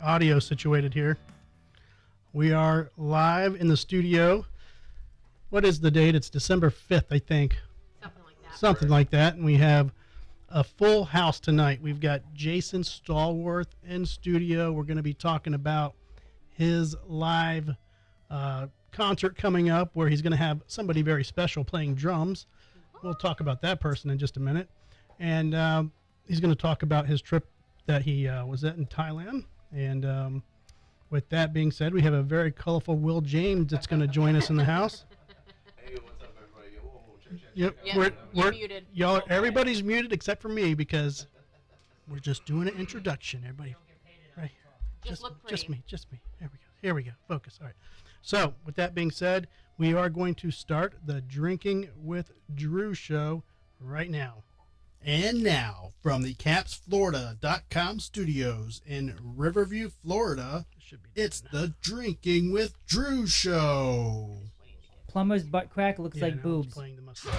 Audio situated here. We are live in the studio. What is the date? It's December 5th, I think. Something like that. Something like that. And we have a full house tonight. We've got Jason Stallworth in studio. We're going to be talking about his live concert coming up where he's going to have somebody very special playing drums. We'll talk about that person in just a minute. And he's going to talk about his trip that he was at in Thailand. And with that being said, we have a very colorful Will James that's going to join us in the house. Hey, what's up, everybody? Whoa, check. Yep, Yeah, you're muted. Y'all, everybody's muted except for me because we're just doing an introduction. Everybody, right? Just look pretty. Just me. Here we go. Focus. All right. So, with that being said, we are going to start the Drinking with Drew show right now. And now, from the CapsFlorida.com studios in Riverview, Florida, it's the Drinking with Drew show. Plumber's butt crack looks like boobs. Playing the mustache.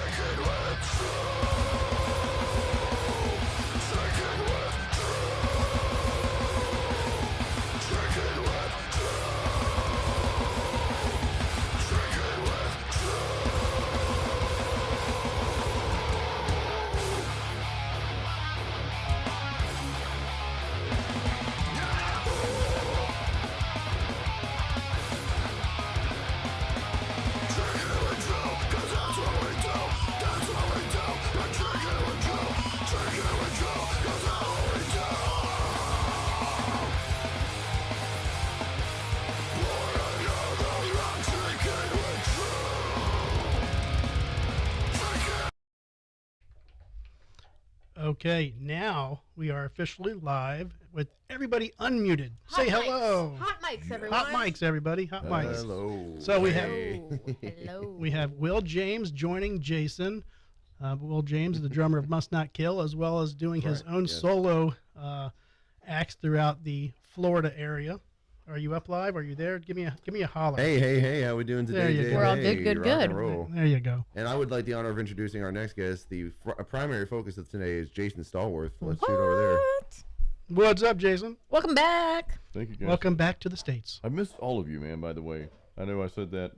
Okay, now we are officially live with everybody unmuted. Say Hot hello. mics. Hot mics, everyone. Hot mics, everybody. Hot mics. Hello. So we have Hello. we have Will James joining Jason. Will James, the drummer of Must Not Kill, as well as doing his Correct, own yes. solo acts throughout the Florida area. Are you up live? Are you there? Give me a holler. Hey, how we doing today? There you Dave? go. We're all Hey, good. rock and Good. roll. There you go. And I would like the honor of introducing our next guest. The primary focus of today is Jason Stallworth. Let's shoot over there. What? What's up, Jason? Welcome back. Thank you, guys. Welcome back to the States. I missed all of you, man. By the way, I know I said that,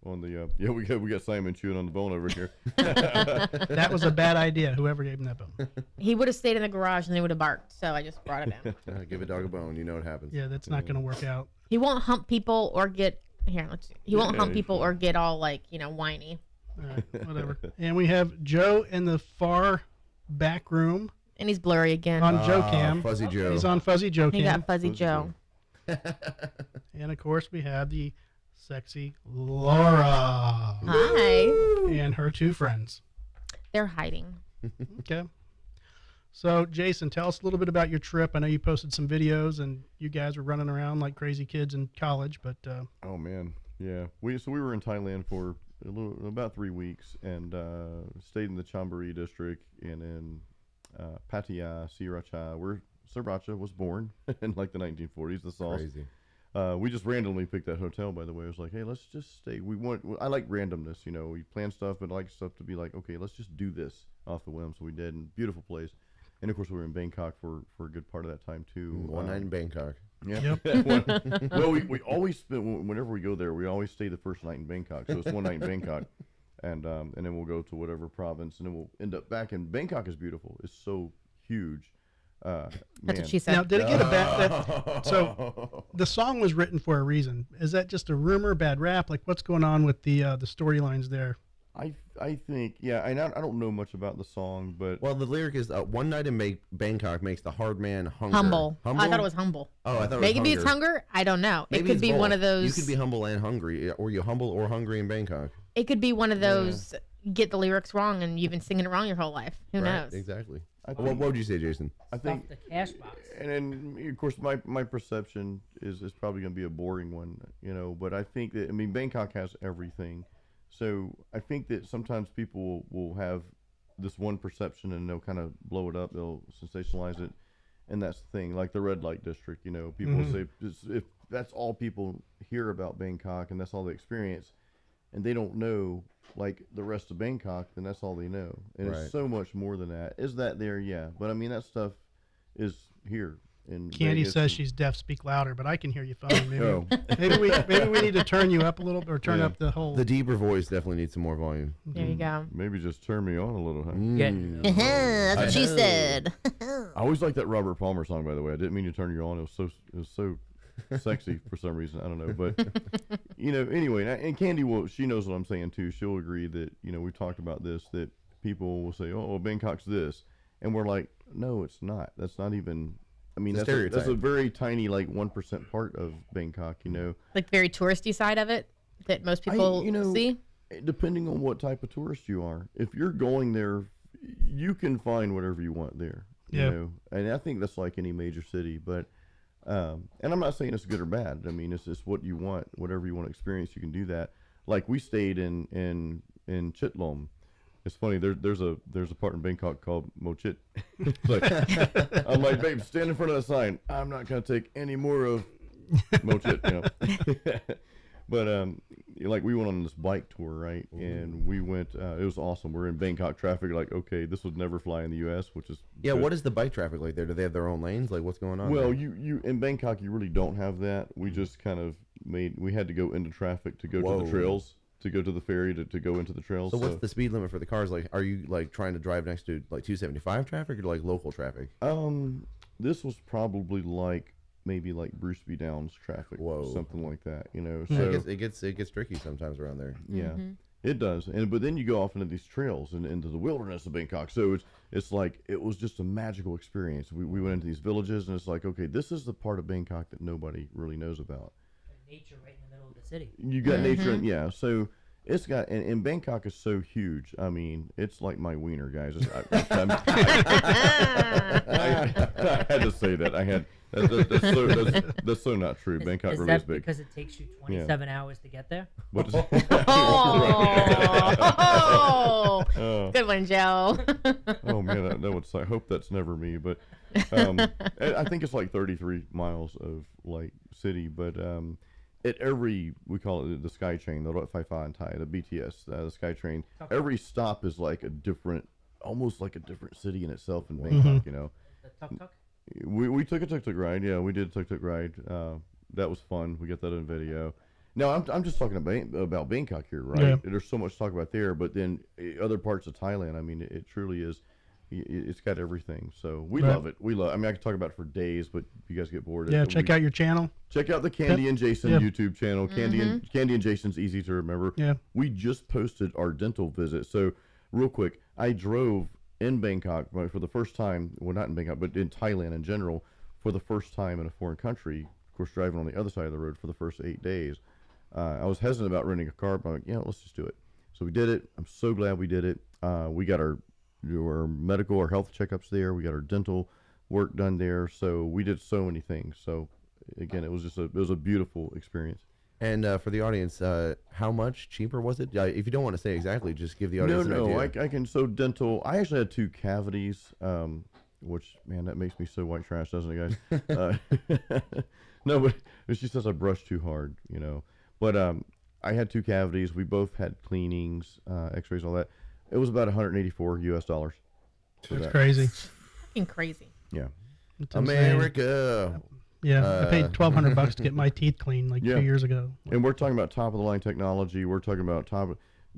on the yeah, we got Simon chewing on the bone over here. That was a bad idea, whoever gave him that bone. He would have stayed in the garage and they would have barked, so I just brought him in. Give a dog a bone. You know what happens. Yeah, that's not going to work out. He won't hump people or get He won't hump he's people fine. or get all whiny. All right, whatever. And we have Joe in the far back room And he's blurry again. on Joe Cam. Fuzzy Joe. He's on Fuzzy Joe He Cam. got Fuzzy Fuzzy Joe. And of course, we have the sexy Laura Hi. and her two friends. They're hiding. Okay. So, Jason, tell us a little bit about your trip. I know you posted some videos, and you guys were running around like crazy kids in college. But Oh man, yeah. We were in Thailand for about 3 weeks and stayed in the Chonburi district and in Pattaya, Sriracha, where Sriracha was born in like the 1940s. The sauce. Crazy. We just randomly picked that hotel, by the way. I was like, hey, let's just stay. I like randomness, We plan stuff, but I like stuff to be like, okay, let's just do this off the whim. So we did, and beautiful place. And of course, we were in Bangkok for a good part of that time too. One night in Bangkok. Yeah. Well, we always spend, whenever we go there, we always stay the first night in Bangkok. So it's one night in Bangkok, and then we'll go to whatever province, and then we'll end up back in Bangkok. Is beautiful. It's so huge. That's Man. what she now, said. did it get a bad? So, the song was written for a reason. Is that just a rumor, bad rap? Like, what's going on with the storylines there? I think, yeah. I don't know much about the song, but Well, the lyric is one night in Bangkok makes the hard man hungry. Humble. I thought it was humble. Oh, I thought it was Maybe hunger. it's hunger. I don't know. Maybe it could it's be both. one of those. You could be humble and hungry, or you humble or hungry in Bangkok. It could be one of those. Get the lyrics wrong, and you've been singing it wrong your whole life. Who Right, knows? Exactly. I What think, would you say, Jason? I think Stuff the cash box. and then of course my perception is probably going to be a boring one, but I think that, Bangkok has everything, so I think that sometimes people will have this one perception and they'll kind of blow it up, they'll sensationalize it, and that's the thing, like the red light district, people will say if that's all people hear about Bangkok and that's all they experience, and they don't know like the rest of Bangkok, then that's all they know. And Right. it's so much more than that. Is that there? Yeah. But I mean, that stuff is here. in Candy Vegas says and- she's deaf. Speak louder, but I can hear you fine. Maybe, Oh. maybe we need to turn you up a little, or turn Yeah. up the whole. The deeper voice definitely needs some more volume. There you go. Maybe just turn me on a little, huh? Yeah. That's what she said. I always like that Robert Palmer song, by the way. I didn't mean to turn you on. It was so sexy for some reason. I don't know, but anyway, and Candy she knows what I'm saying too. She'll agree that we talked about this, that people will say, "Oh, Bangkok's this," and we're like, "No, it's not. That's not even." I mean, It's a that's a stereotype. very tiny, like 1% part of Bangkok. Like very touristy side of it that most people see. Depending on what type of tourist you are, if you're going there, you can find whatever you want there. Yeah. And I think that's like any major city, but and I'm not saying it's good or bad. I mean, it's just what you want, whatever you want to experience, you can do that. Like we stayed in Chitlom. It's funny. There's a part in Bangkok called Mochit. I'm like, babe, stand in front of the sign. I'm not gonna take any more of Mochit. But like we went on this bike tour, right? And we went. It was awesome. We're in Bangkok traffic. Like, okay, this would never fly in the U.S., which is good. What is the bike traffic like there? Do they have their own lanes? Like, what's going on? Well, there? you in Bangkok, you really don't have that. We just kind of we had to go into traffic to go to the trails, to go to the ferry, to go into the trails. So what's the speed limit for the cars? Like, are you like trying to drive next to like 275 traffic or like local traffic? This was probably maybe like Bruce B. Downs traffic, something like that. So it gets tricky sometimes around there. Yeah, it does. But then you go off into these trails and into the wilderness of Bangkok. So it's like it was just a magical experience. We went into these villages and it's like, okay, this is the part of Bangkok that nobody really knows about. Nature right in the middle of the city. You got nature, yeah. So it's got, and Bangkok is so huge. I mean, it's like my wiener, guys. I had to say that. I had. That's so not true. Bangkok Is really is that big. because it takes you 27 hours to get there? What is Oh, good one, Joe. Oh man, that would. I hope that's never me. But I think it's like 33 miles of like city. But at every, we call it the Sky Train, the Thai, the BTS, the Sky Train. Every stop is like a different, almost like a different city in itself in Bangkok. The tuk-tuk? We took a tuk-tuk ride. Yeah, we did a tuk-tuk ride. That was fun. We got that in video. Now I'm just talking about Bangkok here, right? Yeah. There's so much to talk about there, but then other parts of Thailand. I mean, it truly is. It's got everything. So we love it. We love. I mean, I could talk about it for days, but if you guys get bored. Yeah, check out your channel. Check out the Candy and Jason YouTube channel. Candy and Jason's easy to remember. Yeah. We just posted our dental visit. So real quick, I drove in Bangkok for the first time. Well, not in Bangkok, but in Thailand in general, for the first time in a foreign country. Of course, driving on the other side of the road for the first 8 days. I was hesitant about renting a car, but I'm like, let's just do it. So we did it. I'm so glad we did it. We got our medical or health checkups there. We got our dental work done there. So we did so many things. So again, it was a beautiful experience. And for the audience, how much cheaper was it? If you don't want to say exactly, just give the audience an idea. I can. So dental, I actually had 2 cavities, which, man, that makes me so white trash, doesn't it, guys? No, but she says I brush too hard, But I had 2 cavities. We both had cleanings, x-rays, all that. It was about $184 US. That's crazy. Fucking crazy. Yeah. It's insane. America. Yeah, I paid $1,200 to get my teeth cleaned 2 years ago. And we're talking about top of the line technology. We're talking about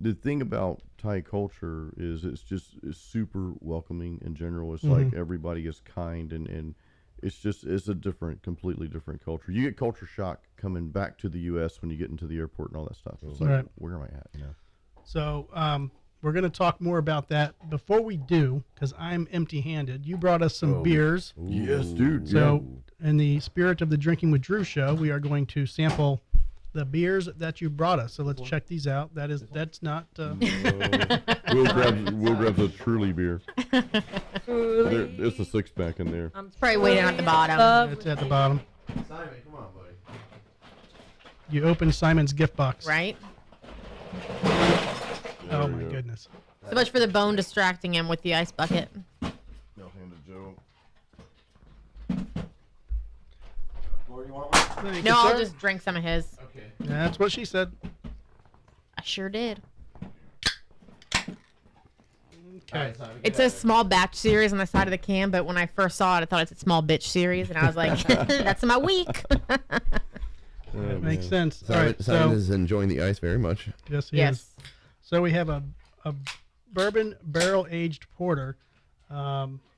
the thing about Thai culture is it's super welcoming in general. It's like everybody is kind and it's a completely different culture. You get culture shock coming back to the U.S. when you get into the airport and all that stuff. It's like, where am I at? So we're going to talk more about that. Before we do, because I'm empty-handed, you brought us some beers. Yes, dude. So in the spirit of the Drinking with Drew show, we are going to sample the beers that you brought us. So let's check these out. That's not. Will grabs a Truly beer. It's a 6-pack in there. It's probably waiting at the bottom. It's at the bottom. Simon, come on, buddy. You open Simon's gift box. Right? Oh my goodness. So much for the bone distracting him with the ice bucket. No, hand to Joe. Lord, you want one? Thank No, you, I'll sir. just drink some of his. Okay. That's what she said. I sure did. Okay. It says small batch series on the side of the can, but when I first saw it, I thought it's a small bitch series, and I was like, that's my week. Makes sense. All Simon, right. Simon So is enjoying the ice very much. yes, he is. Yes. So we have a bourbon barrel aged porter,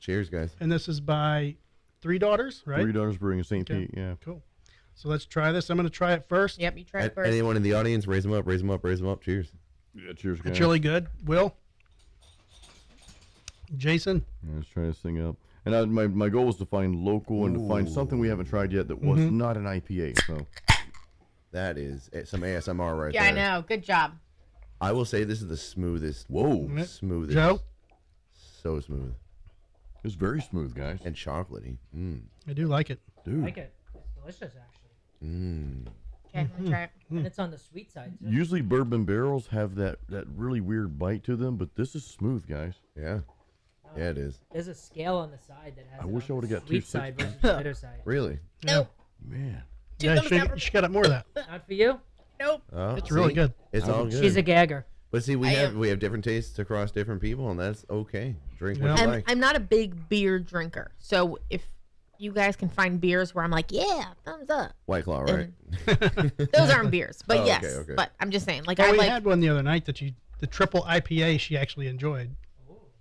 Cheers, guys. and this is by Three Daughters, right? Three Daughters Brewing in St. Okay. Pete. Yeah. Cool. So let's try this. I'm going to try it first. Yep, you try it first. Anyone in the audience, raise them up, raise them up, raise them up. Cheers. Yeah. Cheers, guys. It's really good. Will? Jason? Yeah, let's try this thing up. And my goal is to find local and to find something we haven't tried yet that was not an IPA. So That is some ASMR right Yeah, there. I know. Good job. I will say this is the smoothest. Mm-hmm. Smoothest. Joe? So smooth it's very smooth, guys. and chocolatey. I do like it. I Dude, like it. It's delicious, actually. Okay, I'm gonna try it. And it's on the sweet side, too. usually bourbon barrels have that really weird bite to them, but this is smooth, guys. Yeah. Yeah, it is. There's a scale on the side that has I it wish on I would've the got sweet 260. side versus the bitter side. Really? Nope. Man, Yeah, you should get more of that. Not for you? Nope. Oh, It's really see? good. It's all good. She's a gagger. But see, we I have am. different tastes across different people, and that's okay. Drink what Yeah. you like. I'm not a big beer drinker, so if you guys can find beers where I'm like, yeah, thumbs up. White Claw, right? Those aren't beers, but Oh, yes. okay. But I'm just saying, like Well, I we like, had one the other night the triple IPA she actually enjoyed.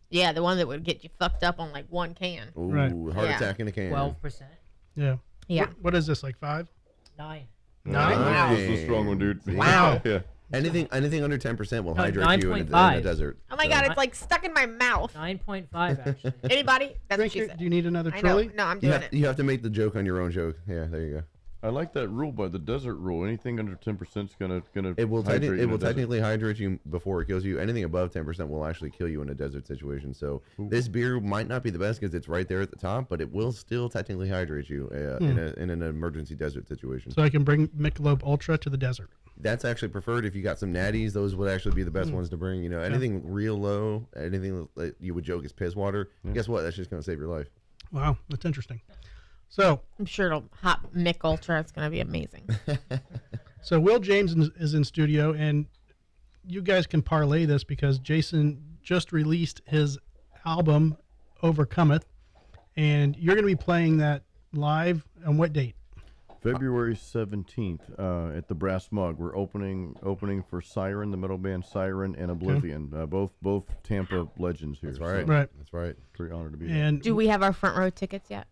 yeah, the one that would get you fucked up on like one can. Ooh, Right. heart Yeah. attack in a can. 12%. Yeah. Yeah. What is this, like 5? 9. 9? Wow. This is a strong one, dude. Wow. Yeah. Anything under 10% will No, hydrate you in the 9.5. desert. Oh my god, it's like stuck in my mouth. 9.5, actually. Anybody? That's what she Do said. you need another I know. Truly? No, I'm You doing have, it. you have to make the joke on your own joke. Yeah, there you go. I like that rule by the desert rule. Anything under 10% is gonna It will hydrate you in a desert. technically hydrate you before it kills you. Anything above 10% will actually kill you in a desert situation. So this beer might not be the best because it's right there at the top, but it will still technically hydrate you in an emergency desert situation. So I can bring Michelob Ultra to the desert. That's actually preferred. If you got some natties, those would actually be the best ones to bring. You know, anything real low, anything that you would joke is piss water. Guess what? That's just going to save your life. Wow, that's interesting. So, I'm sure it'll hot Mick Ultra. It's gonna be amazing. Will James is in studio, and you guys can parlay this because Jason just released his album, Overcometh, and you're going to be playing that live on what date? February 17th at the Brass Mug. We're opening for Siren, the metal band Siren, and Oblivion. Both Tampa legends here. That's right. Right. That's right. Pretty honored to be here. And Do we have our front row tickets yet?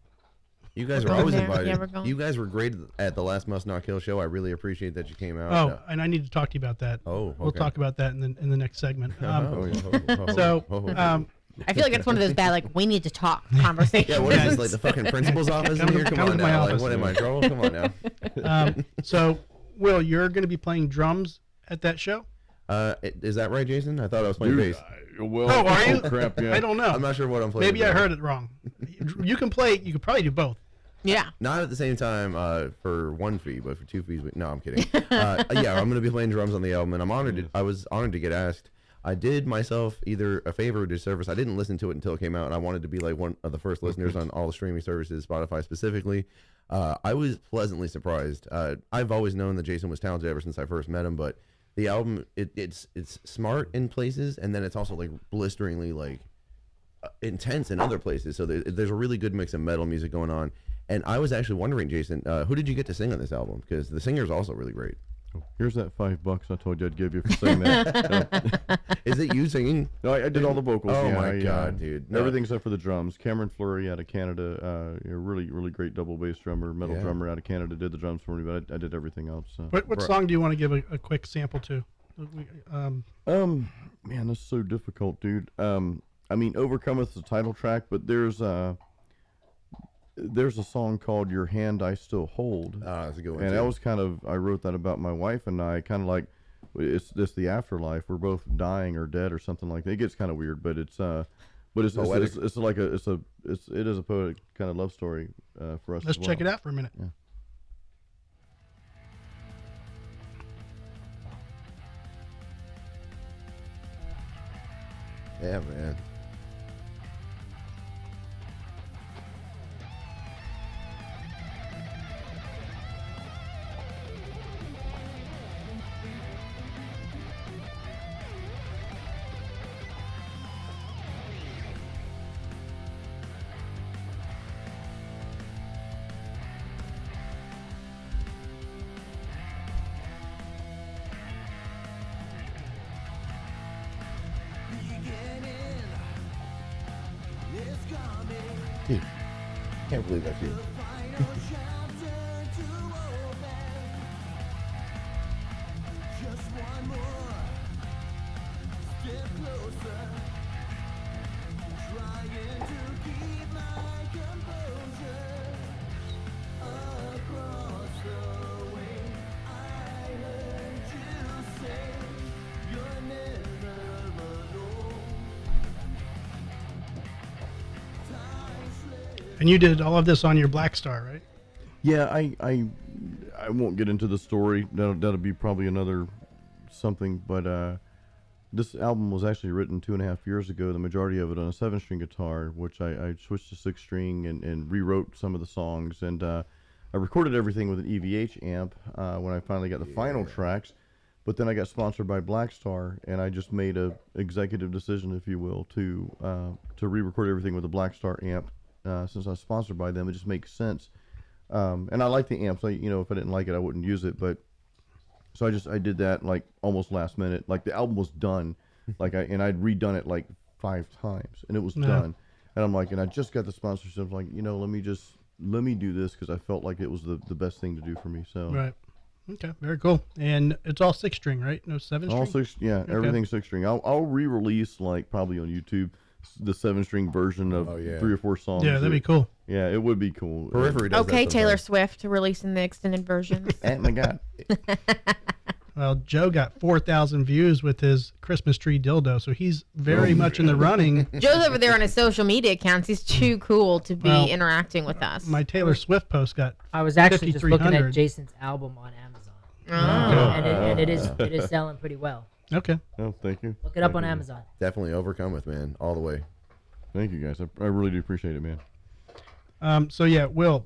You guys We're are always going there. invited. Yeah, we're going. You guys were great at the last Must Not Kill show. I really appreciate that you came out. oh, and I need to talk to you about that. Oh, We'll okay. talk about that in the next segment. Oh, yeah. So, I feel like it's one of those bad, like, we need to talk conversations. yeah, what is this, like the fucking principal's office in Come here? to- Come come on to my now. Like, office. what am I, in trouble? Come on now. Will, you're going to be playing drums at that show? Is that right, Jason? I thought I was playing Dude, bass. well, Oh, are you? crap, yeah. I don't know. I'm not sure what I'm playing. Maybe I today. heard it wrong. You can play. You could probably do both. Yeah. Not at the same time for one fee, but for 2 fees. No, I'm kidding. Yeah, I'm going to be playing drums on the album, and I'm honored. I was honored to get asked. I did myself either a favor or disservice. I didn't listen to it until it came out, and I wanted to be like one of the first listeners on all the streaming services, Spotify specifically. I was pleasantly surprised. I've always known that Jason was talented ever since I first met him, but the album it's smart in places, and then it's also like blisteringly like intense in other places. So there's a really good mix of metal music going on. And I was actually wondering, Jason, who did you get to sing on this album? Because the singer is also really great. Here's that $5 I told you I'd give you for saying that. Is it you singing? No, I did all the vocals. Oh yeah, my God, dude. No. Everything except for the drums. Cameron Fleury out of Canada, a really great double bass drummer, metal Yeah. drummer out of Canada, did the drums for me, but I did everything else. So. What song do you want to give a quick sample to? Man, that's so difficult, dude. I mean, Overcometh is the title track, but there's a song called "Your Hand I Still Hold," That's a good one. and too. that was I wrote that about my wife and I, kind of like it's the afterlife. We're both dying or dead or something like that. It gets kind of weird, but it's Poetic. it's like it is a poetic kind of love story for us. Let's check it out for a minute. Yeah. Yeah, man. Dude, can't believe that's you. And you did all of this on your Black Star, right? Yeah, I won't get into the story. That'll be probably another something. But this album was actually written 2.5 years ago. The majority of it on a 7-string guitar, which I switched to 6-string and rewrote some of the songs. And I recorded everything with an EVH amp when I finally got the final tracks. But then I got sponsored by Black Star, and I just made a executive decision, if you will, to re-record everything with a Black Star amp. Since I was sponsored by them, it just makes sense. And I like the amps. If I didn't like it, I wouldn't use it. But so I did that like almost last minute. Like the album was done, and I'd redone it like 5 times, and it was done. And I'm like, and I just got the sponsorship. Like, let me do this because I felt like it was the best thing to do for me. So Right. Okay. Very cool. And it's all 6-string, right? No 7-string. all 6, yeah, Okay. everything's 6-string. I'll re-release like probably on YouTube the 7-string version of 3 or 4 songs. Yeah, that'd be cool. Yeah, it would be cool. Periphery does Okay, that Taylor sometimes. Swift releasing the extended versions. Oh my God. Well, Joe got 4,000 views with his Christmas tree dildo, so he's very much in the running. Joe's over there on his social media accounts. He's too cool to be Well, interacting with us. My Taylor Swift post got I was actually just looking 5,300. at Jason's album on Amazon, Oh. and it is selling pretty well. okay. Oh, thank you. Look it up on Amazon. Definitely overcome with, man, all the way. Thank you, guys. I really do appreciate it, man. So yeah, Will,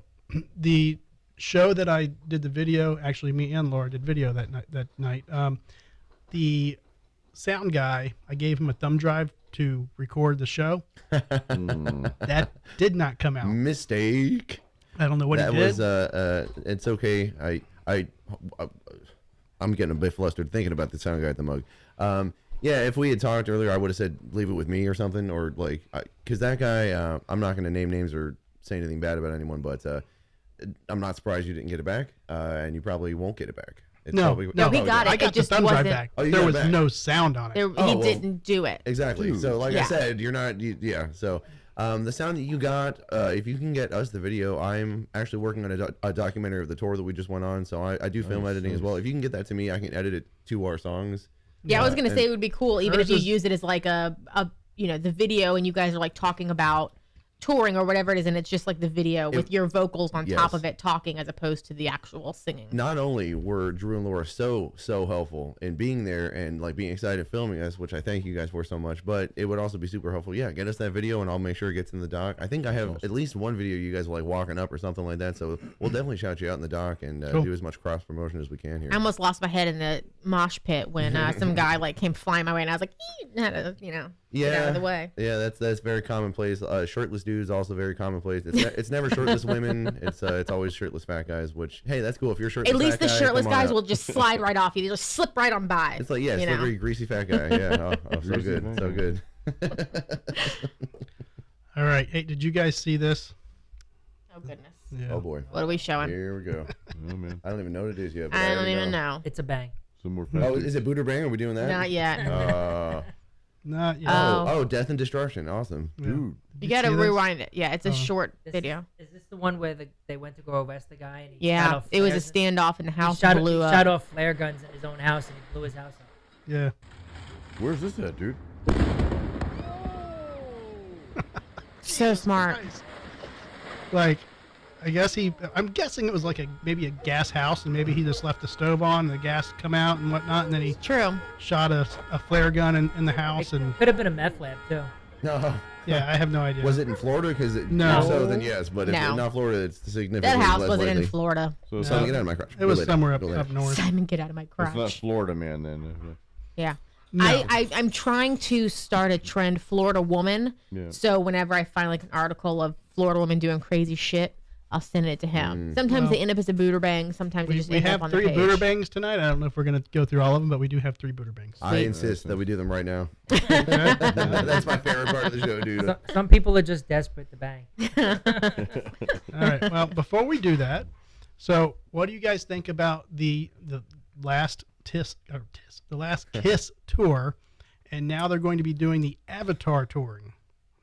the show that I did the video, actually me and Laura did video that night. The sound guy, I gave him a thumb drive to record the show. That did not come out. Mistake. I don't know what That he did. was it's okay. I'm getting a bit flustered thinking about the sound guy at the mug. Yeah, if we had talked earlier, I would have said leave it with me or something, or like, because that guy, I'm not going to name names or say anything bad about anyone, but I'm not surprised you didn't get it back, and you probably won't get it back. It's No, probably- No, he probably got not. I it. got the just thumb drive wasn't- back. Oh, you There got it was back. no sound on it. He well, didn't do it. Exactly. Dude. So, like Yeah. I said, you're not. Yeah. So, the sound that you got, if you can get us the video, I'm actually working on a documentary of the tour that we just went on. So I do film editing as well. If you can get that to me, I can edit it to our songs. Yeah, I was gonna say it would be cool even if you Hers is- use it as like a the video and you guys are like talking about touring or whatever it is, and it's just like the video with your vocals on top Yes. of it talking as opposed to the actual singing. Not only were Drew and Laura so helpful in being there and like being excited and filming us, which I thank you guys for so much, but it would also be super helpful. Yeah, get us that video and I'll make sure it gets in the doc. I think I have at least one video you guys like walking up or something like that, so we'll definitely shout you out in the doc and Cool. do as much cross promotion as we can here. I almost lost my head in the mosh pit when some guy like came flying my way, and I was like, "Ee," had to, get out of the way. Yeah, that's very commonplace. Shirtless dudes also very commonplace. It's never shirtless women. It's always shirtless fat guys. Which, hey, that's cool. If you're shirtless, At least the fat guy, shirtless come on guys out. will just slide right off you. They just slip right on by. It's like, yeah, you know? slippery, greasy fat guy. Yeah, so Greasy good, fat so guy. good. All right. Hey, did you guys see this? Oh goodness. Yeah. Oh boy, What are we showing? here we go. Oh, man. I don't even know what it is yet. But I don't already even know. It's a bang. Some more Oh, facts. is it Buderbangs? Are we doing that? Not yet. Not yet. Oh. Death and Destruction. Awesome. Yeah. Dude. You Did gotta see this? rewind it. Yeah, it's a short This video. Is this the one where they went to go arrest the guy? And he shot Yeah, off it was a flares and- standoff in the house. He blew up. shot off flare guns in his own house and he blew his house up. Yeah. Where's this at, dude? So smart. Like, I guess I'm guessing it was like maybe a gas house, and maybe he just left the stove on, and the gas come out and whatnot, and then he True. shot a flare gun in the house, It and could have been a meth lab too. No. yeah, I have no idea. Was it in Florida? Because No. if so, then yes. But if No. it's not Florida, it's That significantly house less wasn't likely. in Florida. So it's, So not, get out of my crotch. It was Go later. somewhere Go up later. north. Simon, get out of my it's not crotch. Florida, man, then. Yeah. No. I'm trying to start a trend, Florida woman. Yeah. So whenever I find like an article of Florida women doing crazy shit, I'll send it to him. Sometimes they end up as a Booderbangs. Sometimes they just We end have up on the 3 page. Buderbangs tonight. I don't know if we're going to go through all of them, but we do have 3 Buderbangs. I insist that we do them right now. That's my favorite part of the show, dude. Some people are just desperate to bang. All right. Well, before we do that, so what do you guys think about the last the last Kiss tour, and now they're going to be doing the Avatar touring?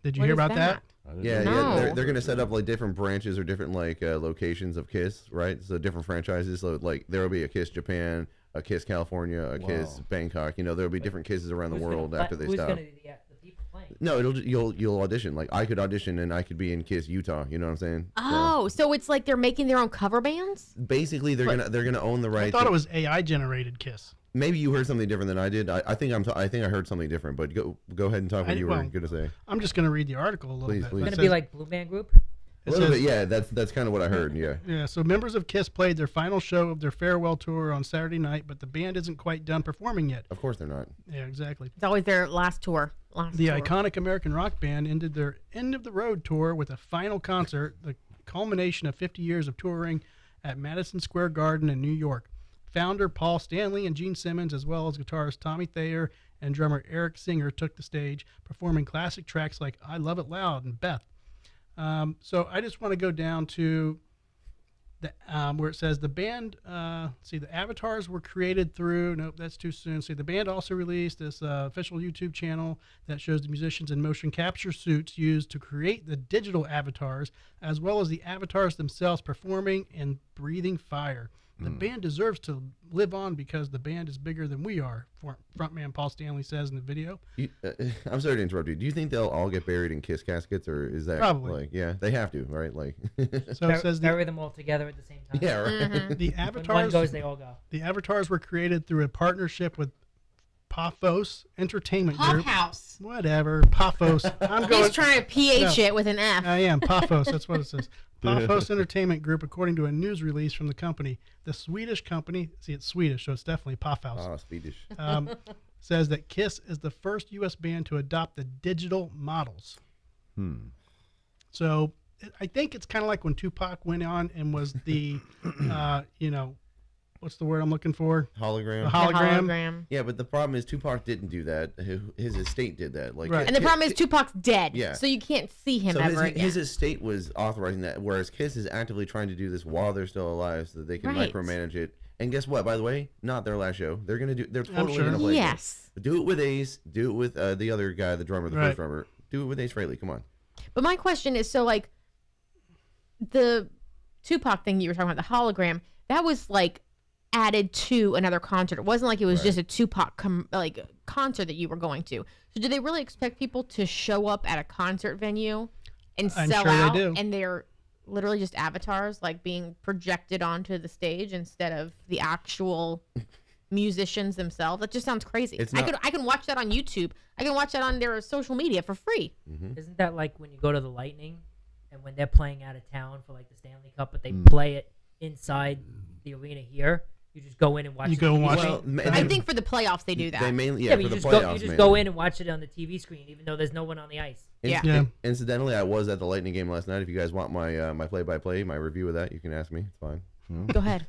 Did you What hear is about that? Yeah, No. they're gonna set up like different branches or different like locations of Kiss, right? So different franchises. So like there will be a Kiss Japan, a Kiss California, a Kiss Bangkok. You know, there will be different Kisses around the world after they Who's stop. gonna be the people playing? No, you'll audition. Like I could audition and I could be in Kiss Utah. You know what I'm saying? Oh, so it's like they're making their own cover bands? So basically, they're gonna own the I rights. thought it was AI generated Kiss. Maybe you heard something different than I did. I think I heard something different. But go ahead and talk what you were gonna say. I'm just going to read the article a little Please, bit. please. It's It gonna be says- like Blue Man Group. A little bit, yeah. That's kind of what I heard. Yeah. Yeah, so members of Kiss played their final show of their farewell tour on Saturday night, but the band isn't quite done performing yet. Of course they're not. Yeah, exactly. It's always their last tour. The iconic American rock band ended their end of the road tour with a final concert, the culmination of 50 years of touring at Madison Square Garden in New York. Founder Paul Stanley and Gene Simmons, as well as guitarist Tommy Thayer and drummer Eric Singer, took the stage, performing classic tracks like I Love It Loud and Beth. So I just want to go down to the where it says the band, the avatars were created through, nope, that's too soon. See, the band also released this official YouTube channel that shows the musicians in motion capture suits used to create the digital avatars, as well as the avatars themselves performing and breathing fire. The band deserves to live on because the band is bigger than we are, frontman Paul Stanley says in the video. I'm sorry to interrupt you. Do you think they'll all get buried in Kiss caskets, or is that Probably. like, yeah, they have to, right? Like, So it says Bury them all together at the same time. yeah, right. the When one avatars goes, they all go. The avatars were created through a partnership with Paphos Entertainment Group. House. Whatever, Paphos. I'm going. He's trying to PH No. it with an F. I am Paphos. That's what it says. Paphos Entertainment Group, according to a news release from the company. The Swedish company, see, it's Swedish, so it's definitely Paphos. Oh, Swedish. Says that Kiss is the first U.S. band to adopt the digital models. So I think it's kind of like when Tupac went on and was the, what's the word I'm looking for? Hologram. The hologram. Yeah, but the problem is Tupac didn't do that. His estate did that. Like, Right. And the problem is Tupac's dead. Yeah. So you can't see him so ever again. his estate was authorizing that, whereas Kiss is actively trying to do this while they're still alive, so that they can Right. micromanage it. And guess what? By the way, not their last show. They're totally sure. gonna play. Yes. It. Do it with Ace. Do it with the other guy, the drummer, the Right. first drummer. Do it with Ace Frehley. Come on. But my question is, so like the Tupac thing you were talking about, the hologram, that was like added to another concert. It wasn't like it was just a Tupac concert that you were going to. So do they really expect people to show up at a concert venue and I'm sell sure they out do. and they're literally just avatars like being projected onto the stage instead of the actual musicians themselves? That just sounds crazy. It's I not- can watch that on YouTube. I can watch that on their social media for free. Isn't that like when you go to the Lightning and when they're playing out of town for like the Stanley Cup, but they play it inside the arena here? You just go in and watch. You the go TV watch screen. Well, I think for the playoffs they do that. They mainly, Yeah, yeah, but for you the just playoffs. go. You just mainly. go in and watch it on the TV screen, even though there's no one on the ice. Yeah. Yeah. Incidentally, I was at the Lightning game last night. If you guys want my my play-by-play, my review of that, you can ask me. It's fine. Go ahead.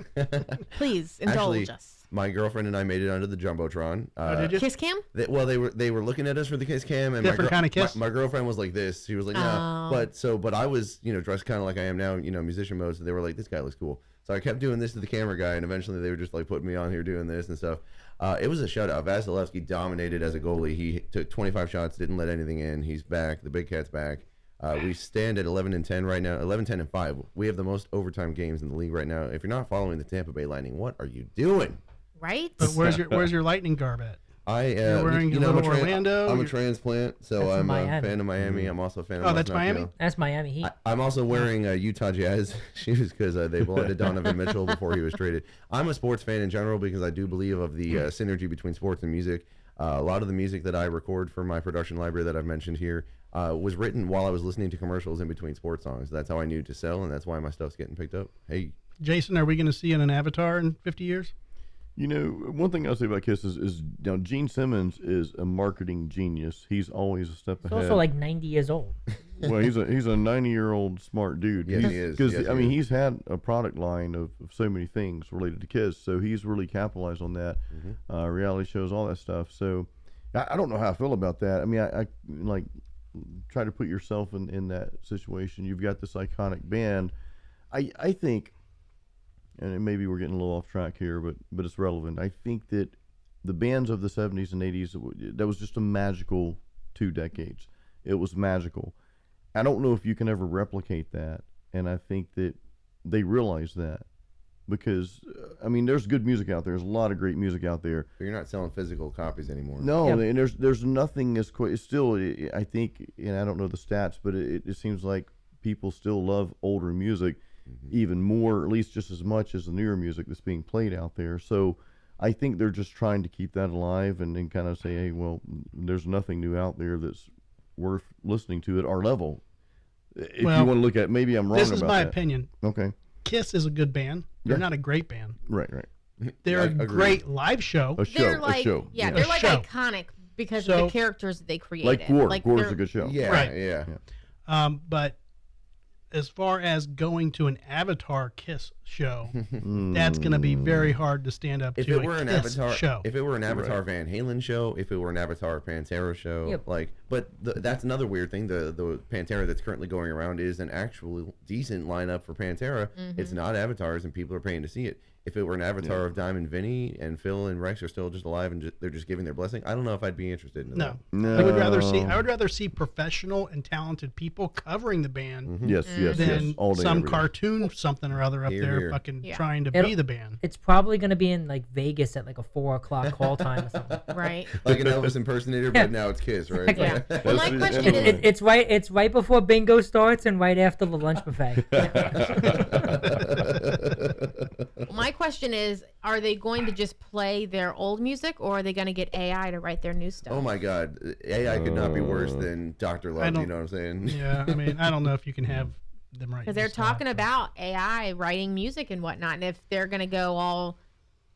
Please indulge Actually, us. my girlfriend and I made it onto the jumbotron. Did you? Kiss cam? They were looking at us for the kiss cam, and Different kind of kiss? My girlfriend was like this. She was like, no. Oh. But I was dressed kind of like I am now, musician mode. So they were like, this guy looks cool. So I kept doing this to the camera guy, and eventually they were just like putting me on here doing this and stuff. It was a shutout. Vasilevsky dominated as a goalie. He took 25 shots, didn't let anything in. He's back. The Big Cat's back. We stand at 11-10 right now. 11-10-5. We have the most overtime games in the league right now. If you're not following the Tampa Bay Lightning, what are you doing? Right? But where's your Lightning garb at? You're wearing your little Orlando, I'm a you're- transplant, so That's I'm a Miami. fan of Miami. I'm also a fan of. Oh, that's West Nashville. Miami? That's Miami Heat. I'm also wearing Utah Jazz shoes because they belonged to Donovan Mitchell before he was traded. I'm a sports fan in general because I do believe of the synergy between sports and music. A lot of the music that I record for my production library that I've mentioned here was written while I was listening to commercials in between sports songs. That's how I knew to sell, and that's why my stuff's getting picked up. Hey, Jason, are we going to see an Avatar in 50 years? You know, one thing I'll say about Kiss is you know, Gene Simmons is a marketing genius. He's always a step He's ahead. also like 90 years old. Well, he's a 90-year-old smart dude. Yes, he is. Because Yes, I he mean, is. he's had a product line of so many things related to Kiss, so he's really capitalized on that. Reality shows, all that stuff. So I don't know how I feel about that. I mean, I like try to put yourself in that situation. You've got this iconic band. I think, and maybe we're getting a little off track here, but it's relevant. I think that the bands of the 70s and 80s, that was just a magical 2 decades. It was magical. I don't know if you can ever replicate that, and I think that they realize that because, I mean, there's good music out there. There's a lot of great music out there. But you're not selling physical copies anymore. No, Yeah. and there's nothing as quite. It's still, I think, and I don't know the stats, but it seems like people still love older music even more, or at least just as much as the newer music that's being played out there. So I think they're just trying to keep that alive and then kind of say, hey, well, there's nothing new out there that's worth listening to at our level. If Well, you want to look at, maybe I'm wrong This about is my that. opinion. Okay, Kiss is a good band. They're Yeah. not a great band. right. They're I a agree. great live show. A show, They're like, a show. yeah, A they're like show. iconic because So- of the characters that they created. Like Gore. Gore's they're- a good show. Yeah, Right. yeah. But as far as going to an Avatar Kiss show, Mm. that's going to be very hard to stand up If to it were a an Kiss Avatar show. if it were an Avatar Van Halen show, if it were an Avatar Pantera show, Yep. that's another weird thing. The Pantera that's currently going around is an actual decent lineup for Pantera. It's not Avatars, and people are paying to see it. If it were an Avatar of Diamond Vinny and Phil and Rex are still just alive and they're just giving their blessing, I don't know if I'd be interested in No. that. I would rather see professional and talented people covering the band Yes, yes, than yes. All day, some every day. cartoon something or other up Hear, there hear. fucking Yeah. trying to It'll- be the band. It's probably going to be in like Vegas at like a 4 o'clock call time or something. right. Like an Elvis impersonator, Yeah. but now it's Kiss, right? Yeah. Well, my That's- question that's- is, It's right before bingo starts and right after the lunch buffet. my question is, are they going to just play their old music, or are they going to get AI to write their new stuff? Oh my God, AI could not be worse than Dr. Love. don't- You know what I'm saying? Yeah, I mean, I don't know if you can have them right. Because they're talking about AI writing music and whatnot, and if they're going to go all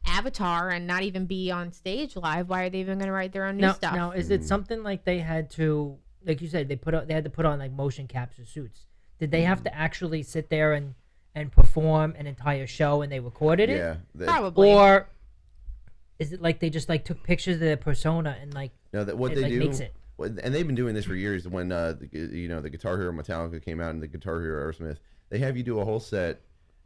Avatar and not even be on stage live, why are they even going to write their own new stuff? Now, is it something like they had to, like you said, they had to put on like motion capture suits? Did they have to actually sit there and perform an entire show and they recorded it? Yeah. Probably. Or is it like they just like took pictures of their persona and like No, that what it, they like, do, makes it? and they've been doing this for years. When the Guitar Hero Metallica came out and the Guitar Hero Aerosmith, they have you do a whole set,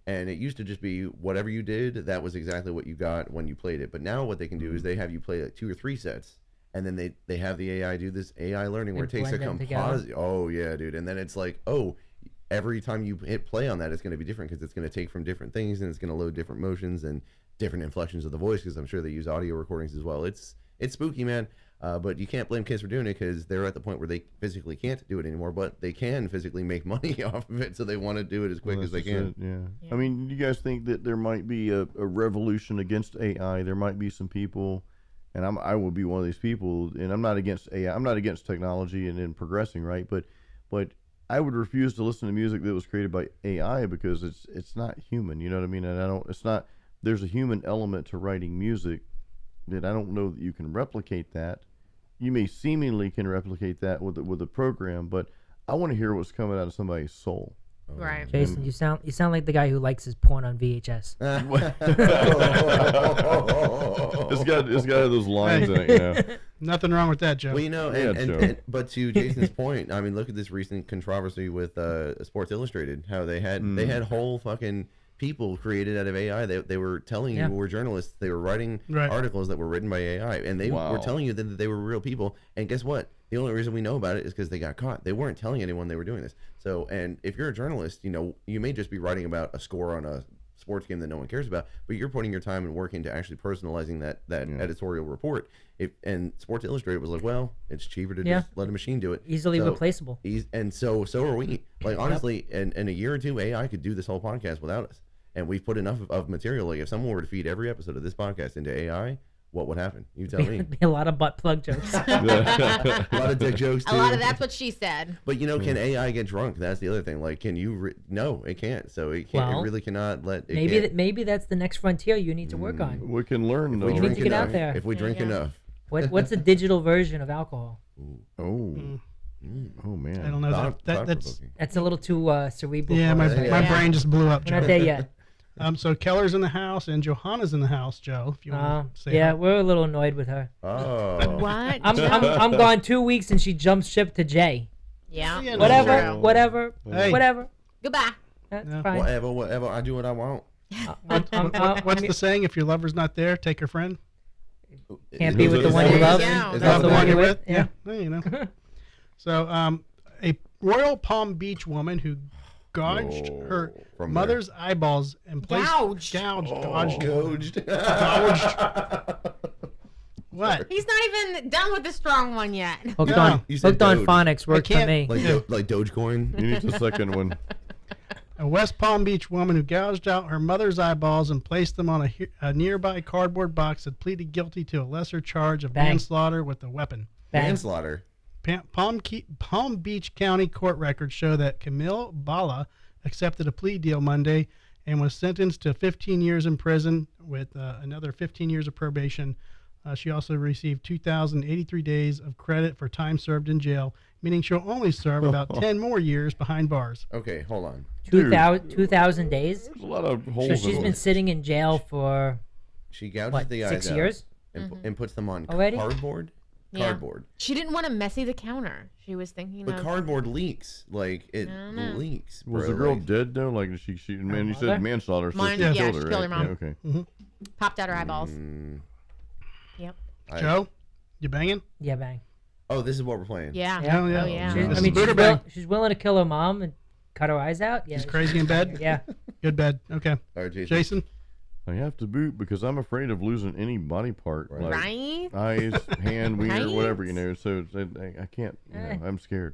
and it used to just be whatever you did, that was exactly what you got when you played it. But now what they can do is they have you play like 2 or 3 sets, and then they have the AI do this AI learning where it They takes a blend them together. composite. Oh yeah, dude, and then it's like, oh, every time you hit play on that, it's going to be different because it's going to take from different things and it's going to load different motions and different inflections of the voice, because I'm sure they use audio recordings as well. It's spooky, man. But you can't blame kids for doing it because they're at the point where they physically can't do it anymore, but they can physically make money off of it, so they want to do it as quick Well, as they that's just can. it, Yeah. I mean, you guys think that there might be a revolution against AI? There might be some people, and I will be one of these people, and I'm not against AI. I'm not against technology and progressing, right? But I would refuse to listen to music that was created by AI because it's not human. You know what I mean? And I don't. It's not. There's a human element to writing music that I don't know that you can replicate that. You may seemingly can replicate that with a program, but I want to hear what's coming out of somebody's soul. Right. Jason, you sound like the guy who likes his porn on VHS. It's got those lines in it, you know. Nothing wrong with that, Joe. Well, you know, Yeah, Joe. but to Jason's point, I mean, look at this recent controversy with Sports Illustrated. How they had whole fucking people created out of AI. They were telling you Yeah. were journalists. They were writing Right. articles that were written by AI, and they Wow. were telling you that they were real people. And guess what? The only reason we know about it is because they got caught. They weren't telling anyone they were doing this. So, and if you're a journalist, you know, you may just be writing about a score on a sports game that no one cares about, but you're putting your time and work into actually personalizing that editorial report. And Sports Illustrated was like, well, it's cheaper to Yeah. just let a machine do it. Easily So- replaceable. And so are we. Like, honestly, in a year or two, AI could do this whole podcast without us. And we've put enough of material. Like, if someone were to feed every episode of this podcast into AI, what would happen? You tell me. Be a lot of butt plug jokes. A lot of dick jokes too. A lot of that's what she said. But can AI get drunk? That's the other thing. Like, can you? No, it can't. So it can't. Well, it really cannot let. It maybe can't. maybe that's the next frontier you need to work on. We can learn though. We need drink to get out enough. there. If we drink Yeah. enough. What's a digital version of alcohol? Oh. Oh man. I don't know. That's Thought-provoking. That's a little too cerebral. yeah. for My us. my brain just blew up, We're not Joe. there yet. So Keller's in the house and Johanna's in the house, Joe. If you want to say Yeah, hi. we're a little annoyed with her. Oh. What? I'm gone 2 weeks and she jumps ship to Jay. Yeah. Yeah, Whatever, True. whatever, Hey. whatever. Goodbye. That's Yeah. fine. Whatever. I do what I want. What's the saying? If your lover's not there, take her friend. Can't be with the one you There you love. go. Is Love that the one you're with. Yeah. Well, you know. So, a Royal Palm Beach woman who gouged Oh, her from mother's eyeballs and placed Gouged. gouged. What? He's not even done with the strong one yet. Hooked No. on You said hooked on Doge. phonics worked for can't- me. Like Dogecoin. You need the second one. A West Palm Beach woman who gouged out her mother's eyeballs and placed them on a nearby cardboard box had pleaded guilty to a lesser charge of Bang. manslaughter with a weapon. Bang. Manslaughter. Palm Beach County court records show that Camille Bala accepted a plea deal Monday and was sentenced to 15 years in prison with another 15 years of probation. She also received 2,083 days of credit for time served in jail, meaning she'll only serve about 10 more years behind bars. Okay, hold on. 2,000 days. There's a lot of holes. So in she's them. been sitting in jail for She gouges what, the eyes 6 out years? and puts them on Already? cardboard. Yeah. Cardboard. She didn't want to messy the counter. She was thinking But of cardboard leaks. Like it don't know. leaks. Was bro. the girl Like, dead though? Like she man, you mother? said manslaughter, so Mine- she yeah, killed she her. killed right? her mom. Yeah, okay. popped out her eyeballs. Yep. Joe, you banging? Yeah, bang. Oh, this is what we're playing. Yeah. Yeah, yeah. Oh yeah. She's, This I is mean, Buderbang. she's willing to kill her mom and cut her eyes out. Yeah, She's crazy in bed? Yeah. Good bed. Okay. All right, Jason. Jason? I have to boot because I'm afraid of losing any body part, Right. like Right? eyes, hand, wiener, Right? whatever, you know. So I can't. You know, I'm scared.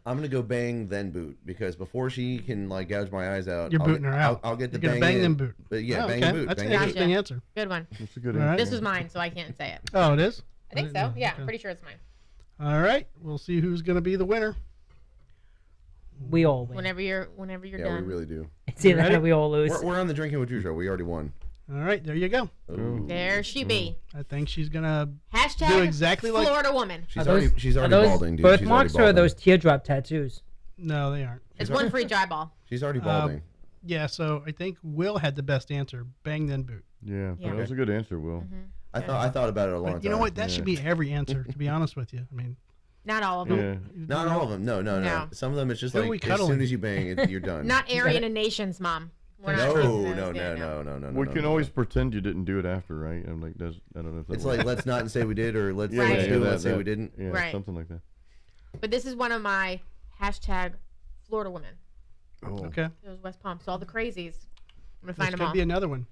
I'm gonna go bang then boot because before she can like gouge my eyes out, You're I'll booting get- her out. I'll get the You're gonna bang bang in. then boot. But yeah, Oh, bang okay. and boot. That's Bang an and boot. interesting answer. Good one. That's a good All answer. right. This was mine, so I can't say it. Oh, it is? I think so. Yeah, pretty sure it's mine. All right. We'll see who's going to be the winner. We all win. Whenever you're Yeah, done. we really do. It's either Ready? that or we all lose. We're on the drinking with you show. We already won. All right. There you go. Ooh. There she be. I think she's going to Hashtag do exactly like. Florida woman. She's Are already those- she's Are already those balding, dude. She's already birthmarks or are balding. those teardrop tattoos? No, they aren't. It's one free dry ball. She's already balding. Yeah, so I think Will had the best answer. Bang, then boot. Yeah, Yeah. that was a good answer, Will. I thought about it a long But time. you know what? That Yeah. should be every answer, to be honest with you. I mean, Not all of them. Yeah. Not all of them. No. No. Some of them it's just Who are like we as cuddling? soon as you bang, you're done. Not Aryan and Nations, Mom. We're not no, doing no, those. no, Yeah, no, no, no, no. We no, can no. always pretend you didn't do it after, right? I'm like, I don't know if that It's works. like let's not and say we did, or let's, yeah, Right. let's yeah, do it. that- Let's say that- we didn't. Yeah, Right. something like that. But this is one of my hashtag Florida women. Oh. okay. It was West Palm. So all the crazies. I'm going to This find them could all. be another one.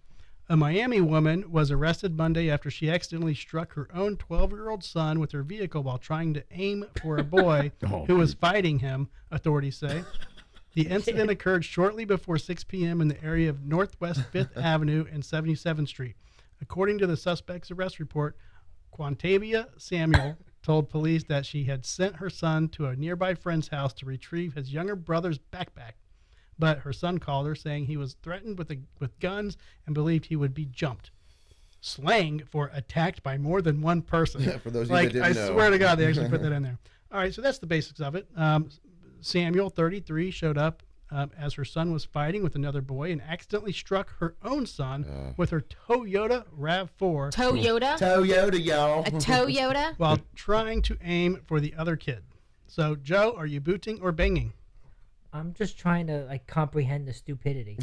A Miami woman was arrested Monday after she accidentally struck her own 12-year-old son with her vehicle while trying to aim for a boy Oh, who was fighting him, authorities say. The incident occurred shortly before 6 p.m. in the area of Northwest 5th Avenue and 77th Street. According to the suspect's arrest report, Quantavia Samuel told police that she had sent her son to a nearby friend's house to retrieve his younger brother's backpack. But her son called her saying he was threatened with guns and believed he would be jumped. Slang for attacked by more than one person. For those of you Like, that I didn't know. swear to God, they actually put that in there. All right, so that's the basics of it. Samuel, 33, showed up as her son was fighting with another boy and accidentally struck her own son with her Toyota RAV4 Toyota? Toyota, y'all. A Toyota? while trying to aim for the other kid. So, Joe, are you booting or banging? I'm just trying to like comprehend the stupidity.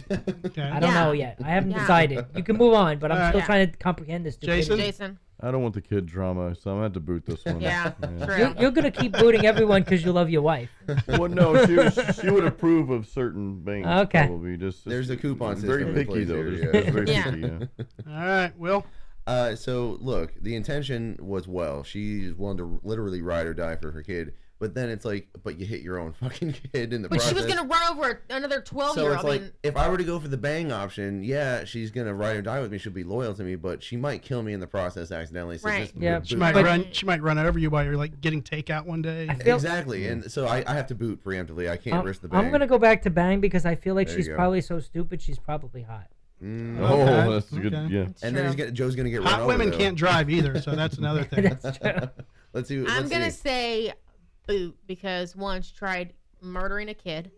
Okay. I don't Yeah. know yet. I haven't Yeah. decided. You can move on, but I'm still Yeah. trying to comprehend the stupidity. Jason? Jason. I don't want the kid drama, so I'm gonna have to boot this one. Yeah, true. You're gonna keep booting everyone because you love your wife. Well, no, she would approve of certain things. Okay. Probably just There's a coupon very system in picky place though. here, There's, yeah. there's very Yeah. picky. Yeah. All right, Will. So look, the intention was well. She's willing to literally ride or die for her kid. But then it's like, but you hit your own fucking kid in the But process. she was gonna run over another 12-year-old. So it's like, if I were to go for the bang option, yeah, she's gonna ride or die with me. She'll be loyal to me, but she might kill me in the process accidentally. So Right. just Yeah, boot She might her. run. She might run over you while you're like getting takeout one day. Exactly, and so I have to boot preemptively. I can't risk the bang. I'm gonna go back to bang because I feel like There you she's go. probably so stupid. She's probably hot. Oh, that's good. Okay. Yeah. And then Joe's gonna get run Hot over, women though. can't drive either, so that's another thing. That's true. Let's see. I'm let's gonna see. say boot because one, she tried murdering a kid.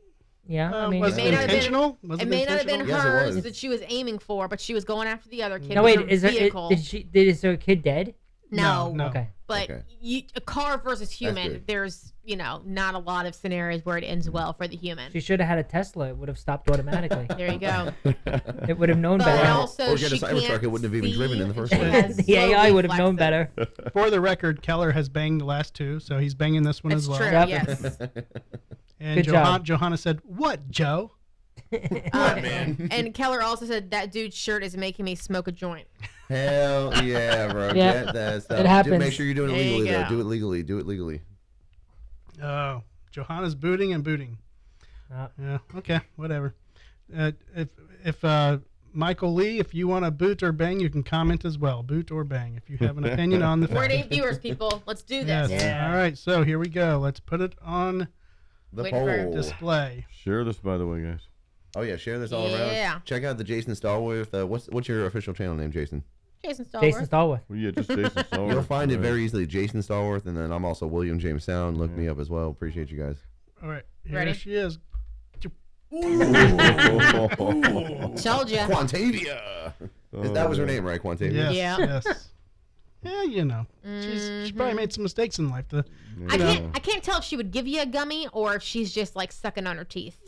Yeah, I mean, Was It it may not have been- intentional? Was It may not have been Yes, it hers was. that she was aiming for, but she was going after the other kid. no, with wait, her is there, vehicle. is her kid dead? No. No. Okay. But Okay. a car versus human, good. there's not a lot of scenarios where it ends well for the human. She should have had a Tesla. It would have stopped automatically. There you go. It would have known But better. also, Or get a she Cybertruck, can't it wouldn't have even see driven in the first and place. has The AI slow would have known reflexes. better. For the record, Keller has banged the last two, so he's banging this one That's as well. true. Yep. Yes. And Good job. Johanna said, "What, Joe?" man? And Keller also said that dude's shirt is making me smoke a joint. Hell yeah, bro. Yeah. Get that stuff. It happens. Make sure you're doing it There you legally, though. go. Do it legally. Do it legally. Oh, Johanna's booting and booting. Yeah. Okay. Whatever. If Michael Lee, if you want to boot or bang, you can comment as well. Boot or bang if you have an opinion on the We're fact. viewers, people. Let's do Yes. this. Yeah. All right. So here we go. Let's put it on The Wait poll. for it. display. Share this, by the way, guys. Oh yeah, share this all Yeah. around. Check out the Jason Stallworth. What's your official channel name, Jason? Jason Stallworth. Jason Stallworth. Well, yeah, just Jason Stallworth. You'll find it Right. very easily, Jason Stallworth, and then I'm also William James Sound. Look me up as well. Appreciate you guys. All right. Here Ready? she is. Told ya. Quantavia. That was her name, right? Quantavia. Yes. Yeah. Yes. Yeah, she probably made some mistakes in life. I can't tell if she would give you a gummy or if she's just like sucking on her teeth.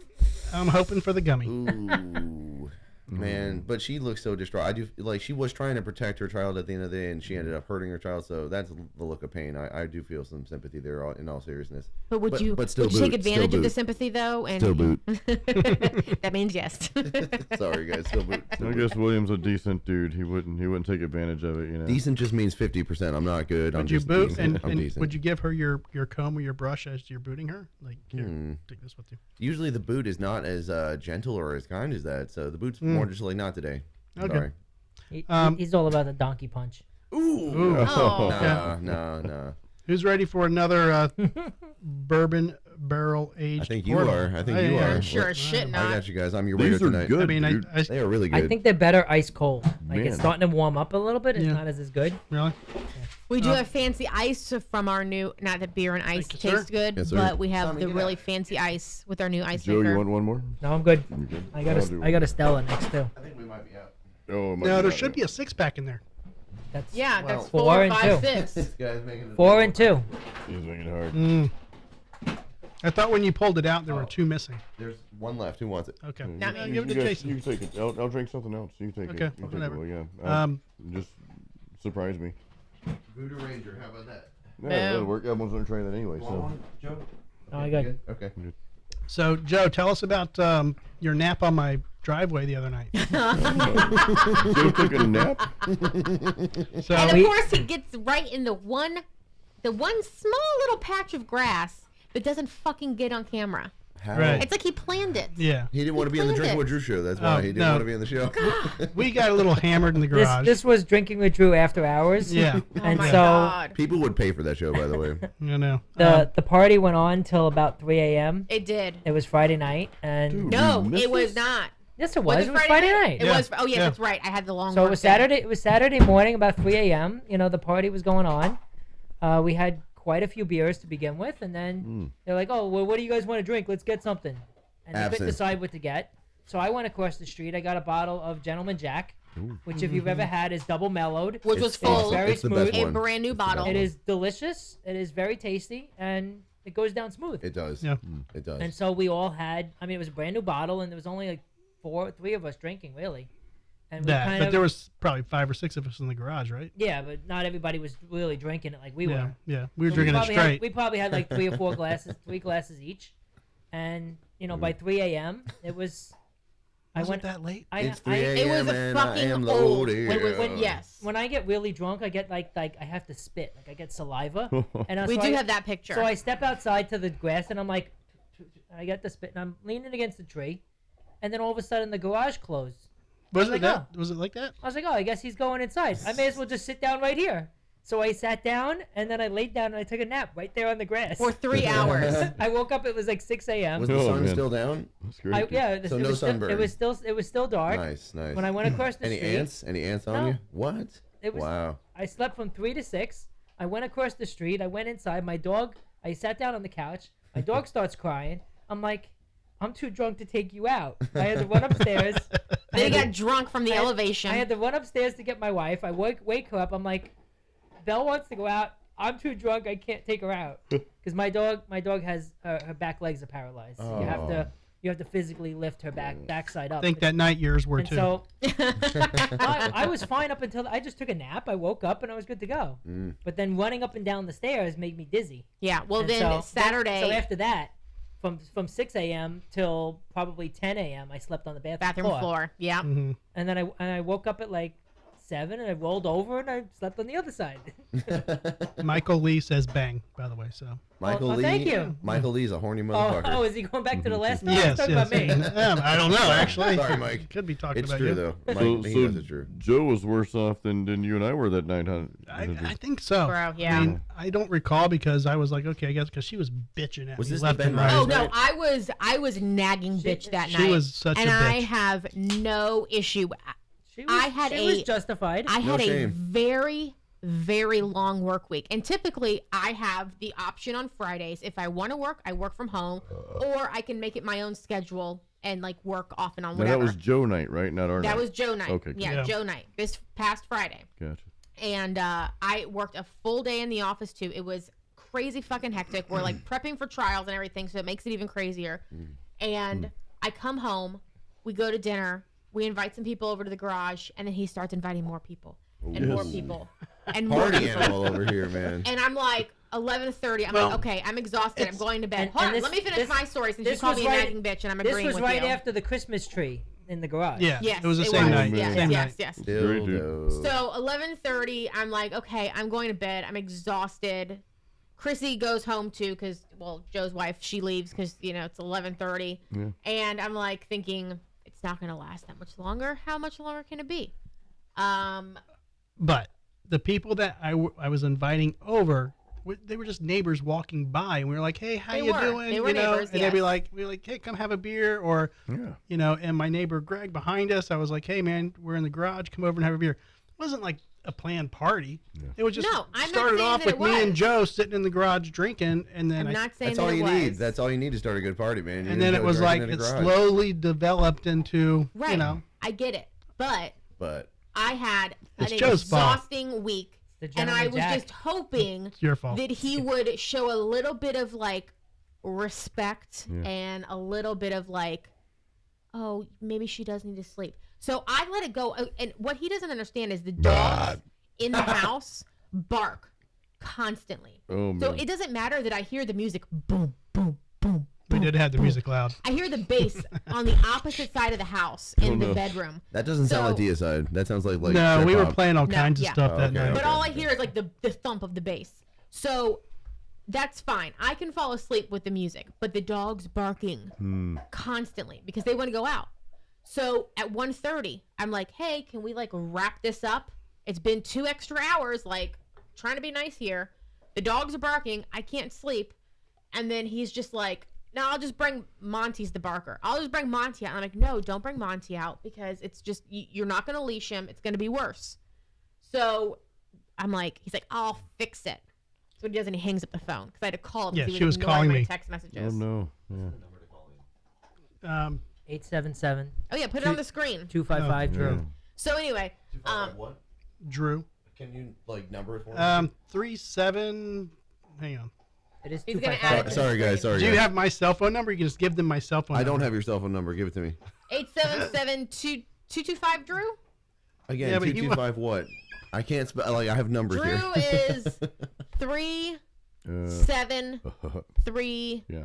I'm hoping for the gummy. Ooh, man, but she looks so distraught. I do like she was trying to protect her child at the end of the day, and she ended up hurting her child. So that's the look of pain. I do feel some sympathy there, in all seriousness. But would you still would you take boot, advantage still of the boot. sympathy though? And Still boot. That means yes. Sorry, guys. Still boot. Still I boot. guess William's a decent dude. He wouldn't take advantage of it, you know. Decent just means 50%. I'm not good. I'm Would you just boot decent. I'm and decent. would you give her your comb or your brush as you're booting her? Like, here, take this with you. Usually the boot is not as gentle or as kind as that. So the boot's more just like not today. I'm Okay. sorry. He's all about the donkey punch. Ooh. Oh. No. Who's ready for another bourbon barrel aged? I think you are. I think you are. Sure as shit I not. got you guys. I'm your These waiter are tonight. good, I mean, dude. They are really good. I think they're better ice cold. Like it's Man. starting to warm up a little bit. It's Yeah. not as good. Really? We do have fancy ice from our new. Not that beer and ice Thank you, sir. tastes good, Yes, sir. but we have Tommy, the get really out. fancy ice with our new ice Joe, maker. you want one more? No, I'm good. You good? I got I'll do I got a Stella next too. I think we might be out. Oh, it might No, be there out should be a 6-pack in there. That's Yeah, Well, that's 4 4, and 5, 2. 6. This guy's making it 4 and 2. He's making it hard. I thought when you pulled it out, there were 2 missing. There's one left. Who wants it? Okay. Not Give me. it to You guys- Jason. You can take it. I'll drink something else. You can take Okay, it. You can take whatever. it. Yeah. Um, Just surprise me. Buda Ranger. How about that? Yeah, that'll work. Everyone's gonna try that anyway. So. Joe? No, I got. Okay. So, Joe, tell us about your nap on my driveway the other night. Joe took a nap. So, And of course, he gets right in the one small little patch of grass that doesn't fucking get on camera. How? Right. It's like he planned it. yeah, He didn't want to be on the planned Drinking it. with Drew show. That's why he didn't no. want to be on the show. we got a little hammered in the This garage. this was drinking with Drew after hours. Yeah, And Oh my so god. People would pay for that show, by the way. you know. the party went on till about 3 a.m. It did. It was Friday night, and Dude. No, You missed it was this? not. yes, it was. it It was Friday night. It Yeah. was. Oh yes, Yeah. that's right. I had the long. So it work was day. Saturday. It was Saturday morning, about 3 a.m. You know, the party was going on. We had quite a few beers to begin with, and then they're like, "Oh, well, what do you guys want to drink? Let's get something." And they couldn't Absinthe. decide what to get. So I went across the street. I got a bottle of Gentleman Jack, which, if you've ever had, is double mellowed. Which was It's full. awesome. Very It's the best smooth. A one. brand new It's the best bottle. It one. is delicious. It is very tasty, and it goes down smooth. It does. Yeah. It does. And so we all had. I mean, it was a brand new bottle, and there was only like 3 of us drinking, really. And we That, kind but of, there was probably 5 or 6 of us in the garage, right? yeah, but not everybody was really drinking it like we Yeah, were. yeah. We were So drinking it probably had- straight. we probably had like 3 or 4 glasses, 3 glasses each, and by 3 a.m. it was Was it that late? It's 3 It was a.m. a and I fucking am old. loaded. Yes. When I get really drunk, I get like I have to spit, like I get saliva, and We so do I- have that picture. So I step outside to the grass, and I'm like, I get the spit, and I'm leaning against the tree, and then all of a sudden the garage closed. Was it like, that? Was it like that? I was like, oh, I guess he's going inside. I may as well just sit down right here. So I sat down, and then I laid down, and I took a nap right there on the grass. For 3 hours. I woke up. It was like 6 a.m. Was the Oh, sun man. still down? That's great. Yeah, So it no was sunburn. It was still dark. Nice. When I went across the Any street, ants? Any ants on No. you? What? It was, Wow. I slept from 3 to 6. I went across the street. I went inside. My dog. I sat down on the couch. My dog starts crying. I'm like, I'm too drunk to take you out. I had to run upstairs. They got drunk from the elevation. I had to run upstairs to get my wife. I wake her up. I'm like, Belle wants to go out. I'm too drunk. I can't take her out because my dog has her back legs are paralyzed. So you have to physically lift her backside up. I think that night yours were and too. so I was fine up until I just took a nap. I woke up and I was good to go. But then running up and down the stairs made me dizzy. Yeah. Well, And then so Saturday. So after that, from 6 a.m. till probably 10 a.m., I slept on the bathroom floor. Yeah. Mm-hmm. And then I woke up at like 7 and I rolled over and I slept on the other side. Michael Lee says bang, by the way. So Michael Lee. thank you. Michael Lee's a horny motherfucker. Oh, is he going back to the last time? yes, Talking yes. about me. I don't know actually. Sorry, Mike. Could be talking It's about true you. though. Mike, So, he so knows it's true. Joe was worse off than you and I were that night, huh? I think so. Bro, yeah. I mean, I don't recall because I was like, okay, I guess because she was bitching at Was me this the left Ben and right. Myers Oh no, night? I was nagging bitch that She night. was such and a I bitch. have no issue. She I was justified. I had a shame. very, very long work week. And typically I have the option on Fridays. If I want to work, I work from home, or I can make it my own schedule and like work off and on Now, whatever. that was Joe night, right? Not our night. That was Joe night. Okay, Yeah, Yeah. Joe night. This past Friday. Gotcha. And I worked a full day in the office too. It was crazy fucking hectic. We're like prepping for trials and everything, so it makes it even crazier. And I come home, we go to dinner, we invite some people over to the garage, and then he starts inviting more people and more people and more Party people. animal over here, man. And I'm like 11:30. I'm Well, like, okay, I'm exhausted. I'm going to bed. and- Hold and on, this- let me finish this- my story since you this called was me a right- nagging bitch, and I'm This agreeing was with right you. after the Christmas tree in the garage. Yeah, Yes, it was the same night. Yes, Same yes, night. yes. Dildo. So 11:30, I'm like, okay, I'm going to bed. I'm exhausted. Chrissy goes home too because, well, Joe's wife, she leaves because, you know, it's 11:30. Yeah. And I'm like thinking, it's not going to last that much longer. How much longer can it be? But the people that I was inviting over, they were just neighbors walking by, and we were like, "Hey, how They you were. doing?" They were you know, neighbors, and they'd be yes. like, "We were like, hey, come have a beer," or Yeah. you know. And my neighbor Greg behind us, I was like, "Hey, man, we're in the garage. Come over and have a beer." It wasn't like a planned party. It was just No, I'm not started saying off that with it me and was. Joe sitting in the garage drinking, and then I'm not saying That's that all it you was. need. That's all you need to start a good party, man. You and need then to it go was like drinking in it a garage. slowly developed into Right. you know. I get it. But But I had It's an Joe's fault. exhausting week. The And I Gentleman was Jack. just hoping It's your fault. that he would show a little bit of like respect Yeah. and a little bit of like, oh, maybe she does need to sleep. So I let it go. And what he doesn't understand is the dogs in the house bark constantly. Oh, man. So it doesn't matter that I hear the music boom, boom, boom. We did have the music loud. I hear the bass on the opposite side of the house in the no. bedroom. that doesn't sound like So- deicide. That sounds like No, we were trip-hop. playing all No, kinds of yeah. stuff that Okay, night. But okay. all I hear is like the thump of the bass. So that's fine. I can fall asleep with the music, but the dog's barking constantly because they want to go out. So at 1:30, I'm like, hey, can we like wrap this up? It's been 2 extra hours, like trying to be nice here. The dogs are barking. I can't sleep. And then he's just like, no, I'll just bring Monty's the barker. I'll just bring Monty out. And I'm like, no, don't bring Monty out because it's just, you're not going to leash him. It's going to be worse. So I'm like, he's like, I'll fix it. So what he does, and he hangs up the phone because I had to call him. Yeah, because she was ignoring calling my me. text messages. Oh, no. Yeah. 877 Oh yeah, put it on the screen. 255 Drew. Yeah. So anyway, What? Drew. Can you like number it for me? 37. Hang on. It is He's gonna 255. add it to the Sorry, guys. Sorry, Do you guys. have my cell phone number? You can just give them my cell phone I number. don't have your cell phone number. Give it to me. 877-225 Drew. Again, Yeah, but you- 225 what? I can't spell. Like I have numbers Drew here. is 3 7 3 Yeah.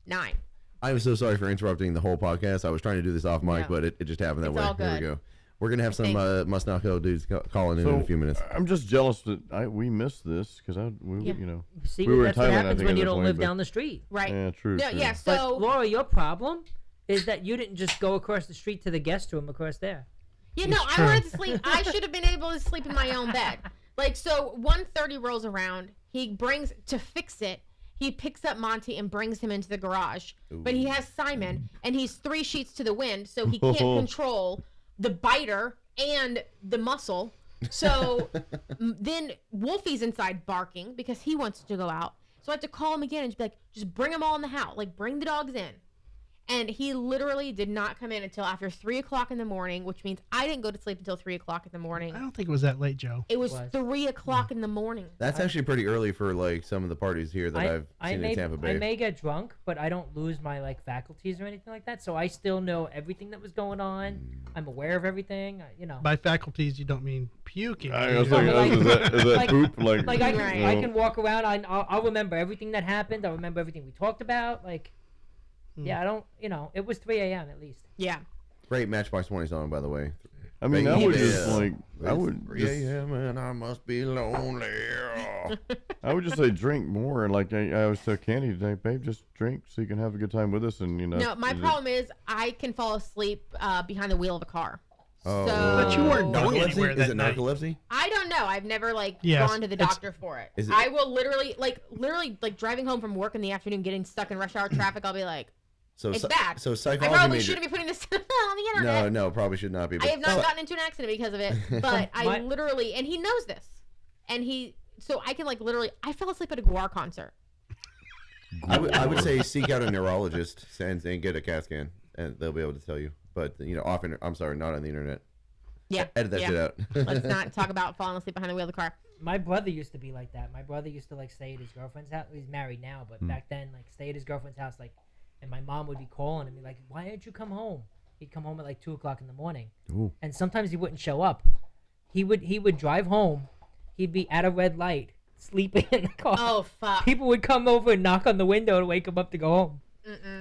9. I'm so sorry for interrupting the whole podcast. I was trying to do this off mic, Yeah. but it just happened that It's way. all There we good. go. We're gonna have some Must Not Go dudes calling in a few minutes. I'm just jealous that we missed this because Yeah. you know, See, we were in that's what Thailand, I happens think, when at you that don't point, live but- down the street. Right. yeah, true. No, true. yeah. But So Laura, your problem is that you didn't just go across the street to the guest room across there. yeah, no, It's I true. wanted to sleep. I should have been able to sleep in my own bed. Like, so 1:30 rolls around. He brings to fix it. He picks up Monty and brings him into the garage. But he has Simon, and he's 3 sheets to the wind, so he can't control the biter and the muscle. So then Wolfie's inside barking because he wants to go out. So I have to call him again and just be like, just bring them all in the house. Like, bring the dogs in. And he literally did not come in until after 3 o'clock in the morning, which means I didn't go to sleep until 3 o'clock in the morning. I don't think it was that late, Joe. It was Was. 3 o'clock in the morning. That's actually pretty early for like some of the parties here that I've seen in Tampa Bay. I may get drunk, but I don't lose my like faculties or anything like that. So I still know everything that was going on. I'm aware of everything. You know. By faculties, you don't mean puking. I was No, like, but is that like- poop? Like Like Right. I can walk around. I'll remember everything that happened. I'll remember everything we talked about. Like, yeah, I don't. You know, it was 3 a.m. at least. Yeah. Great Matchbox 20 song, by the way. I mean, I would Yeah. just like, I would just, Yeah, man, I must be lonely. I would just say drink more. And like I always tell Candy today, babe, just drink so you can have a good time with us. And you know, No, my problem is I can fall asleep behind the wheel of a car. Oh. So But you weren't going Narcolepsy? anywhere Is that it night. narcolepsy? I don't know. I've never Yes, gone to the it's- doctor for it. Is it- I will literally driving home from work in the afternoon, getting stuck in rush hour traffic. I'll be like, So it's psy- bad. So I psychology probably major. shouldn't be putting this on the internet. No, probably should not be. I but have not psy- gotten into an accident because of it, but I My- literally, and he knows this, and so I can like literally, I fell asleep at a Guar concert. I would say seek out a neurologist and get a CAT scan, and they'll be able to tell you. But often I'm sorry, not on the internet. Yeah, Edit that yeah. shit out. Let's not talk about falling asleep behind the wheel of the car. My brother used to be like that. My brother used to like stay at his girlfriend's house. He's married now, but back then, like stay at his girlfriend's house, like, and my mom would be calling him, be like, "Why didn't you come home?" He'd come home at like 2 o'clock in the morning, Ooh. and sometimes he wouldn't show up. He would drive home. He'd be at a red light, sleeping in the car. Oh fuck! People would come over and knock on the window to wake him up to go home.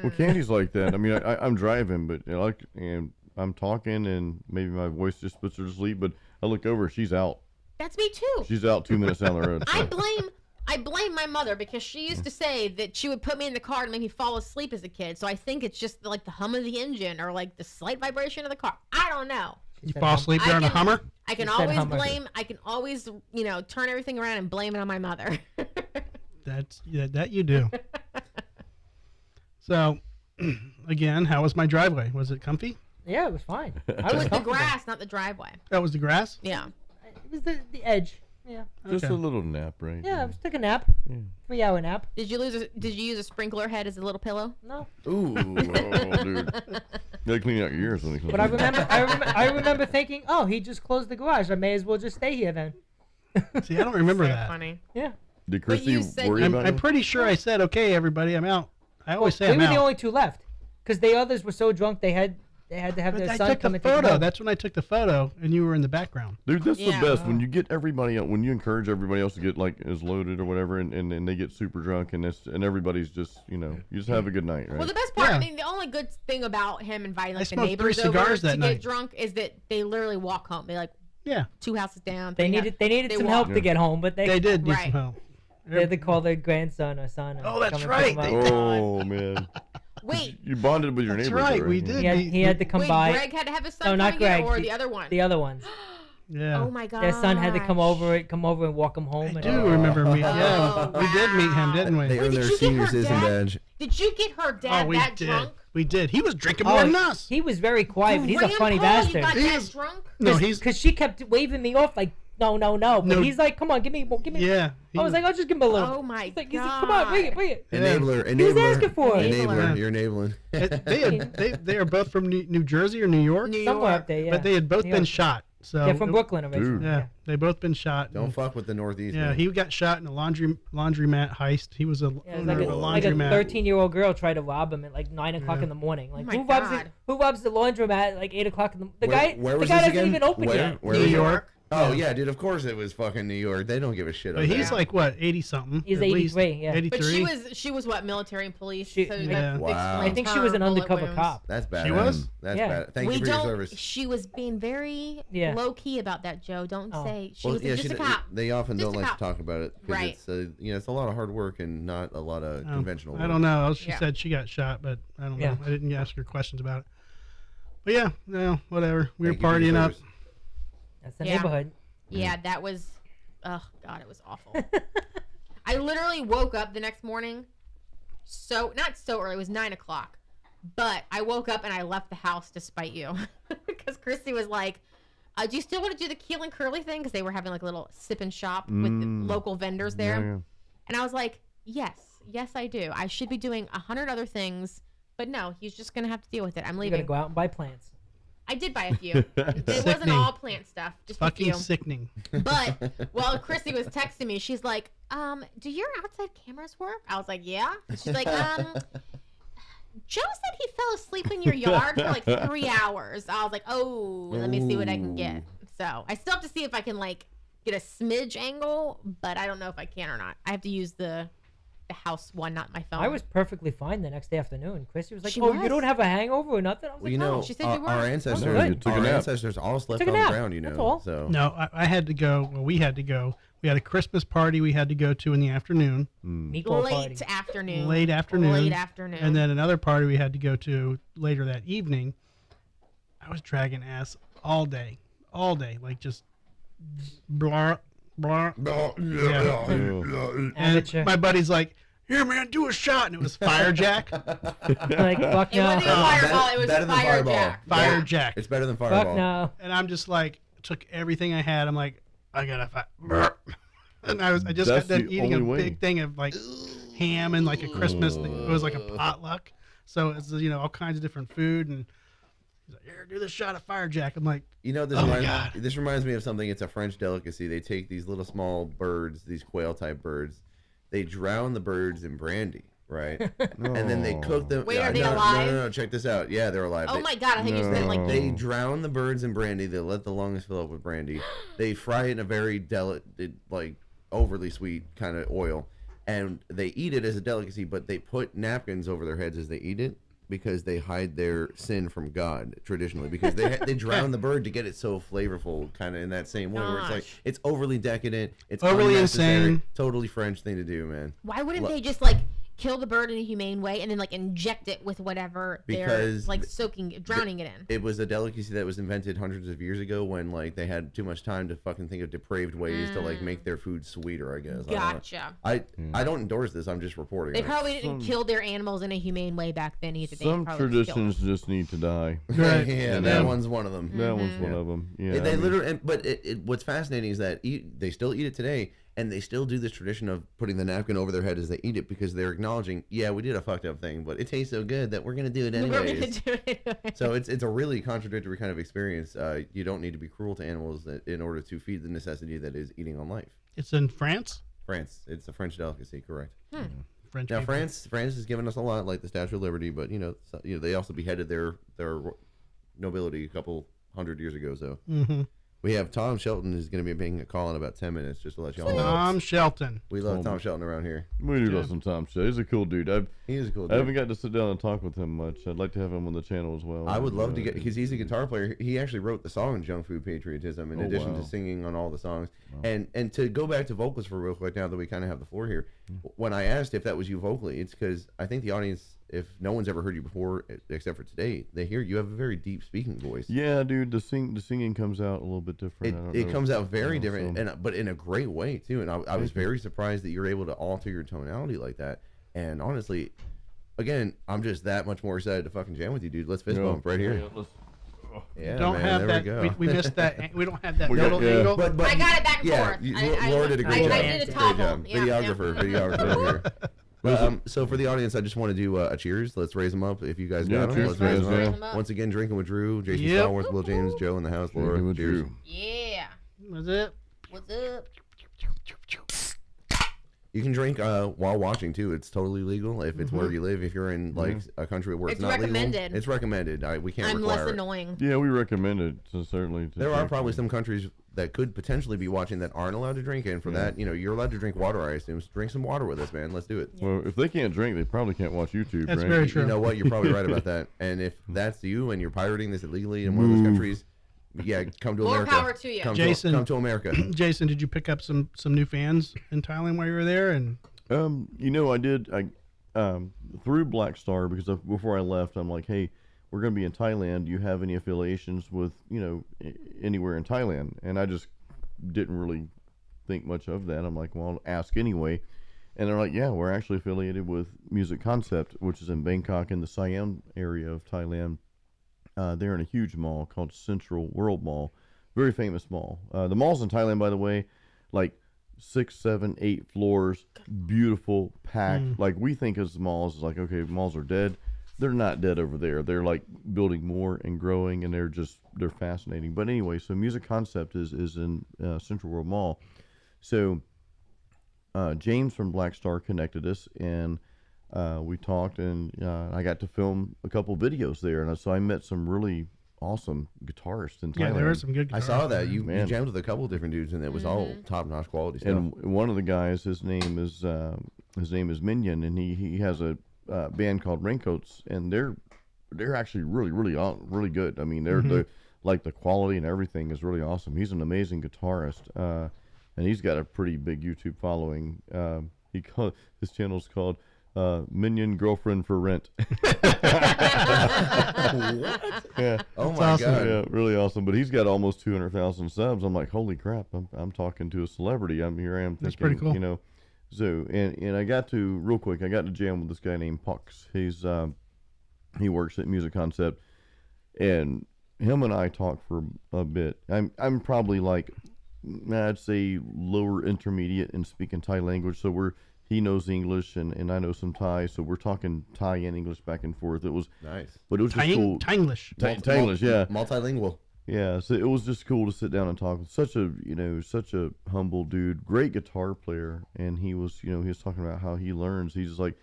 Well, Candy's like that. I mean, I'm driving, but and I'm talking, and maybe my voice just puts her to sleep. But I look over, she's out. That's me too. She's out 2 minutes down the road. I So. blame my mother because she used to say that she would put me in the car and make me fall asleep as a kid. So I think it's just like the hum of the engine or like the slight vibration of the car. I don't know. You fall asleep I during a can- Hummer? I can She said always Hummer. blame. I can always turn everything around and blame it on my mother. That you do. So, again, how was my driveway? Was it comfy? Yeah, it was fine. I It was the comfortable. grass, not the driveway. That was the grass? Yeah. It was the edge. Yeah. Just Okay. a little nap, right? Yeah, I took a nap. Yeah. 3-hour nap. Did you use a sprinkler head as a little pillow? No. Oh, Ooh. dude. You gotta clean out your ears when you clean. But I remember thinking, oh, he just closed the garage. I may as well just stay here then. See, I don't remember So that. funny. Yeah. Did But you Christy said worry I'm, about I'm you? pretty sure I said, okay, everybody, I'm out. I always say we I'm were out. the only two left, because the others were so drunk they had to have But their I son took come the and take them photo. home. That's when I took the photo, and you were in the background. Dude, that's Yeah. the best when you get everybody when you encourage everybody else to get like as loaded or whatever, and they get super drunk, and everybody's just you just have a good night, right? Well, the best part, Yeah. I mean, the only good thing about him inviting I like the smoked 3 neighbors over cigars to that night. get drunk is that they literally walk home. They like Yeah, 2 houses down. They 3 needed they some walk. help to get home, but they did need Right. some help. they had to call their grandson or son. Oh, that's come and pick right, them they up. Oh man, Wait, you bonded with your That's neighbors, right, we did. He had to come wait, by. Greg had to have his son No, come not and get it, Greg. or the other one? The other ones. Yeah. Oh my god. Their son had to come over and walk him home. I and, do remember meeting. Yeah, Oh, we did meet him, didn't we? They earned did their you get senior her citizen dad? badge. Did you get her dad Oh, we that did. drunk? We did. He was drinking more than us. He was very quiet, but he's a funny Grandpa, bastard. You got He that is- drunk? No, he's Because she kept waving me off like, no. But No. he's like, come on, give me. yeah. I was like, I'll just give him a little. Oh my He's like, come on, bring it. Enabler. He was asking for it. Enabler. You're enabling. they are both from New Jersey or New York, New Somewhere York. up there, yeah. but they had both New been York. shot. So They're from Brooklyn originally. Yeah, they both been shot. Don't fuck with the Northeast. Yeah, man. he got shot in a laundromat heist. He was a Yeah, it was owner like of a like a laundromat. 13-year-old girl tried to rob him at like 9 o'clock Yeah. in the morning. Like Oh my who robs God. the laundromat at like 8 o'clock in the Where the guy was the guy this doesn't again? even open Where? yet. Where New was it? York. Oh yeah, dude. Of course it was fucking New York. They don't give a shit. But he's like what, 80 something? He's at 83, least. yeah. 83. But she was what, military and police. She- so yeah. that Wow. explains I think she her was an bullet undercover wounds. cop. That's bad. She was? That's Yeah. bad. Thank we you for your don't. service. She was being very Yeah. low key about that, Joe. Don't Oh. say she Well, was yeah, just a cop. they often Just don't a like cop. to talk about it because Right. it's it's a lot of hard work and not a lot of conventional work. I don't know. She Yeah. said she got shot, but I don't Yeah. know. I didn't ask her questions about it. But yeah, no, whatever. We Thank were you for your partying up. service. That's the Yeah. neighborhood. Yeah, that was. Oh God, it was awful. I literally woke up the next morning. Not so early. It was 9 o'clock, but I woke up and I left the house to spite you because Christy was like, "Do you still want to do the Keel and Curly thing?" Because they were having like a little sip and shop with the local vendors there, Yeah. and I was like, "Yes, I do. I should be doing 100 other things, but no, he's just gonna have to deal with it. I'm You're leaving." gonna go out and buy plants. I did buy a few. It wasn't Sickening. all plant stuff, just a Fucking few. sickening. But while Chrissy was texting me, she's like, do your outside cameras work? I was like, yeah. And she's like, Joe said he fell asleep in your yard for like 3 hours. I was like, oh, let me see what I can get. So I still have to see if I can like get a smidge angle, but I don't know if I can or not. I have to use the house one, not my phone. I was perfectly fine the next afternoon. Chrissy was like, She "Oh, was. you don't have a hangover or nothing?" I was Well, like, you "No." know, she said you our were. ancestors, good. You took a our nap. ancestors all slept Took a on the nap. ground. That's all. So No, I had to go. Well, we had to go. We had a Christmas party we had to go to in the afternoon, Meatball late party. afternoon. late afternoon, Late afternoon. and then another party we had to go to later that evening. I was dragging ass all day, like just blah blah. Yeah. And Amateur. my buddy's like, "Here, man, do a shot," and it was Fire Jack. Like, fuck It no. wasn't even Fireball, it was better than Fire Fireball. Jack. Fire Jack. It's better than Fireball. Fuck no. And I'm just like, took everything I had. I'm like, I gotta fight. And I just That's got done the eating a only way. big thing of like ham and like a Christmas thing. It was like a potluck. So it's, all kinds of different food. And he's like, here, do this shot of Fire Jack. I'm like, You know, Oh my God. this reminds me of something. It's a French delicacy. They take these little small birds, these quail type birds. They drown the birds in brandy, right? And then they cook them. Wait, are they no, alive? No. Check this out. Yeah, they're alive. Oh They- my God, I think you just meant like They drown the birds in brandy. They let the lungs fill up with brandy. They fry it in a very like overly sweet kind of oil, and they eat it as a delicacy. But they put napkins over their heads as they eat it because they hide their sin from God traditionally. Because they drown the bird to get it so flavorful, kind of in that same way. Where it's like Gosh. it's overly decadent. It's Overly unnecessary, insane. Totally French thing to do, man. why wouldn't Lo- they just like kill the bird in a humane way and then like inject it with whatever Because they're like drowning it in? It was a delicacy that was invented hundreds of years ago when like they had too much time to fucking think of depraved ways to like make their food sweeter, I guess. I don't know. Gotcha. I don't endorse this. I'm just reporting. They on it. probably didn't kill their animals in a humane way back then either. They Some probably just killed traditions just need to die. Right. yeah, that one's one of them. That one's one of them. Yeah, They I mean, literally, but what's fascinating is that they still eat it today, and they still do this tradition of putting the napkin over their head as they eat it because they're acknowledging, yeah, we did a fucked up thing, but it tastes so good that we're gonna do it them. We're gonna anyways. do it. So it's a really contradictory kind of experience. You don't need to be cruel to animals in order to feed the necessity that is eating on life. it's in France. France, it's a French delicacy, correct? French Now people. France has given us a lot, like the Statue of Liberty, but they also beheaded their nobility a couple hundred years ago. So we have Tom Shelton who's going to be making a call in about 10 minutes, just to let y'all know. Tom Shelton. We love Tom Shelton around here. we do love some Tom Shea. He's a cool dude. He is a cool I dude. haven't got to sit down and talk with him much. I'd like to have him on the channel as well. I would love to get, because he's a guitar player. He actually wrote the song Junk Food Patriotism in addition wow. to singing on all the songs. And to go back to vocals for real quick now that we kind of have the floor here, when I asked if that was you vocally, it's because I think the audience, if no one's ever heard you before except for today, they hear you have a very deep speaking voice. Yeah, dude. The singing comes out a little bit different. I don't It know. comes out very You know, different, so- but in a great way too. And I was very surprised that you're able to alter your tonality like that. And honestly, again, I'm just that much more excited to fucking jam with you, dude. Let's fist bump right here. Yeah, Don't man, have there that. we go. We missed that. We don't have that We got- middle yeah. angle. But I got it back and yeah, forth. Laura did a great job. I did a Great toggle. job. Yeah, Videographer here. So for the audience, I just want to do a cheers. Let's raise them up. If you guys Yeah, got them, cheers, let's raise guys, them yeah. up. Them up. Once again, drinking with Drew, Jason Yep. Stallworth, Will James, Joe in the house. Laura, Drinking with cheers. Drew. Yeah. Was it? What's up? You can drink while watching too. It's totally legal if it's where you live. If you're in like a country where it's It's not recommended. legal, it's recommended. We can't I'm require less it. annoying. Yeah, we recommend it. So certainly. There are probably some countries that could potentially be watching that aren't allowed to drink, and for that, you're allowed to drink water, I assume. So drink some water with us, man. Let's do it. Well, if they can't drink, they probably can't watch YouTube. That's right? very true. You know what? You're probably right about that. And if that's you and you're pirating this illegally in one of those countries, yeah, come to More America. power to you. Jason. Come to America. Jason, did you pick up some new fans in Thailand while you were there? And I did. Through Black Star, because before I left, I'm like, hey, we're going to be in Thailand. Do you have any affiliations with anywhere in Thailand? And I just didn't really think much of that. I'm like, well, I'll ask anyway. And they're like, yeah, we're actually affiliated with Music Concept, which is in Bangkok in the Siam area of Thailand. They're in a huge mall called Central World Mall, very famous mall. The malls in Thailand, by the way, like 6, 7, 8 floors, beautiful, packed. Like we think as malls is like, okay, malls are dead. They're not dead over there. They're like building more and growing, and they're fascinating. But anyway, so Music Concept is in Central World Mall. So James from Black Star connected us, and we talked, and I got to film a couple videos there, and so I met some really awesome guitarists in Thailand. yeah, there are some good guitarists. I saw that. You Man. jammed with a couple different dudes, and it was all top-notch quality stuff. And one of the guys, his name is Minion, and he has a band called Raincoats, and they're actually really good. I mean, they're like the quality and everything is really awesome. He's an amazing guitarist, and he's got a pretty big YouTube following. His channel's called Minion Girlfriend for Rent. What? Yeah. Oh That's my awesome. god. Yeah, really awesome. But he's got almost 200,000 subs. I'm like, holy crap! I'm talking to a celebrity. I am thinking, That's pretty cool. So and I got to jam with this guy named Pox. He works at Music Concept, and him and I talked for a bit. I'm probably like, I'd say lower intermediate in speaking Thai language. So he knows English and I know some Thai, so we're talking Thai and English back and forth. It was Nice. but it was just cool. Thaienglish. Thaienglish, yeah. Multilingual. Yeah, so it was just cool to sit down and talk with such a humble dude, great guitar player, and he was talking about how he learns. He's like,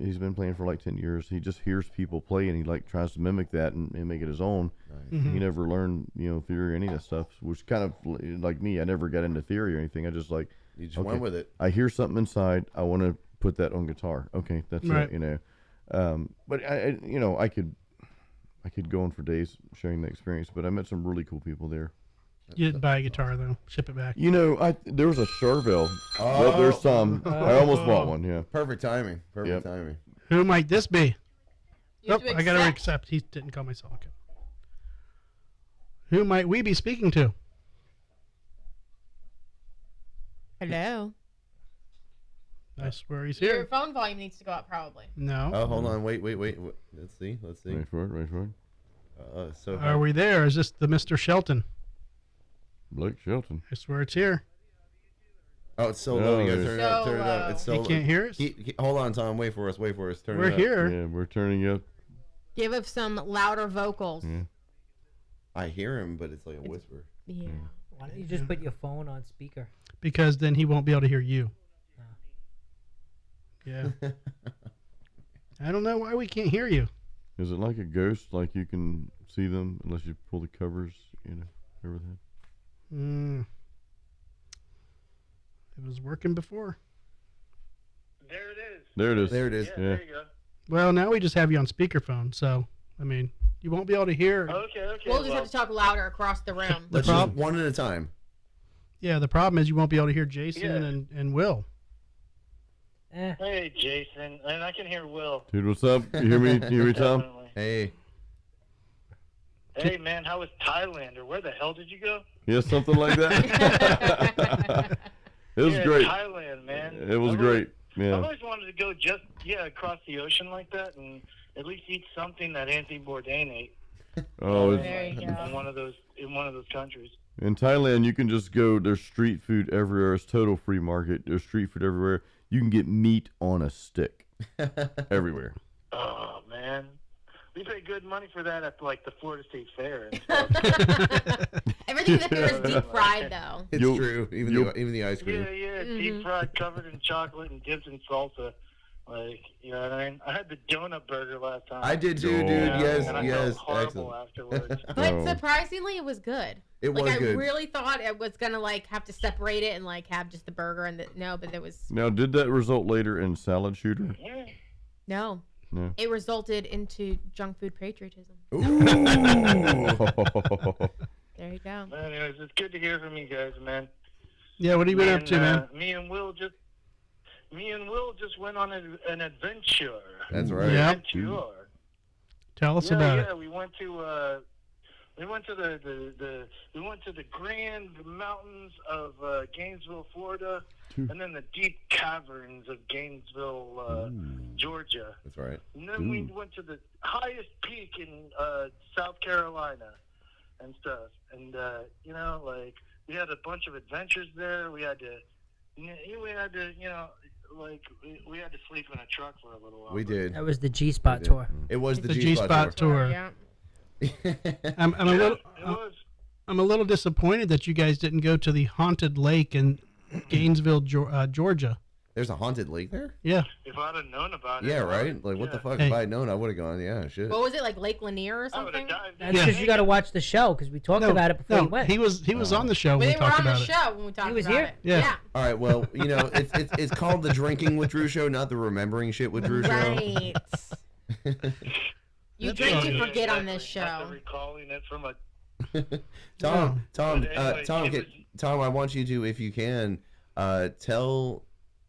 he's been playing for like 10 years. He just hears people play and he like tries to mimic that and make it his own. Nice. He never learned theory or any of that stuff, which kind of like me. I never got into theory or anything. I just like, You just went with it. I hear something inside. I want to put that on guitar. Okay, that's Right. it. But I could go on for days sharing the experience. But I met some really cool people there. You didn't buy a guitar though. Ship it back. There was a Charvel. Oh. Well, there's some. I almost bought one. Yeah. Perfect timing. Yep. Perfect timing. Who might this be? You have Oh, to I gotta accept. accept. He didn't call myself. Okay. Who might we be speaking to? Hello. I swear he's Your here. phone volume needs to go up, probably. No. Oh, hold on. Wait. Let's see. Wait for it. So Are we there? Is this the Mr. Shelton? Blake Shelton. I swear it's here. Oh, it's so low. You gotta No, turn it up. so Turn it up. low. It's so He low. can't hear us. Hold on, Tom. Wait for us. Turn We're it up. here. Yeah, we're turning up. Give us some louder vocals. Yeah. I hear him, but it's like a whisper. Yeah. Why don't you just put your phone on speaker? Because then he won't be able to hear you. Yeah. I don't know why we can't hear you. Is it like a ghost? Like you can see them unless you pull the covers, everything. It was working before. There it is. There it is. There it is. Yeah, Yeah. there you go. Well, now we just have you on speakerphone, so I mean, you won't be able to hear. Okay. We'll just have to talk louder across the room. Let's prob- just one at a time. Yeah, the problem is you won't be able to hear Jason Yeah. and Will. Hey, Jason, and I can hear Will. Dude, what's up? You hear me? You hear me, Tom? Definitely. Hey. Hey, man, how was Thailand, or where the hell did you go? Yeah, something like that. It was Yeah, great. Thailand, man. It was I've great. I've Yeah. always wanted to go across the ocean like that, and at least eat something that Anthony Bourdain ate Oh, There you in go. one of those countries. in Thailand, you can just go. There's street food everywhere. It's total free market. There's street food everywhere. You can get meat on a stick everywhere. Oh man, we pay good money for that at like the Florida State Fair and stuff. Everything there is deep fried, though. It's You'll- true. Even you'll- the ice cream. Yeah, deep fried, covered in chocolate and dipped in salsa. Like, you know what I mean? I had the donut burger last time. I did too, dude. Yeah, Yes, and I yes, felt horrible excellent. afterwards. But Oh. surprisingly, it was good. It was I good. really thought it was gonna like have to separate it and like have just the burger and no, but there was Now, did that result later in salad shooter? Yeah. no. No. It resulted into junk food patriotism. Ooh. There you go. But anyways, it's good to hear from you guys, man. Yeah, what have you been up to, man? Me and Will just went on an adventure. That's right. Yeah. Adventure. Tell us about it. We went to the grand mountains of Gainesville, Florida, and then the deep caverns of Gainesville, Georgia. That's right. And then we went to the highest peak in South Carolina and stuff. And you know, like we had a bunch of adventures there. We had to sleep in a truck for a little while. We did. That was the G-Spot We did. tour. It was the The G-Spot G-Spot tour. Yeah. I'm a Yeah, little it was. I'm a little disappointed that you guys didn't go to the haunted lake in Gainesville, Georgia. There's a haunted lake there? Yeah. If I'd have known about it. Yeah, right? Like, what the fuck? Hey. If I had known, I would have gone. Yeah, shit. What was it like, Lake Lanier or I would something? have dived in. That's because you got to watch the show because we talked about it before you went. he was on the show when When we they were talked on the about it. show when we talked He was about here? it. Yeah. All right, well, you know, it's called the Drinking with Drew show, not the Remembering Shit with Drew show. Right. You That's drink, fine. you forget on this Exactly. Not show. the recalling it from a. Tom, But anyway, Tom, I want you to, if you can, tell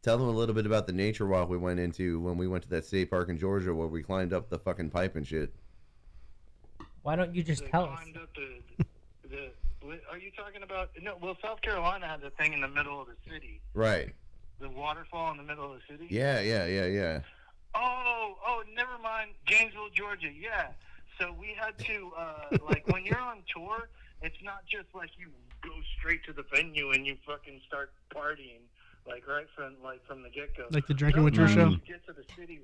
them a little bit about the nature walk we went into when we went to that state park in Georgia where we climbed up the fucking pipe and shit. Why don't you just They tell us? climbed up are you talking about? No, well, South Carolina had the thing in the middle of the city. Right. The waterfall in the middle of the city. Yeah. Oh, never mind. Gainesville, Georgia. Yeah. So we had to like when you're on tour, it's not just like you go straight to the venue and you fucking start partying like right from the get go. Like the Drinking with Drew show. You get to the city.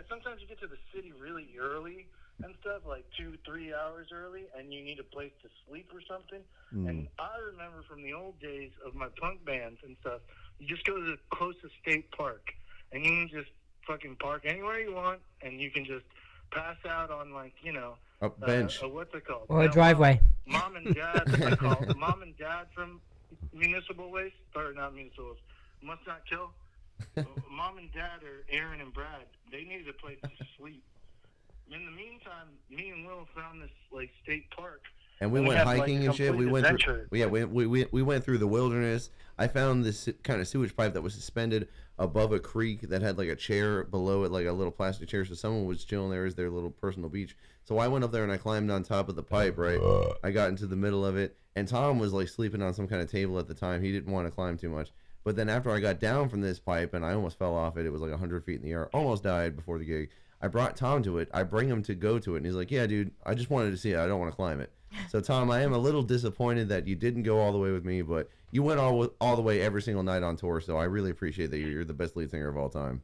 Sometimes you get to the city really early and stuff, like 2-3 hours early, and you need a place to sleep or something. And I remember from the old days of my punk bands and stuff, you just go to the closest state park, and you can just fucking park anywhere you want, and you can just pass out on A bench. what's it called? Or a driveway. Mom and dad, I call it mom and dad from municipal waste, or not municipal waste, must not kill. Mom and dad are Aaron and Brad. They needed a place to sleep. In the meantime, me and Will found this like state park. And we We went had, like, hiking a and shit. We complete went adventure. through. Yeah, we went through the wilderness. I found this kind of sewage pipe that was suspended above a creek that had like a chair below it, like a little plastic chair. So someone was chilling there as their little personal beach. So I went up there and I climbed on top of the pipe. Right, I got into the middle of it, and Tom was like sleeping on some kind of table at the time. He didn't want to climb too much. But then after I got down from this pipe and I almost fell off it, it was like 100 feet in the air. Almost died before the gig. I brought Tom to it. I bring him to go to it, and he's like, "Yeah, dude, I just wanted to see it. I don't want to climb it." So, Tom, I am a little disappointed that you didn't go all the way with me, but you went all the way every single night on tour, so I really appreciate that you're the best lead singer of all time.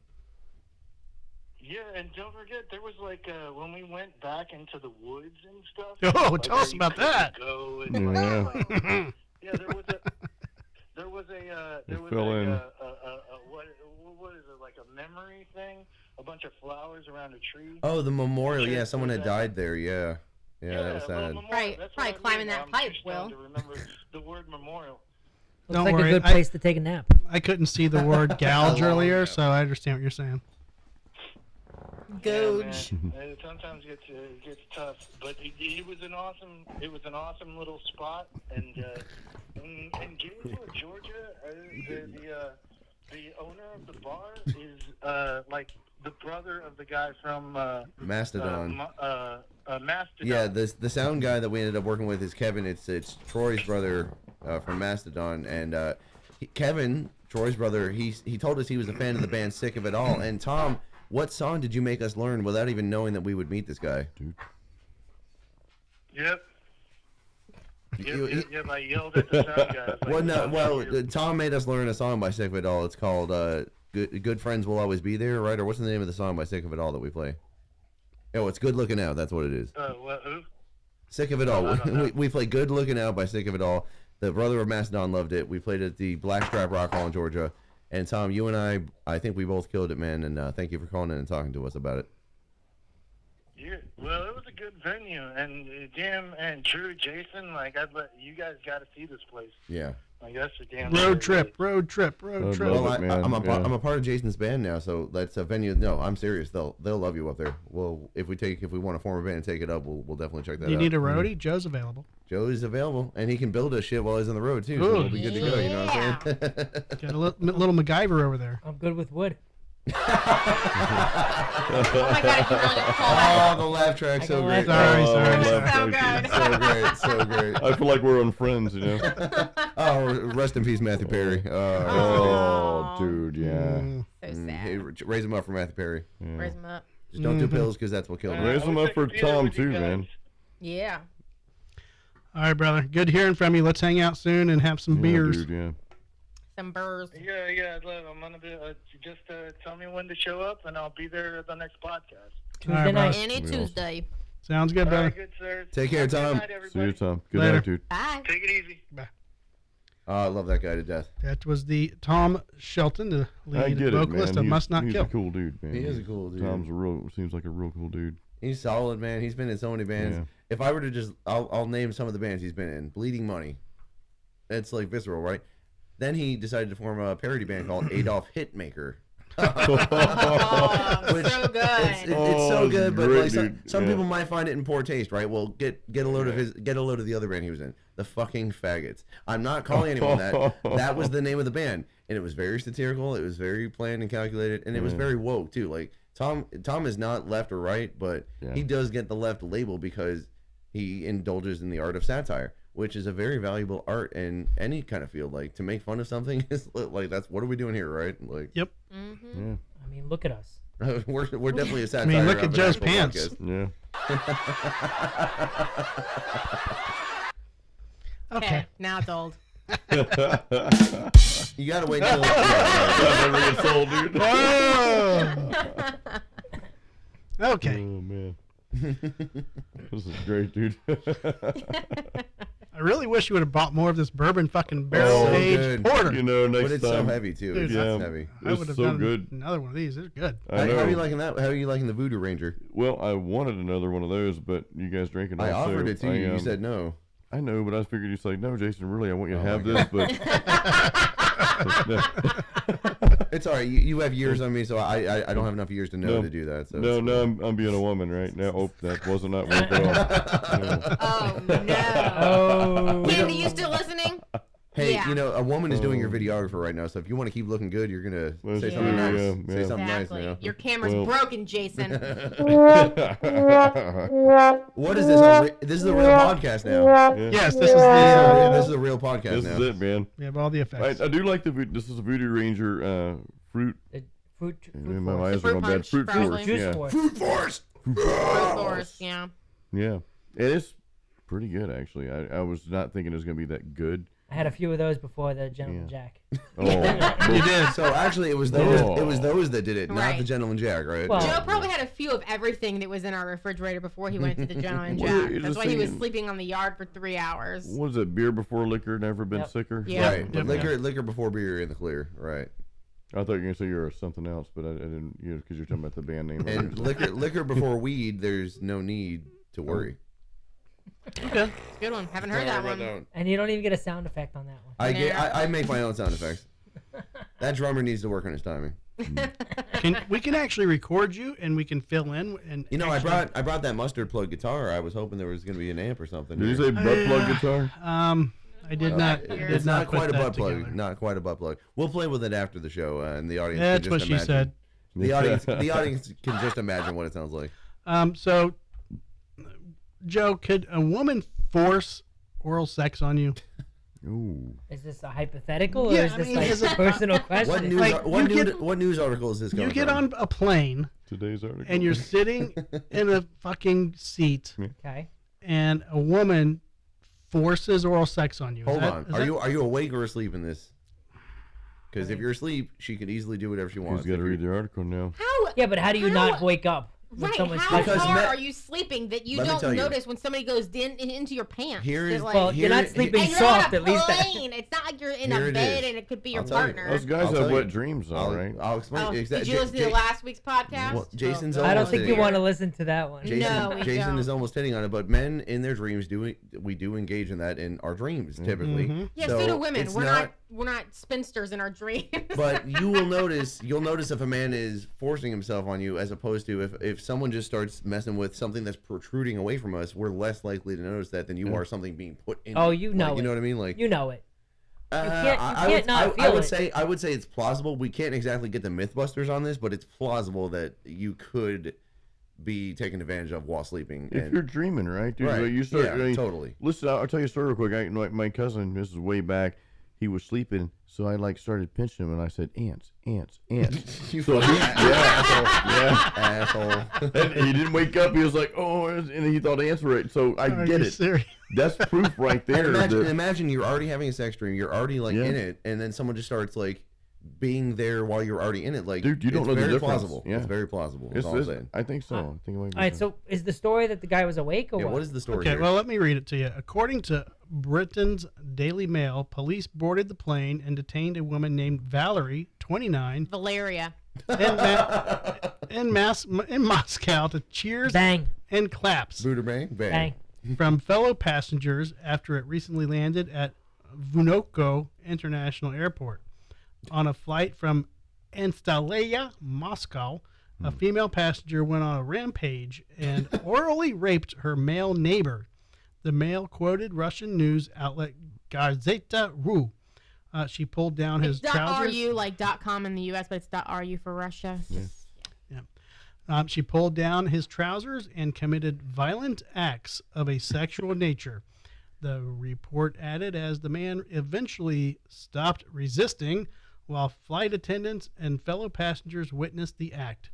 Yeah, and don't forget, there was like when we went back into the woods and stuff. Oh, like, tell where us you about couldn't that. Go and, Yeah. yeah, there was fill in. what is it, like a memory thing? A bunch of flowers around a tree. Oh, the memorial. Sure, Yeah, someone had that- died there. Yeah, that was well, sad. memorial, Right, that's probably what I climbing mean. that I'm pipe, too stoned Will. to remember the word memorial. Looks Don't like worry, a good I- place to take a nap. I couldn't see the word gouge earlier, so I understand what you're saying. Gouge. Yeah, man. Sometimes it gets tough, but it was an awesome little spot, and in Gainesville, Georgia, the owner of the bar is like the brother of the guy from Mastodon. Mastodon. Yeah, the sound guy that we ended up working with is Kevin. It's Troy's brother from Mastodon, and Kevin, Troy's brother, he told us he was a fan of the band Sick of It All. And Tom, what song did you make us learn without even knowing that we would meet this guy? Yep. You- I yelled at the sound guy. I was like, Tom made us learn a song by Sick of It All. It's called Good Friends Will Always Be There, right? Or what's the name of the song by Sick of It All that we play? Oh, it's Good Looking Out. That's what it is. who? Sick of It All. I don't know. We play Good Looking Out by Sick of It All. The brother of Mastodon loved it. We played it at the Blackstrap Rock Hall in Georgia. And Tom, you and I think we both killed it, man. And thank you for calling in and talking to us about it. Yeah, well, it was a good venue, and Jim and Drew, Jason, like you guys got to see this place. Yeah. Like that's a damn Road trip. I love Well, it, man. I'm a Yeah. part of Jason's band now, so that's a venue. No, I'm serious. They'll love you up there. Well, if we want to form a band and take it up, we'll definitely check that You out. need a roadie? Joe's available. Joe is available, and he can build us shit while he's on the road too. So Ooh. we'll be good to go. You know what I'm saying? Got a little MacGyver over there. I'm good with wood. Oh my god, I can really call that. Oh, the laugh track, so I great. can Sorry. So good. So great, so great. I feel like we're on Friends, you know. Oh, rest in peace, Matthew Perry. Oh, dude, yeah. So sad. Hey, raise him up for Matthew Perry. Raise him up. Just don't do pills because that's what killed him. Raise them up for Tom too, man. Yeah. All right, brother. Good hearing from you. Let's hang out soon and have some beers. Dude, yeah. Some burrs. Yeah. Look, I'm gonna be just tell me when to show up, and I'll be there at the next podcast. Tuesday All right, night. bro. Any Awesome. Tuesday. Sounds good, All brother. right, good sir. Take care, Have a good Tom. night, See you, everybody. Tom. Good Later. night, dude. Bye. Take it easy. Oh, I love that guy to death. That was the Tom Shelton, the I lead get it, vocalist man. of Must Not he's Kill. a cool dude, man. He is a cool dude. Tom's seems like a real cool dude. He's solid, man. He's been in so many bands. Yeah. If I were to just, I'll name some of the bands he's been in. Bleeding Money. It's like visceral, right? Then he decided to form a parody band called Adolf Hitmaker. Oh, Which- so good. It's Oh, so it's good, but great, like some dude. Yeah. people might find it in poor taste, right? Well, get a load of the other band he was in, the fucking Faggots. I'm not calling anyone that. That was the name of the band, and it was very satirical. It was very planned and calculated, and it was very woke too. Like Tom is not left or right, but Yeah. he does get the left label because he indulges in the art of satire, which is a very valuable art in any kind of field. Like to make fun of something is like that's what are we doing here, right? Like Yep. Mm-hmm. Yeah. I mean, look at us. we're definitely a satire. I mean, look of at an Joe's actual pants. podcast. Yeah. Okay. Now it's old. You gotta wait till. That never gets old, dude. Oh. Okay. Oh man. This is great, dude. I really wish you would have bought more of this bourbon fucking barrel Oh, aged good. porter. You know, But next it's so time. heavy too. Dude, It's yeah. heavy. I It's would have so done good. another one of these. They're good. How I know. are you liking that? How are you liking the Voodoo Ranger? Well, I wanted another one of those, but you guys drank it. I also. offered it to you. I, You said no. I know, but I figured you'd say, no, Jason, really, I want you to Oh, have my this, but It's all right. You have years on me, so I don't have enough years to know No. to do that. So no, it's no, cool. I'm being a woman right now. Oh, that wasn't not worth it all. Oh no. Oh. Candy, you still listening? Hey, Yeah. you know, a woman is doing your videographer right now, so if you want to keep looking good, you're gonna That's say true, something nice. yeah, Say yeah. something Exactly. nice, you know. Your camera's Well- broken, Jason. What is this? This is a real podcast now. Yes, this is the. This is a real podcast This now. is it, man. We have all the effects. I do like this is a Voodoo Ranger fruit. Fruit My force. eyes Fruit are going bad. punch, Fruit probably. force. Juice Yeah. force. Food Force. Force, yeah. Yeah. It is pretty good, actually. I was not thinking it was going to be that good. I had a few of those before the Gentleman Yeah. Jack. Oh, You did. So actually, it was those. Oh. It was those that did it, not Right. the Gentleman Jack, right? Well- Joe probably had a few of everything that was in our refrigerator before he went to the Gentleman Well, Jack. you're That's just why he was thinking- sleeping on the yard for 3 hours. what is it? Beer before liquor, never been Yep. sicker? Yeah. Right. But liquor before beer, you're in the clear. Right. I thought you were going to say you were something else, but I didn't, because you're talking about the band name. And liquor before weed, there's no need to worry. Okay. Good one. Haven't heard that one. And you don't even get a sound effect on that one. I make my own sound effects. That drummer needs to work on his timing. We can actually record you and we can fill in. And You know, actually, I brought that mustard plug guitar. I was hoping there was going to be an amp or something. Did you here. say butt plug guitar? I did not. It's Did not put quite a that butt plug. together. Not quite a butt plug. We'll play with it after the show, and the audience. That's can what just she imagine. said. The audience can just imagine what it sounds like. So, Joe, could a woman force oral sex on you? Ooh. Is this a hypothetical Yeah, or is I this mean, like is a it- personal question? What news? Like, What news article is this coming You get from? on a plane Today's article. and you're sitting in a fucking seat, Okay. and a woman forces oral sex on you. Hold on. Are you awake or asleep in this? Because if you're asleep, she could easily do whatever she wants. Who's got to read the article now? How? Yeah, but how do you not wake up? when Right. someone's How sleeping. hard are you sleeping that you Let me tell don't you. notice when somebody goes into your pants? Here That, is- like, Well, you're not Here- sleeping and you're soft, on a at least. plane. It's not like you're in Here a it bed is. and it could be your I'll tell you. partner. Those guys I'll have tell wet you. dreams, all right. I'll explain. Oh, exactly. did you listen to last week's podcast? Well, Jason's Oh, I don't almost think hitting you on want it. to listen to that one. Jason, No, we Jason don't. is almost hitting on it, but men in their dreams we do engage in that in our dreams typically. Mhm. Yeah, so do women. it's We're not spinsters in our dreams. But you'll notice if a man is forcing himself on you, as opposed to if someone just starts messing with something that's protruding away from us, we're less likely to notice that than you are something being put in. Oh, you know like, you it. know what I mean? Like You know it. I can't not feel it. I would say it's plausible. We can't exactly get the MythBusters on this, but it's plausible that you could be taken advantage of while sleeping. If you're dreaming, right, dude? Right. You start, Yeah, I mean, totally. Listen, I'll tell you a story real quick. My cousin, this is way back. He was sleeping, so I started pinching him, and I said, "Ants, ants, ants." You So fucking yeah, asshole. and he didn't wake up. He was like, "Oh," and he thought ants were it. So I Are get you it. serious? That's proof right And there. imagine you're already having a sex dream, you're already Yeah. in it, and then someone just starts being there while you're already in it. Dude, you don't it's know the very difference. plausible. Yeah. It's very plausible. That's all I'm saying. I think so. I think it might be All right, so. so is the story that the guy was awake or Yeah, what? what is the story Okay, here? well, let me read it to you. According to Britain's Daily Mail, police boarded the plane and detained a woman named Valerie, 29, Valeria. in Moscow to cheers Bang, and claps Buderbangs? bang. from fellow passengers after it recently landed at Vnukovo International Airport. On a flight from Stallworth, Moscow, a female passenger went on a rampage and orally raped her male neighbor. The Mail quoted Russian news outlet Gazeta Ru. She pulled down his It's trousers. .ru like .com in the U.S., but it's .ru for Russia. She pulled down his trousers and committed violent acts of a sexual nature. The report added, as the man eventually stopped resisting while flight attendants and fellow passengers witnessed the act.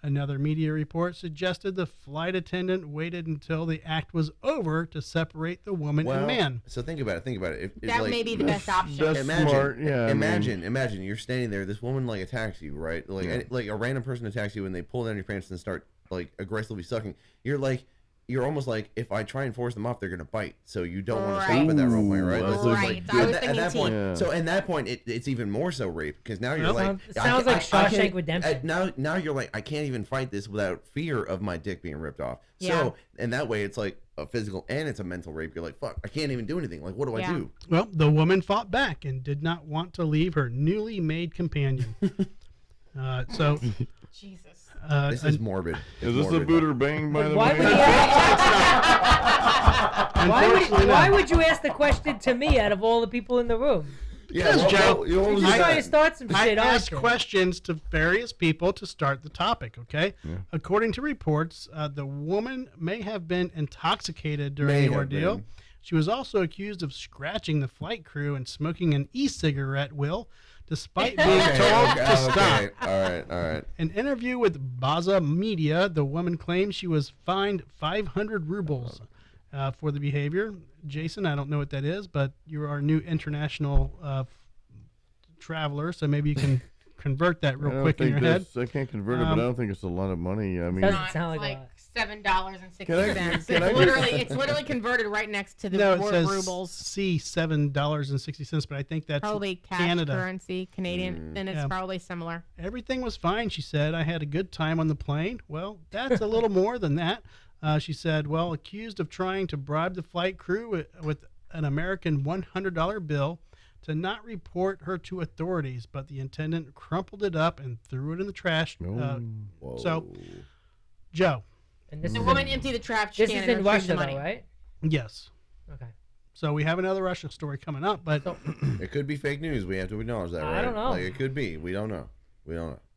Another media report suggested the flight attendant waited until the act was over to separate the woman and man. So think about it. If, That may be the best option. That's Imagine, smart. Yeah. imagine you're standing there. This woman attacks you, right? Like a random person attacks you, and they pull down your pants and start aggressively sucking. You're almost like, if I try and force them off, they're gonna bite. So you don't want to stop at that real point, right? Ooh, So it's right. I was at thinking that point. Yeah. So at that point, it's even more so rape, because now you're like, It sounds like Shawshank can't- Redemption. Now you're like, I can't even fight this without fear of my dick being ripped off. Yeah. So and that way, it's like a physical and it's a mental rape. You're like, fuck, I can't even do anything. Like, what do I Yeah. do? Well, the woman fought back and did not want to leave her newly made companion. Jesus. This is morbid. Is this a Buderbang, by the Why way? would, Unfortunately, why not. would you ask the question to me out of all the people in the room? Yeah, Joe, you always You're do trying that. to start some I shit, aren't asked you? questions to various people to start the topic, okay? Yeah. According to reports, the woman may have been intoxicated during May the have ordeal. been. She was also accused of scratching the flight crew and smoking an e-cigarette, despite being told to stop. All right. An interview with Baza Media, the woman claims she was fined 500 rubles for the behavior. Jason, I don't know what that is, but you're our new international traveler, so maybe you can convert that I real don't quick in think your head. I can't convert it, but I don't think it's a lot of money. I mean, Doesn't sound like a lot. $7.60. Can I It's literally converted right next to the No, it word says rubles. $7.60, but I think that's Probably cash Canada. currency, Canadian, and it's Yeah. probably similar. Everything was fine, she said. I had a good time on the plane. Well, that's a little more than that. She said, well, accused of trying to bribe the flight crew with an American $100 bill to not report her to authorities, but the attendant crumpled it up and threw it in the trash. Whoa. So, Joe, And this The is woman in, emptied the trash this can is and in retrieved Russia, the though, money. right? yes. Okay. So we have another Russia story coming up, but It could be fake news. We have to acknowledge that, right? I don't know. Like, it could be. We don't know.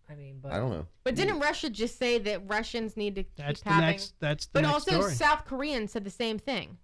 I mean, but I don't know. But didn't Russia just say that Russians need to that's keep the having? next. That's the But next also story. South Koreans said the same thing.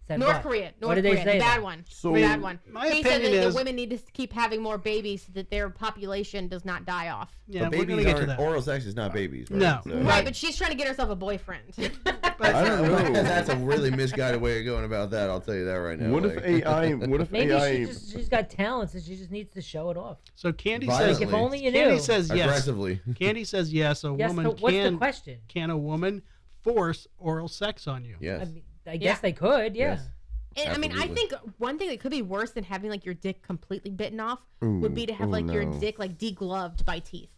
Said North what? Korea. What North did they Korea. say The bad then? one. So- The bad one. My He said opinion that is- the women need to keep having more babies so that their population does not die off. Yeah, But we're gonna babies get to aren't, that. oral sex is not babies. Right? No. So- Right, but she's trying to get herself a boyfriend. I don't know. That's a really misguided way of going about that. I'll tell you that right now. What if like- AI? What if Maybe AI? she's got talents and she just needs to show it off. So Candy Violently. says, Like, if only you Candy knew. says yes. aggressively? Candy says yes. A Yes, woman so what's the can. question? Can a woman force oral sex on you? Yes. I guess they could, yeah. Yes. And, I mean, I Absolutely. think one thing that could be worse than having like your dick completely bitten off would be to have like your no. dick like degloved by teeth.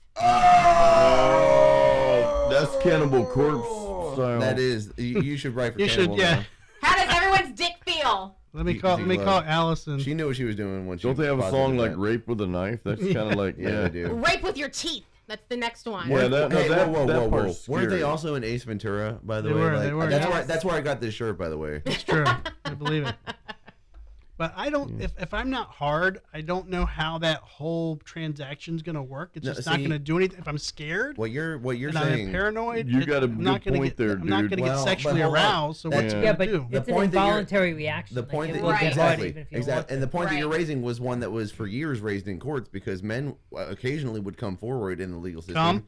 Oh, that's Cannibal Corpse style. That is. You should write for You should, Cannibal yeah. now. How does everyone's dick feel? Let me You- call. you Let me love- call Allison. She knew what she was doing when she. Don't they have a posited song like that. "Rape with a Knife"? That's kind of like Yeah, they do. Rape with your teeth. That's the next one. Yeah, that, no, Hey, that, whoa, that whoa, whoa. part's Weren't they scary. also in Ace Ventura, by the They way? were, Like, they were, that's, yes. that's where I got this shirt, by the way. It's true. I believe it. But I don't. If I'm not hard, I don't know how that whole transaction's gonna work. It's No, just not see- gonna do anything. If I'm scared What you're and saying. I'm paranoid, You got a I'm not good gonna point get. there, I'm not dude. gonna Well, get but sexually hold on. aroused. So That's- what Yeah, you but do? it's an point that you're- involuntary reaction. The Like, point it that will Right. get hard exactly, even if you don't exactly, want and the to. point that you're Right. raising was one that was for years raised in courts because men occasionally would come forward in the legal system. Come?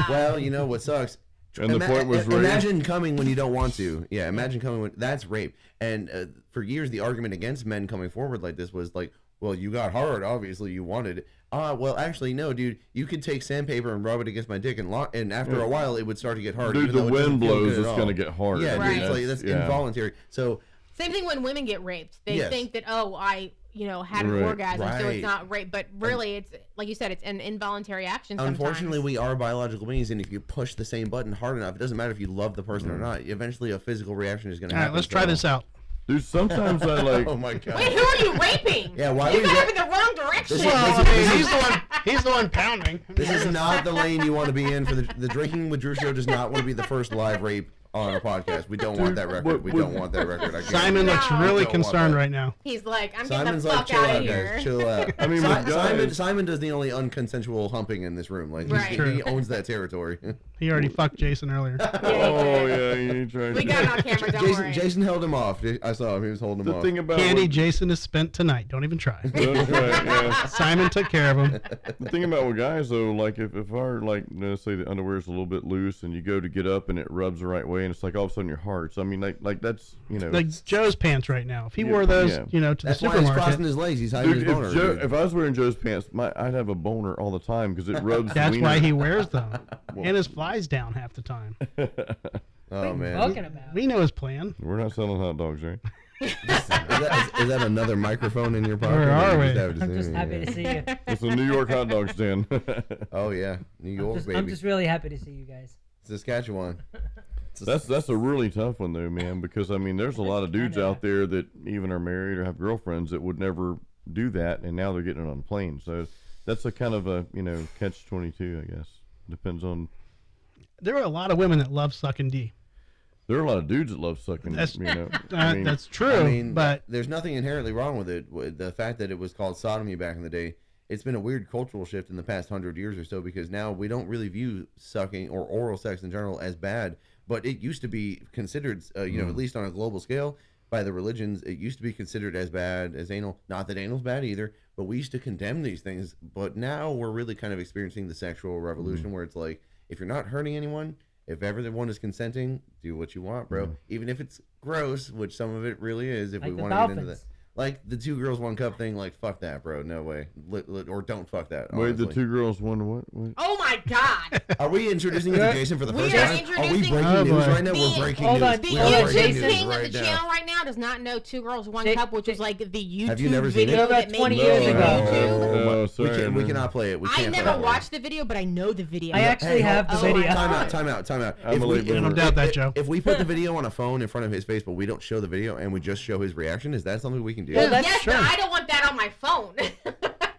Well, you know what sucks. And the point was raised. Imagine coming when you don't want to. Yeah, imagine coming when that's rape. And for years, the argument against men coming forward like this was like, well, you got hard. Obviously, you wanted it. Well, actually, no, dude. You could take sandpaper and rub it against my dick, and after a while, it would start to get hard. Dude, even the though it doesn't wind feel blows, good at it's all. gonna get hard. Yeah, Right. dude, it's like that's yeah. involuntary. So Same thing when women get raped. They Yes. think that I had an Right. orgasm, so Right. it's not rape. But really, it's like you said, it's an involuntary action. Sometimes. unfortunately, we are biological beings, and if you push the same button hard enough, it doesn't matter if you love the person or not. Eventually, a physical reaction is going to All right, happen. let's try this out. Dude, sometimes I like. Oh my god! Wait, who are you raping? Yeah, why You we got ra- him in the wrong direction. This is- Well, this I is- mean, he's the one pounding. This is not the lane you want to be in for the Drinking with Drew show. Does not want to be the first live rape on a podcast. We don't want that record. We don't want that record. I guarantee Simon you. looks No. really We don't want concerned that. right now. He's like, I'm Simon's getting the like, fuck chill out out, of here. guys. Chill out. I mean, with guys- Simon does the only unconsensual humping in this room. Like Right. he owns that territory. He already fucked Jason earlier. Oh yeah, you tried. We got him on camera. Don't worry. Jason held him off. I saw him. He was holding him The off. thing about Candy, what- Jason is spent tonight. Don't even try. That's right, yeah. Simon took care of him. The thing about with guys though, like if our like let's say the underwear is a little bit loose and you go to get up and it rubs the right way and it's like all of a sudden your heart's. I mean like that's Like Joe's pants right now. If he Yeah, wore those, yeah. to That's the why he's supermarket, crossing his legs. He's hiding dude, his boner. dude. if I was wearing Joe's pants, I'd have a boner all the time because it rubs. that's wiener. why he wears them. And his flies down half the time. Oh man. Talking about. We know his plan. We're not selling hot dogs, right? Is that another microphone in your pocket? Where Or are you we? just have it I'm just in happy here? to see you. It's a New York hot dog stand. Oh yeah, New York baby, I'm just really happy to see you guys. Saskatchewan. That's a really tough one though, man. Because I mean, there's a lot of dudes out there that even are married or have girlfriends that would never do that, and now they're getting it on a plane. So that's a kind of a catch-22, I guess. Depends on. There are a lot of women that love sucking D. There are a lot of dudes that love sucking. That's I mean, that's true. I mean, but there's nothing inherently wrong with it. The fact that it was called sodomy back in the day, it's been a weird cultural shift in the past 100 years or so because now we don't really view sucking or oral sex in general as bad. But it used to be considered, at least on a global scale, by the religions, it used to be considered as bad as anal. Not that anal's bad either, but we used to condemn these things. But now we're really kind of experiencing the sexual revolution where it's like, if you're not hurting anyone, if everyone is consenting, do what you want, bro. Even if it's gross, which some of it really is, if Like we the want to get into that. dolphins. Like the 2 girls, 1 cup thing, like fuck that, bro. No way. Or don't fuck that. wait, the honestly. 2 girls, 1 what? Oh my God! Are we introducing it to Jason for the We first are time? Are we introducing- breaking Oh, news boy. right now? We're breaking Hold news. on, The We are breaking YouTube news king of right the now. channel right now does not know 2 Girls 1 They- Cup, which was like the YouTube Have you never seen it? video About that made 20 me years into ago. YouTube. No, We, sorry, we no. cannot play it. We I can't play never it. watched the video, but I know the video. I actually have the oh my video. God. Time out. I'm a late I don't bloomer. doubt that, Joe. If we put the video on a phone in front of his face, but we don't show the video and we just show his reaction, is that something we can do? Well, that's Yes, sure. but I don't want that on my phone.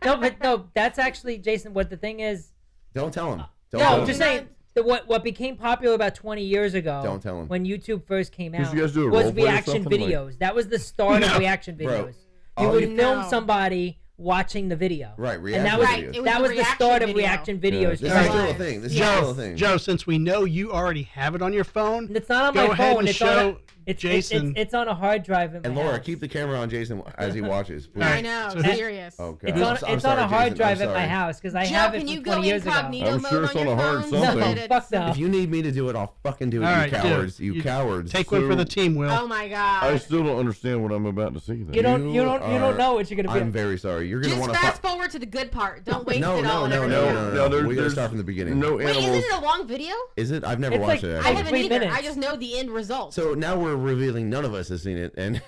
No, that's actually Jason. What the thing is? Don't tell him. Don't No, tell I'm him. just saying. What became popular about 20 years ago? Don't tell him. When YouTube first came Did out, you guys do a was role play or reaction something? Like- videos. That was the start of reaction Bro, videos. You all would you- film No. somebody watching the video. Right, And reaction that was Right, videos. it was that the was the reaction start of video. reaction Yeah. videos. This is Right. still a thing. This is Yes. still a thing. Joe, since we know you already have it on your phone, It's not on go my ahead phone. and It's show. on. Jason. It's on a hard drive in my And Laura, house. keep the camera on Jason as he watches. Please. I know, So his- serious. Okay. It's on a hard drive at my house because I Joe, have it can from you 20 go years ago. incognito I'm mode sure on it's your on a hard phone? something. So that it's- Fuck no. If you need me to do it, I'll fucking do it. All You right, do it. cowards. You cowards. Take one for the team, Will. Oh my god. I still don't understand what I'm about to see. Then. You don't know what you're gonna be. I'm very sorry. You're gonna Just want to. fast forward to the good part. Don't waste No, it all. no, on no, everything no, else. no, No, no. We gotta there's start from the beginning. No Wait, animals. isn't it a long video? Is it? I've never It's watched like- it. I Actually. haven't 3 either. minutes. I just know the end result. So now we're revealing none of us has seen it, and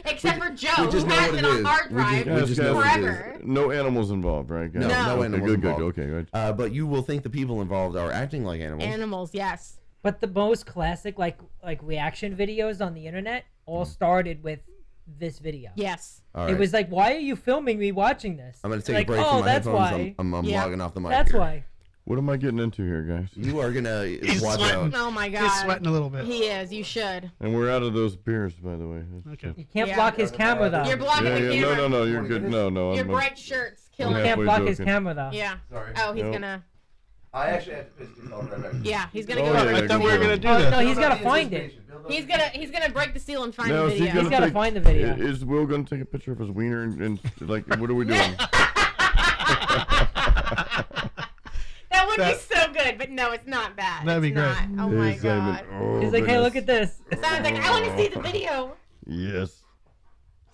Except for Joe, we who just know has what it it on is. hard We drive just know what it is. forever. No animals involved, right? guys? No, no Okay, animals good, involved. Okay, good. But you will think the people involved are acting like animals. Animals, yes. But the most classic like reaction videos on the internet all started with this video. Yes. All right. It was like, why are you filming me watching this? I'm gonna take like, a break oh, from my that's headphones. why. I'm Yeah. logging off the mic. That's here. why. What am I getting into here, guys? You are gonna He's watch sweating. out. Oh my god. He's sweating a little bit. He is. You should. And we're out of those beers, by the way. Okay. You can't Yeah. block his camera though. You're blocking Yeah, the yeah, camera. no, you're good. No, Your I'm bright shirts kill I'm You him. can't halfway block his joking. camera though. Yeah. Sorry. Oh, he's Nope. gonna. I actually had to piss this off right back. Yeah, he's gonna Oh, go. yeah, over yeah, I the thought we were ceiling. gonna do Oh this. no, he's gotta find it. He's gonna break the seal and find No, the she's video. gonna He's gotta take- find the video. Is Will gonna take a picture of his wiener and like what are we doing? That would That- be so good, but no, it's not that. That'd be It's great. not. Oh my Hey, Simon. god. Oh, He's like, hey, look goodness. at this. Sounds like I want to see the video. Yes.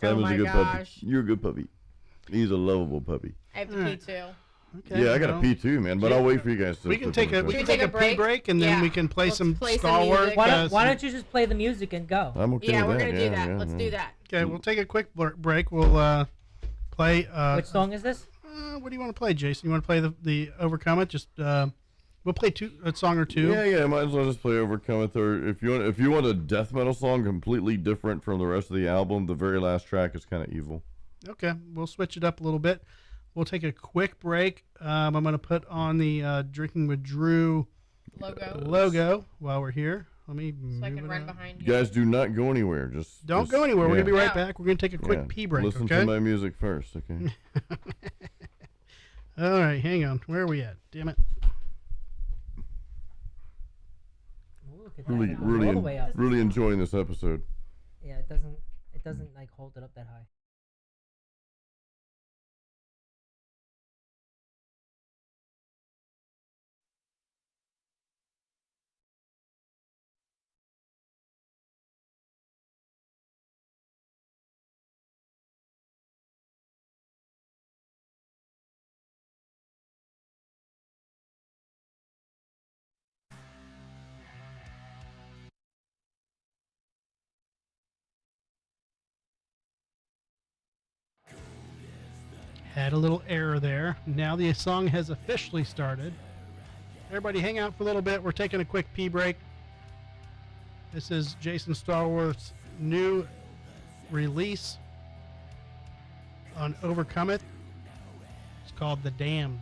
Oh Simon's my a good puppy. gosh. You're a good puppy. He's a lovable puppy. I have to Alright. pee too. Okay, Yeah, I got well, to pee too, man. But I'll wait for you guys. To We can flip take a on we the can Should we take a take a pee break? break and then Yeah. we can play Let's some play some Stallworth. music. Why don't you just play the music and go? I'm okay Yeah, with we're that. gonna do yeah, that. yeah, Let's yeah. do that. Okay, we'll take a quick break. We'll play. Which song is this? What do you want to play, Jason? You want to play the Overcome It? Just we'll play a song or two. Yeah. Might as well just play Overcome It. Or if you want a death metal song completely different from the rest of the album, the very last track is kind of evil. Okay, we'll switch it up a little bit. We'll take a quick break. I'm going to put on the Drinking with Drew logo while we're here. Let me So I move can it run up. behind you. You guys do not go anywhere. Don't go anywhere. We're yeah. going to be right No. back. We're going to take a quick Yeah. pee break, Listen okay? to my music first, okay? All right, hang on. Where are we at? Damn it. Ooh, look at that. Really, It goes all the way up. really enjoying this episode. Yeah, it doesn't like hold it up that high. Had a little error there. Now the song has officially started. Everybody hang out for a little bit. We're taking a quick pee break. This is Jason Stallworth's new release on Overcome It. It's called The Damned.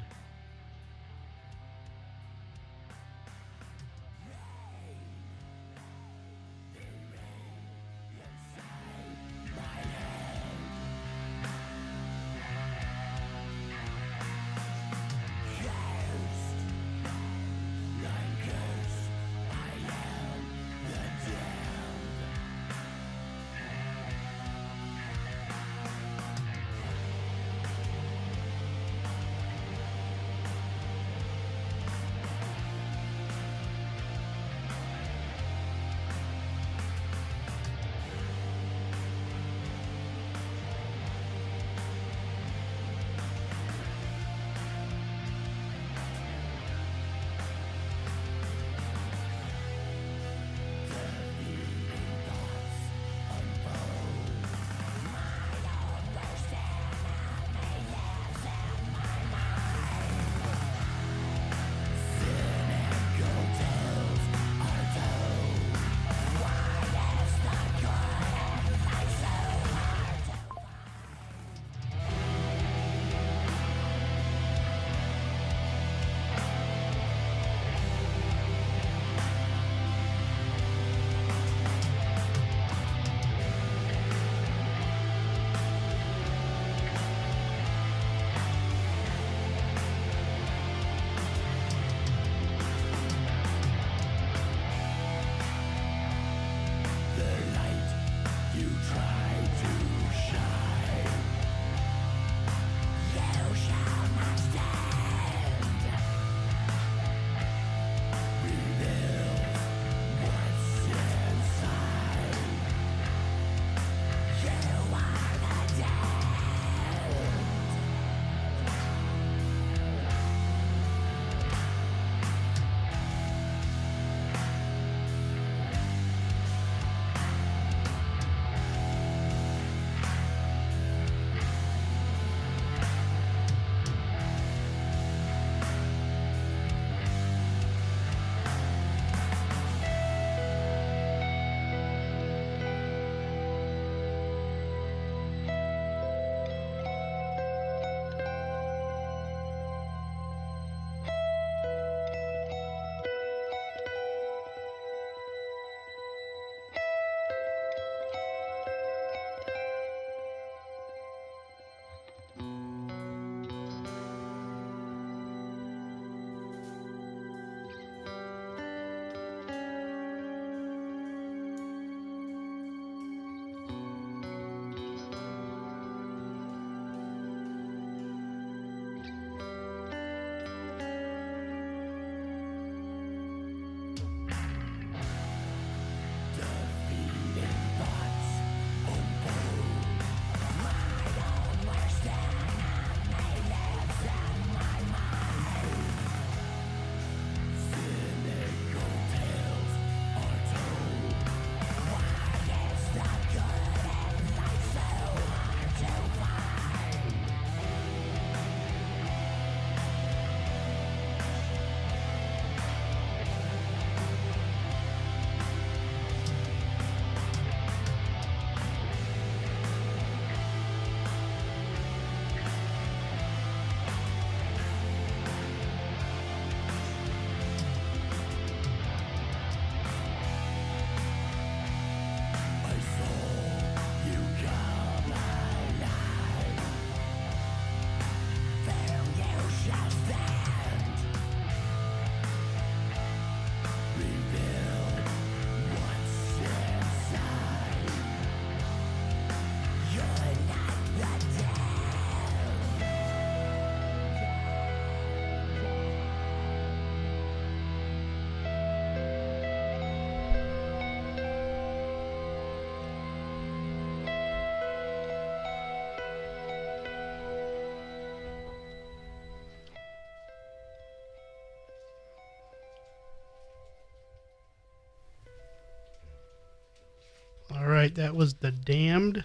right, that was The Damned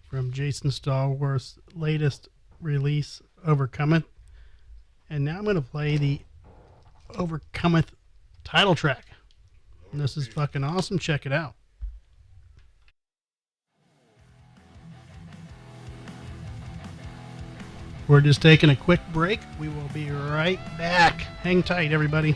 from Jason Stallworth's latest release, Overcometh. And now I'm going to play the Overcometh title track. And this is fucking awesome. Check it out. We're just taking a quick break. We will be right back. Hang tight, everybody.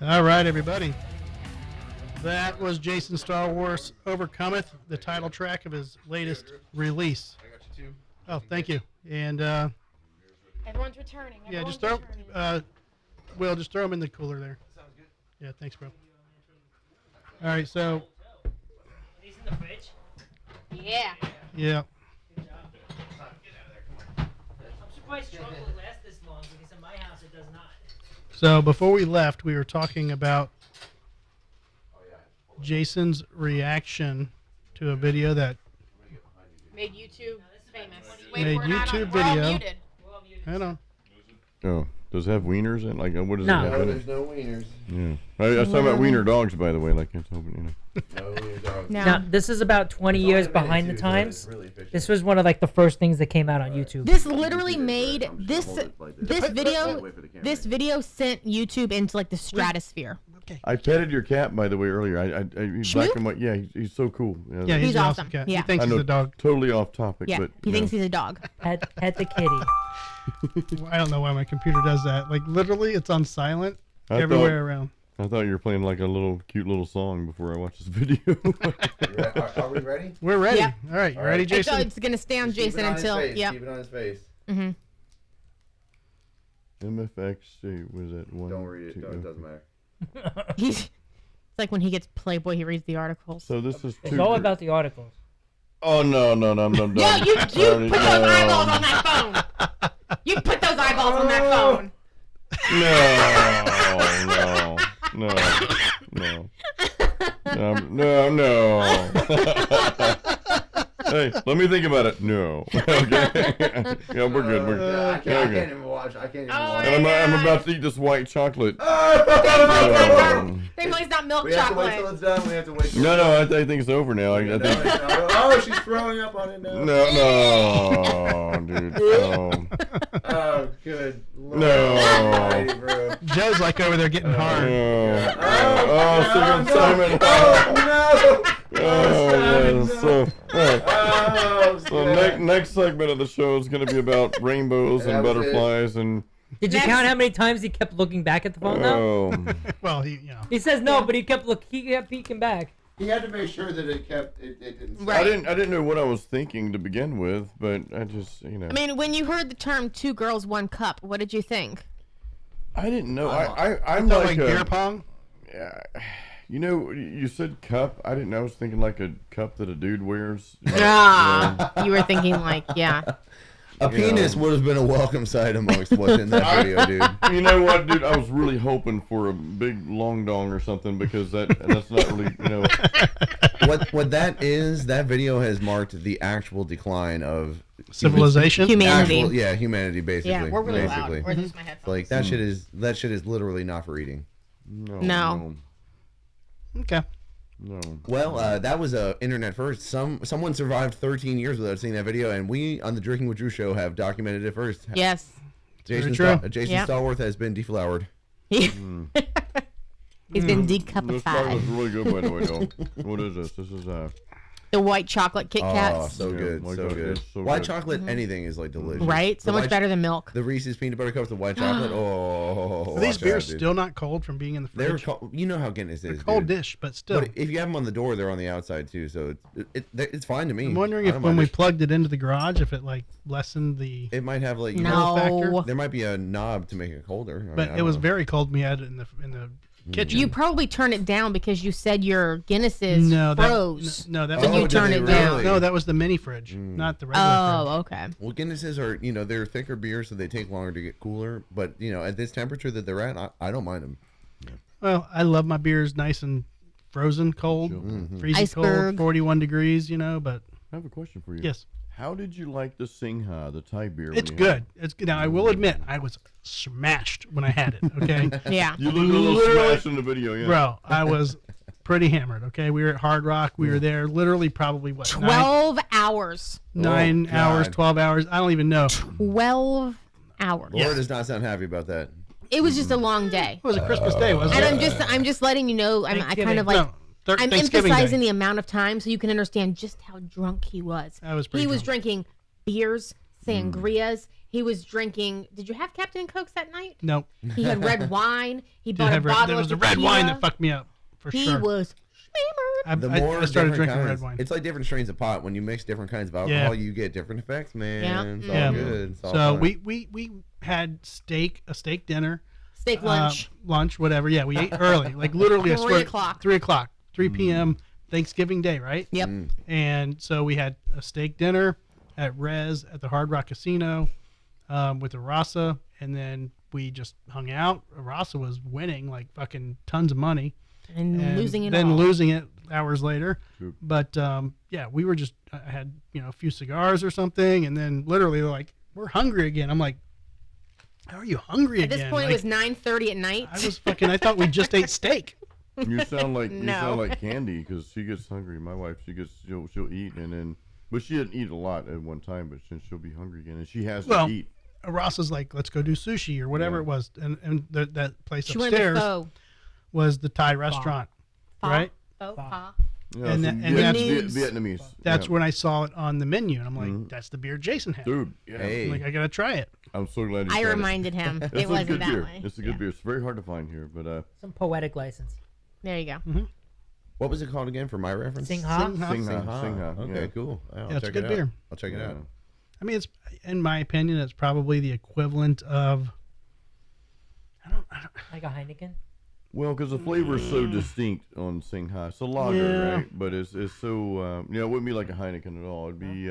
All right, everybody. That was Jason Stallworth's Overcometh, the title track of his latest release. I got you too. Oh, thank you. And Everyone's returning. yeah, just throw. Will, just throw them in the cooler there. Sounds good. Yeah, thanks, bro. All right, so These in the fridge. Yeah. yeah. Good job. I'm surprised chocolate lasts this long because in my house it does not. So before we left, we were talking about Jason's reaction to a video that Made YouTube famous. Made we're not YouTube on, we're all video. muted. We're all muted. Hang on. Oh, does it have wieners in? Like, what does No. it have No, in there's it? no wieners. Yeah, I was talking about wiener dogs, by the way. Like, it's hoping, you know. No wieners. Dogs. No. Now this is about 20 It's only years a minute, behind the too, so times. it's really efficient. This was one of like the first things that came out on YouTube. This literally made this Hold it like this. video Wait for the camera. this video sent YouTube into like the stratosphere. Okay. I petted your cat, by the way, earlier. He's black Schmoop? and white. Yeah, he's so cool. Yeah, He's an awesome. cat. Yeah. He thinks I he's know, a dog. totally off topic, Yeah, but he you thinks know. he's a dog. Pet the kitty. I don't know why my computer does that. Like literally, it's on silent I everywhere thought- around. I thought you were playing like a little cute little song before I watched this video. Are we ready? We're ready. Yep. All right, you ready, Jason? It's gonna stay on Just keep Jason it on his until face. yeah. Keep it on his face. MFX, was that one? Don't read it. It doesn't matter. It's like when he gets Playboy, he reads the articles. So this is It's all about the articles. Oh no, I'm done. Yo, you put those eyeballs on that phone. You put those eyeballs on that phone. No. Hey, let me think about it. No. Okay. Yeah, we're good. I can't even watch. And I'm about to eat this white chocolate. Thankfully, it's not milk We have to wait till chocolate. it's done. We have to wait. Till No, I think it's over now. I think. Oh, she's throwing up on it now. No, dude. No. Oh, good Lord. No. Almighty, bro. Joe's like over there getting hard. Simon. So next segment of the show is going to be about rainbows and butterflies and. Did you count how many times he kept looking back at the phone though? Well, He says no, but he kept peeking back. He had to make sure that it didn't. Right. I didn't know what I was thinking to begin with, but I just I mean, when you heard the term 2 girls, 1 cup, what did you think? I didn't know. I I'm thought like beer pong. You said cup. I didn't know. I was thinking like a cup that a dude wears. You were thinking like, yeah. A penis would have been a welcome sight amongst what's in that video, dude. You know what, dude? I was really hoping for a big long dong or something because that's not really, What that is, that video has marked the actual decline of Civilization. Humanity. Humanity basically. Yeah, we're really basically. loud. Or just my headphones. Like that shit is literally not for eating. No. Okay. No. Well, that was a internet first. Someone survived 13 years without seeing that video, and we on the Drinking with Drew show have documented it first. Yes. Jason true. Jason Stallworth has been deflowered. He's been This decouplified. chocolate's really good, by the way, though. What is this? This is The white chocolate Kit Oh, Kats. so good, my so God, good. it's so White good. chocolate, anything is like delicious. Right? So The much white- better than milk. The Reese's peanut butter cups, the white chocolate. Oh, Are these watch beers out, dude. still not cold from being in the They're fridge? cold. You know how Guinness is. Cold dude. dish, but still. But if you have them on the door, they're on the outside too, so it's fine to me. I'm wondering I if don't when mind we it. plugged it into the garage, if it like lessened the. It might have like No. factor. There might be a knob to make it colder. I But mean, I it don't was know. very cold when we had it in the kitchen. You probably turned it down because you said your Guinnesses no, that, froze. no, that So was you did turn they it down. really? no, that was the mini fridge, not the regular Oh, fridge. okay. Well, Guinnesses are they're thicker beers, so they take longer to get cooler. But at this temperature that they're at, I don't mind them. Well, I love my beers nice and frozen cold, freezing Iceberg. cold, 41 degrees. But I have a question for you. yes, How did you like the Singha, the Thai beer? when it's you had good. It's good. Now I will admit I was smashed when I had it. Okay, Yeah. it? You look a little Literally- smashed in the video, yeah. bro, I was pretty hammered. Okay, we were at Hard Rock. We were there literally probably what 12 hours. nine Oh, hours, God. 12 hours. I don't even know. 12 hours. Laura does not sound happy about that. It was just a long day. It was a Christmas day, wasn't And it? I'm just letting you know. I kind Thanksgiving. of like No, I'm Thanksgiving emphasizing Day. the amount of time so you can understand just how drunk he was. I was pretty He was drunk. drinking beers, sangrias. He was drinking. Did you have Captain Cokes that night? Nope. He had red wine. He Did bought a have bottle there was of the red wine tequila. that fucked me up for He sure. was hammered. I started different drinking kinds, red wine. It's like different strains of pot. When you mix different kinds of alcohol, you get different effects, man. Yeah. It's all Yeah. good. It's all So fun. we had a steak dinner, Steak lunch. lunch, whatever. Yeah, we ate early, like literally. I 3 swear, o'clock. 3 o'clock, 3 p.m. Thanksgiving Day, right? Yep. And so we had a steak dinner at Rez at the Hard Rock Casino with Arasa, and then we just hung out. Arasa was winning like fucking tons of money. And losing it then all. losing it hours later. Sure. But yeah, we were just I had a few cigars or something, and then literally like we're hungry again. I'm like, how are you hungry At again? this point, Like, it was 9:30 at night. I thought we just ate steak. You sound like No. Candy because she gets hungry. My wife, she'll eat but she didn't eat a lot at one time. But since she'll be hungry again, and she has Well, to eat. Ross is like, let's go do sushi or whatever it was, and that place She went to upstairs Pho. was the Thai restaurant, Pho. right? Pho. Pho. Pho. Yeah, And some that- and that's- Vietnamese. That's yeah. when I saw it on the menu, and I'm like, "That's the beer Jason had." Dude, yeah. Hey. I'm like, I gotta try it. I'm so glad you I tried it. reminded him. It's It a wasn't good that beer. way. It's a good beer. It's very hard to find here, but Some poetic license. There you go. What was it called again for my reference? Singha. Singha. Okay, yeah. cool. I'll Yeah, it's a check good it beer. out. I'll check it Yeah. out. I mean, it's in my opinion, it's probably the equivalent of. I don't Like a Heineken. Well, because the flavor is so distinct on Singha. It's a lager, Yeah. right? But it's so it wouldn't be like a Heineken at all. It'd be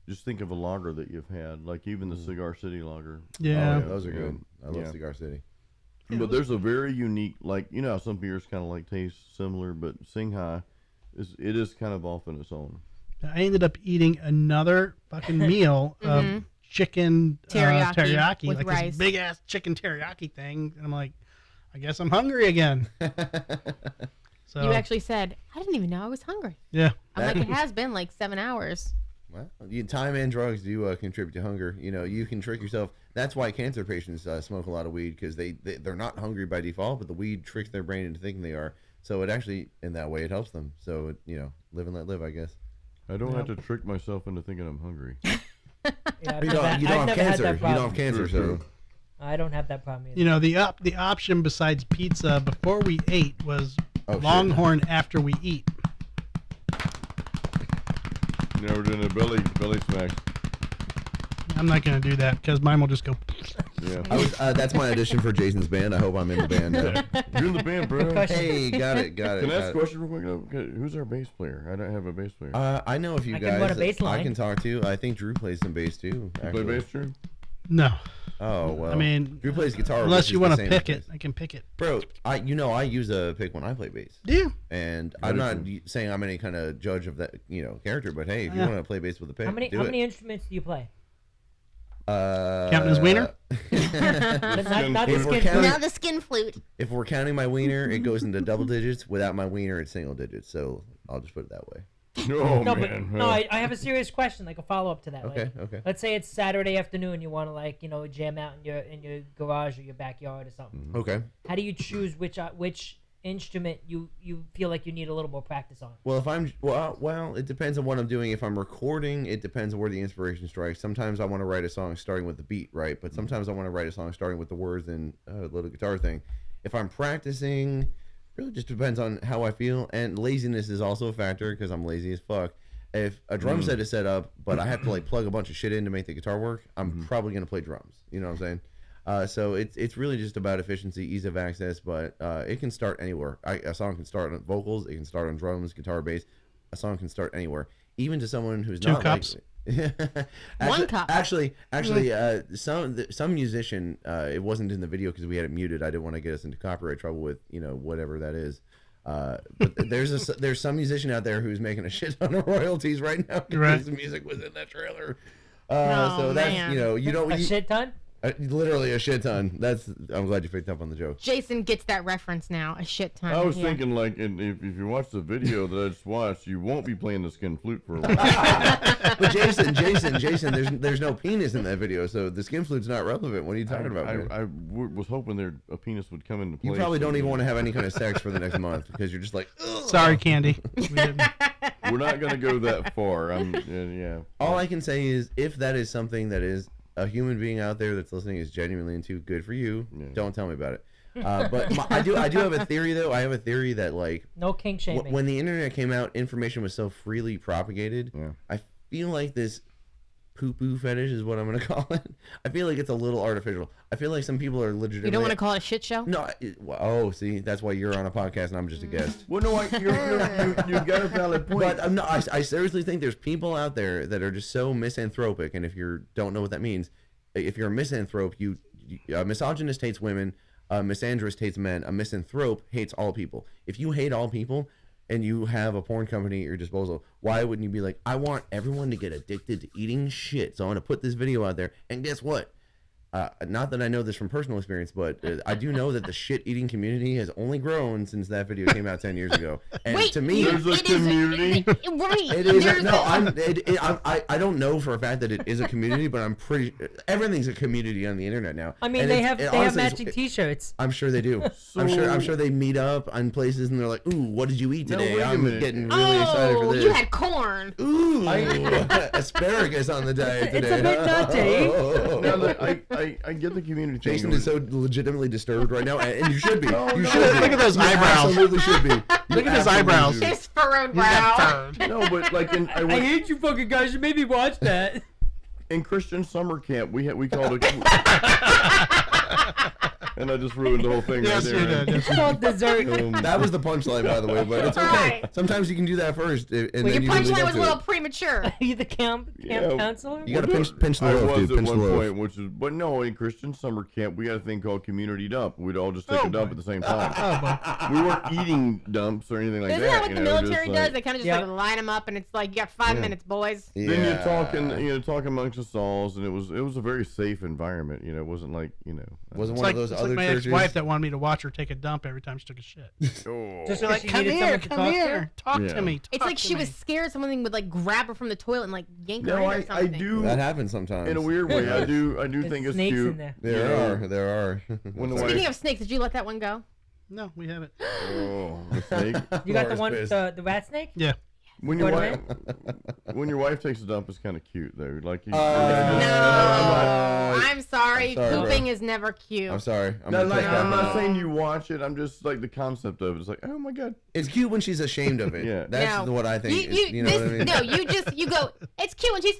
just think of a lager that you've had, like even the Cigar City lager. Yeah. Oh, those are good. I love Yeah. Cigar City. But there's a very unique, like how some beers kind of like taste similar, but Singha is kind of off on its own. I ended up eating another fucking meal of chicken teriyaki, with like rice. this big ass chicken teriyaki thing, and I'm like, I guess I'm hungry again. So You actually said, I didn't even know I was hungry. yeah, I'm like, it has been like 7 hours. Well, time and drugs do contribute to hunger. You can trick yourself. That's why cancer patients smoke a lot of weed, because they're not hungry by default, but the weed tricks their brain into thinking they are. So it actually, in that way, it helps them. So, live and let live, I guess. I don't have to trick myself into thinking I'm hungry. Yeah, I've You never- don't I've have never had cancer. that You don't have problem. cancer, True, so. I don't have that problem either. the option besides pizza before we ate was Oh, shit. Longhorn after we eat. Never done a belly smash. I'm not gonna do that because mine will just go. Yeah. That's my audition for Jason's band. I hope I'm in the band. You're in the band, bro. Percussion. Hey, got it. Can I ask a question real quick? Okay, who's our bass player? I don't have a bass player. I know a few I can guys run a that bass I line. can talk to. I think Drew plays some bass too. You play Actually. bass, Drew? No, Oh well. I mean, Drew plays guitar. unless which you is want the to same pick as it, bass. I can pick it. Bro. I use a pick when I play bass. Yeah, And That I'm is not true. saying I'm any kind of judge of that, character, but hey, if you Yeah. want to play bass with a pick, How many do how it. many instruments do you play? Counting his wiener? Not the If we're skin. counting- Now the skin flute. If we're counting my wiener, it goes into double digits. Without my wiener, it's single digits. So I'll just put it that way. Oh, No, man. but no, I have a serious question, like a follow up to that. Okay, Like, okay. let's say it's Saturday afternoon, you want to jam out in your garage or your backyard or something. Okay. How do you choose which instrument you feel like you need a little more practice on? Well, if I'm well, it depends on what I'm doing. If I'm recording, it depends on where the inspiration strikes. Sometimes I want to write a song starting with the beat, right? But sometimes I want to write a song starting with the words and a little guitar thing. If I'm practicing, really just depends on how I feel. And laziness is also a factor because I'm lazy as fuck. If a drum set is set up, but I have to plug a bunch of shit in to make the guitar work, I'm probably gonna play drums. You know what I'm saying? So it's really just about efficiency, ease of access, but it can start anywhere. A song can start on vocals, it can start on drums, guitar, bass. A song can start anywhere, even to someone who's Two not cups. One cup. Actually, some musician. It wasn't in the video because we had it muted. I didn't want to get us into copyright trouble with whatever that is. But there's some musician out there who's making a shit ton of royalties right now because Right. the music was in that trailer. Oh, So that's man. you don't A shit ton? literally a shit ton. I'm glad you picked up on the joke. Jason gets that reference now. A shit ton. I was Yeah. thinking, if you watch the video that I just watched, you won't be playing the skin flute for a while. But Jason, there's no penis in that video, so the skin flute's not relevant. What are you talking about, man? I was hoping a penis would come into play. You probably don't even want to have any kind of sex for the next month because you're just like, ugh. sorry, Candy. We didn't. We're not going to go that far. Yeah. All I can say is, if that is something that is a human being out there that's listening is genuinely into, good for you. Yeah. Don't tell me about it. But I do have a theory though. I have a theory that No kink shaming. when the internet came out, information was so freely propagated. Yeah. I feel like this poo-poo fetish is what I'm gonna call it. I feel like it's a little artificial. I feel like some people are legitimately. You don't want to call it a shit show? No. See, that's why you're on a podcast and I'm just a guest. Well, no, you've got a valid point. But I seriously think there's people out there that are just so misanthropic, and if you don't know what that means, if you're a misanthrope, a misogynist hates women, a misandrist hates men, a misanthrope hates all people. If you hate all people and you have a porn company at your disposal, why wouldn't you be like, I want everyone to get addicted to eating shit, so I'm gonna put this video out there, and guess what? not that I know this from personal experience, but I do know that the shit-eating community has only grown since that video came out 10 years ago. And Wait, to me, There's a community. Right. it is. There's No, a- I don't know for a fact that it is a community, but I'm pretty. Everything's a community on the internet now. I mean, And they it's- have honestly, matching T-shirts. I'm sure they do. I'm sure they meet up on places and they're like, "Ooh, what did you eat No, today?" wait a I'm minute. getting really excited for this. You had corn. Ooh, asparagus on the diet It's today. a bit nutty. Now that I get the community thing. Jason is so legitimately disturbed right now, and you should be. You no. should be. Look at those You eyebrows. Absolutely should be. Look at his eyebrows. His furrowed He's got brow. fur. No, but like I I went hate you fucking guys. You made me watch that. in Christian summer camp. We called it. And I just ruined the whole thing Yes, right you there. did. It's called dessert. That was the punchline, by the way, but it's okay. Right. Sometimes you can do that first, and Well, then your you can lead punchline up was a to little it. premature. Are you the camp Yeah. counselor? You gotta pinch the I loaf, was dude. at Pinch the one loaf. point, which is, but no, in Christian summer camp, we had a thing called community dump. We'd all just take Oh, a dump boy. at the same time. Oh, boy. We weren't eating dumps or anything like Isn't that. that what you the know, military just does? like- They kind of just Yep. like line them up, and it's like you got 5 minutes, boys. Then you talk amongst us all, and it was a very safe environment. You know, it wasn't like Wasn't It's one like, of those it's other like my churches. ex-wife that wanted me to watch her take a dump every time she took a shit. Oh. Just They're like, she come needed here, someone to come talk to? here, talk Yeah. to me. It's talk like to she me. was scared someone would like grab her from the toilet and like yank her in No, or I something. do. That happens sometimes. In a weird way, I do There's think it's snakes cute. in there. There are. When the Speaking wife, of snakes, did you let that one go? No, we haven't. oh, the snake. You got the Laura's one, pissed. the rat snake? Yeah. When your What, wife, when your wife takes a dump, it's kind of cute though. Like you. No, I'm sorry. I'm sorry, bro. Pooping is never cute. I'm sorry. No, gonna take that I'm not back. saying you watch it. I'm just like the concept of it. It's like, oh my god. It's cute when she's ashamed of it. Yeah. That's No. what I think. You know this, what I mean? No, you go. It's cute when she's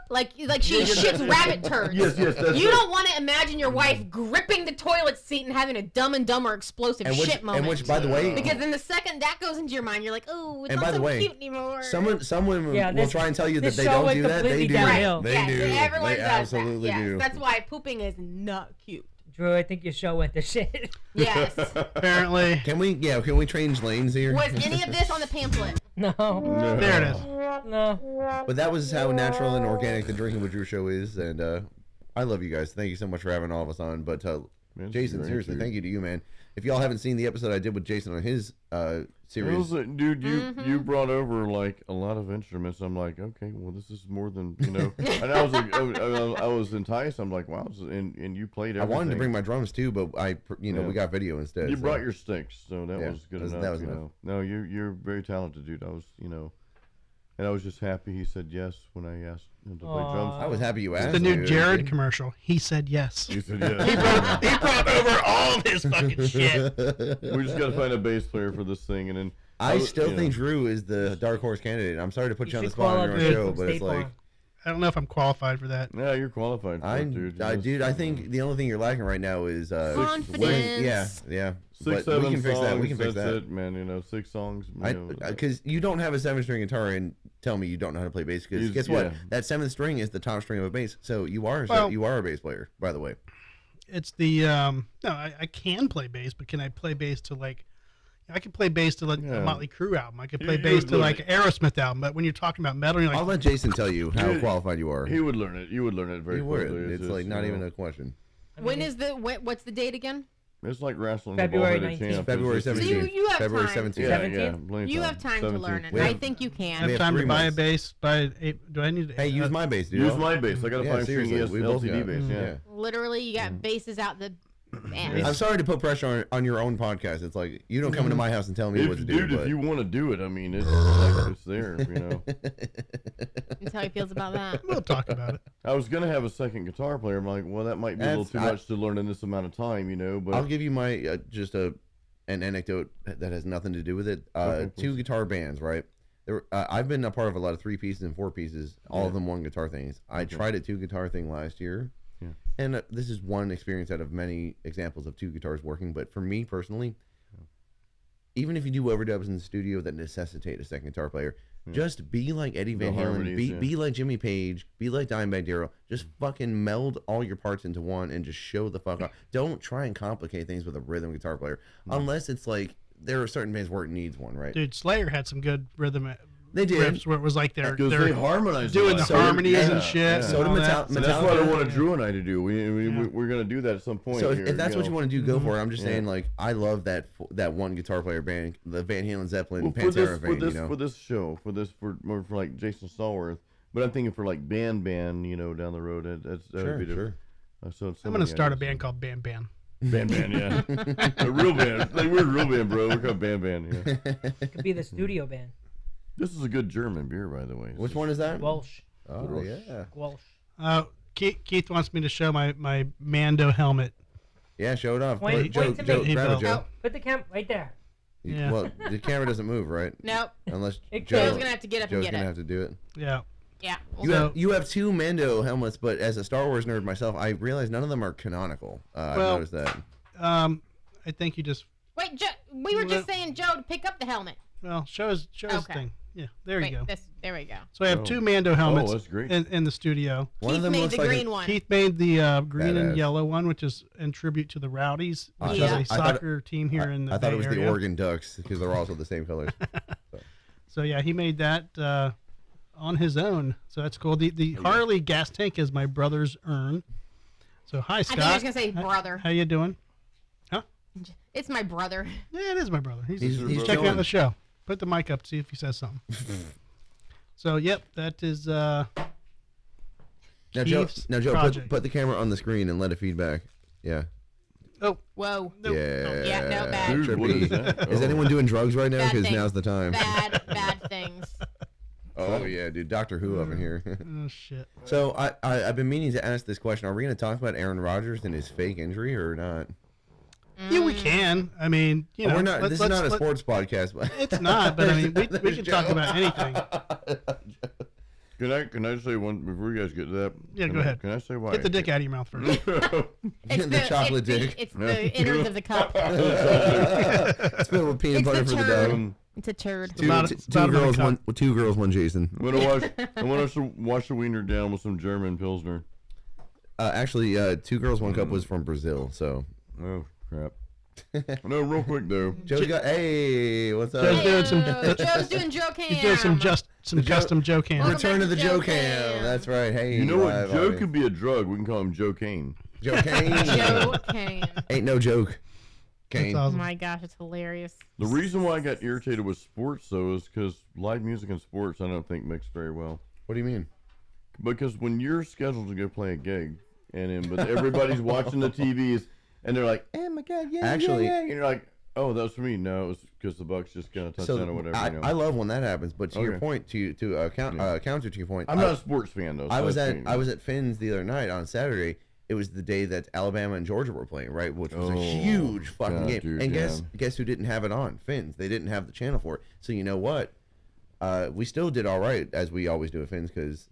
like she shits rabbit turds. Yes, that's You right. don't want to imagine your wife gripping the toilet seat and having a Dumb and Dumber explosive shit moment. and which, by the way, because in the second that goes into your mind, you're like, oh, it's And not by the so way, cute anymore. some women Yeah, will this- try and tell you that this they show don't went do that. They completely do. downhill. They yes, do. Everyone They does absolutely that. Yes, do. that's why pooping is not cute. Drew, I think your show went to shit. Yes. Apparently. Can we change lanes here? Was any of this on the pamphlet? No. There it is. No. But that was how natural and organic the Drinking with Drew show is, and I love you guys. Thank you so much for having all of us on. But Man, Jason, thank seriously, you. thank you to you, man. If y'all haven't seen the episode I did with Jason on his It series, was like, dude, you brought over like a lot of instruments. I'm like, okay, well, this is more than And I was like, I was enticed. I'm like, wow, and you played I everything. wanted to bring my drums too, but we got video instead. You so. brought your sticks, so that Yeah, was good that was- enough. that was you enough. know. No, you're very talented, dude. I was, and I was just happy he said yes when I asked him to play drums. I was happy you asked. The new dude. Jared commercial. He said yes. He said yes. He brought over all his fucking shit. We just got to find a bass player for this thing, and then I still think Drew is the dark horse candidate. I'm sorry to put you on the should spot call on up your Drew show, from but it's State like Farm. I don't know if I'm qualified for that. yeah, you're qualified for it, dude. I think the only thing you're lacking right now is Confidence. Yeah. Six, But seven we can fix that. We songs, can fix that's that. it, man. 6 songs. Because you don't have a 7-string guitar and tell me you don't know how to play bass. Because guess what? Yeah. That 7th string is the top string of a bass. So you are a bass player, by the way. It's the no, I can play bass, but can I play bass to like? I can play bass to like a Motley Crue album. I could play bass to like an Aerosmith album. But when you're talking about metal, you're like, I'll let Jason tell you how Dude, qualified you are. He would learn it. You would learn it very You would. quickly. It's like not even a question. When is the what's the date again? It's like wrestling February the ball-headed 19th. champ. February It's just- 17th. So you have February time. 17th. Yeah, 17th? plenty of You have time to 17th. learn it. We I have- think you I can. have We have time 3 to buy a months. bass. Do I need to? Hey, use my bass, dude. Use my bass. I got to Yeah, find string seriously. We both LTD got- bass. Yeah. Literally, you got bases out the I'm ass. sorry to put pressure on your own podcast. It's like you don't come into my house and tell me what to do. Dude, if but you want to do it, I mean, it's like, it's there. That's how he feels about that. We'll talk about it. I was gonna have a second guitar player. I'm like, well, that might be a little too much to learn in this amount of time, But I'll give you my just an anecdote that has nothing to do with it. Okay, 2 guitar bands, right? I've been a part of a lot of 3 pieces and 4 pieces, all of them 1 guitar things. I tried a 2 guitar thing last year, and this is one experience out of many examples of 2 guitars working. But for me personally, even if you do overdubs in the studio that necessitate a second guitar player, just be like Eddie Van Halen, harmonies, be like Jimmy Page, be like Dimebag Darrell. Just fucking meld all your parts into one and just show the fuck up. Don't try and complicate things with a rhythm guitar player, unless it's like there are certain bands where it needs one, right? Dude, Slayer had some good rhythm They did. riffs where it was like they're Because they harmonize doing a the lot. harmonies and shit. So and all did that. So that's what I Metallica. wanted Drew and I to do. We're going to do that at some point. So here, if that's what you want to do, go for it. I'm just Yeah. saying, like, I love that one guitar player band, the Van Halen Zeppelin Well, Pantera vein, you know. for this show, for like Jason Stallworth, but I'm thinking for like band, down the road. That would be Sure. I'm gonna start a band called Band Band. Band, yeah, a real band. Like we're a real band, bro. We're called Band. Yeah. It could be the studio band. This is a good German beer, by the way. Which one is that? Welsh. Oh, yeah. Welsh. Keith wants me to show my Mando helmet. Yeah, show it off. Point Joe, to Joe, me. grab it, He Joe. Put the camera right there. Yeah. Well, the camera doesn't move, right? Nope. Unless It Joe's Joe's gonna have to get up and Joe's get gonna it. have to do it. Yeah. Yeah. You have two Mando helmets, but as a Star Wars nerd myself, I realize none of them are canonical. I've Well, noticed that. I think you just Wait, Joe. We were just saying Joe to pick up the helmet. show his Okay. thing. Yeah, there you go. There we go. So I have two Mando helmets that's great. in the studio. One Keith of them made looks the like green one. Keith made the green and Badass. yellow one, which is in tribute to the Rowdies, which Yeah. is a I thought- soccer team here in the I thought it Bay was the Area. Oregon Ducks because they're also the same colors. So yeah, he made that on his own. So that's cool. The Harley gas tank is my brother's urn. So hi, Scott. I think I was gonna say brother. How you doing? Huh? It's my brother. Yeah, it is my brother. He's He's checking out chilling. the show. Put the mic up to see if he says something. So yep, that is Now, Joe, Keith's Joe, project. put the camera on the screen and let it feedback. Yeah. Oh, Whoa. nope. Yeah. Yeah, no, bad. Dude, what is that? Is anyone doing drugs right now? Bad Because thing. now's the time. Bad things. Oh yeah, dude, Doctor Who up in here. Oh shit. So I've been meaning to ask this question. Are we going to talk about Aaron Rodgers and his fake injury or not? Yeah, we can. I mean, you know, We're not. This is not a let- sports podcast, but It's not, but I mean, we There's can talk Joe. about anything. Can I say one before you guys get to that? Yeah, go ahead. Can I say why? Get the dick out of your mouth first. The chocolate dick. It's the innards of the cup. It's filled with peanut It's butter the for the turd. dog. It's a turd. Two, about- two- it's two about another girls, cup. two girls, one Jason. I want to wash the wiener down with some German Pilsner. Actually, two girls, one cup was from Brazil. So Oh, crap. No, real quick, though. Joe's got. Hey, what's up? Joe's doing some. Joe's doing Joe Cam. He's doing some custom Joe cams. Welcome Return to back the to Joe Joe Cam. Cam. That's right. Hey, You know what? live Joe audience. could be a drug. We can call him Joe Kane. Joe Kane. Joe Cam. Ain't no joke. That's Kane. Oh awesome. my gosh, it's hilarious. The reason why I got irritated with sports, though, is because live music and sports I don't think mix very well. What do you mean? Because when you're scheduled to go play a gig, but everybody's watching the TVs, and they're like, "Oh my god, yeah, Actually- yeah," and you're like, "Oh, that was for me." No, it was because the Bucks just got a touchdown or whatever. I love when that happens. But to your Okay. point, counter to your point, I'm not a sports fan though. I so was that's at me. I was at Finn's the other night on Saturday. It was the day that Alabama and Georgia were playing, right? Which was a Oh, huge fucking God, game. dude, and yeah. guess who didn't have it on? Finn's. They didn't have the channel for it. So you know what? We still did all right, as we always do at Finn's, because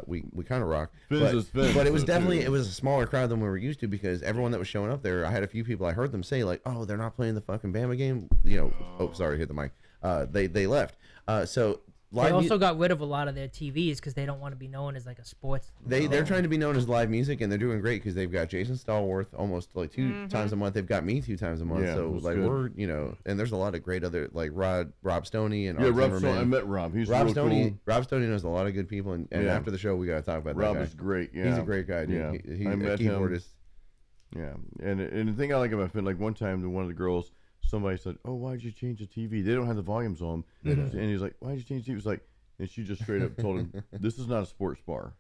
we kind of rock. Finn's is Finn's, but it was so, definitely too. it was a smaller crowd than we were used to, because everyone that was showing up there, I had a few people, I heard them say like, "Oh, they're not playing the fucking Bama game." Oh, sorry, hit the mic. They left. So They live. also got rid of a lot of their TVs because they don't want to be known as like a sports. They're trying to be known as live music, and they're doing great because they've got Jason Stallworth almost like two times a month. They've got me 2 times a month. Yeah, So that's like good. we're and there's a lot of great other like Rob Stoney and Yeah, Art Rob Zimmerman. Stone, I met Rob. He's Rob real Stoney. cool. Rob Stoney knows a lot of good people, and Yeah. after the show we got to talk about Rob that guy. is great. Yeah, He's a great guy, dude. Yeah, He's I a met him. keyboardist. Yeah, and the thing I like about Finn, like one time, one of the girls, somebody said, "Oh, why'd you change the TV? They don't have the volumes on." And he's like, "Why'd you change the TV?" He was like, and she just straight up told him, "This is not a sports bar."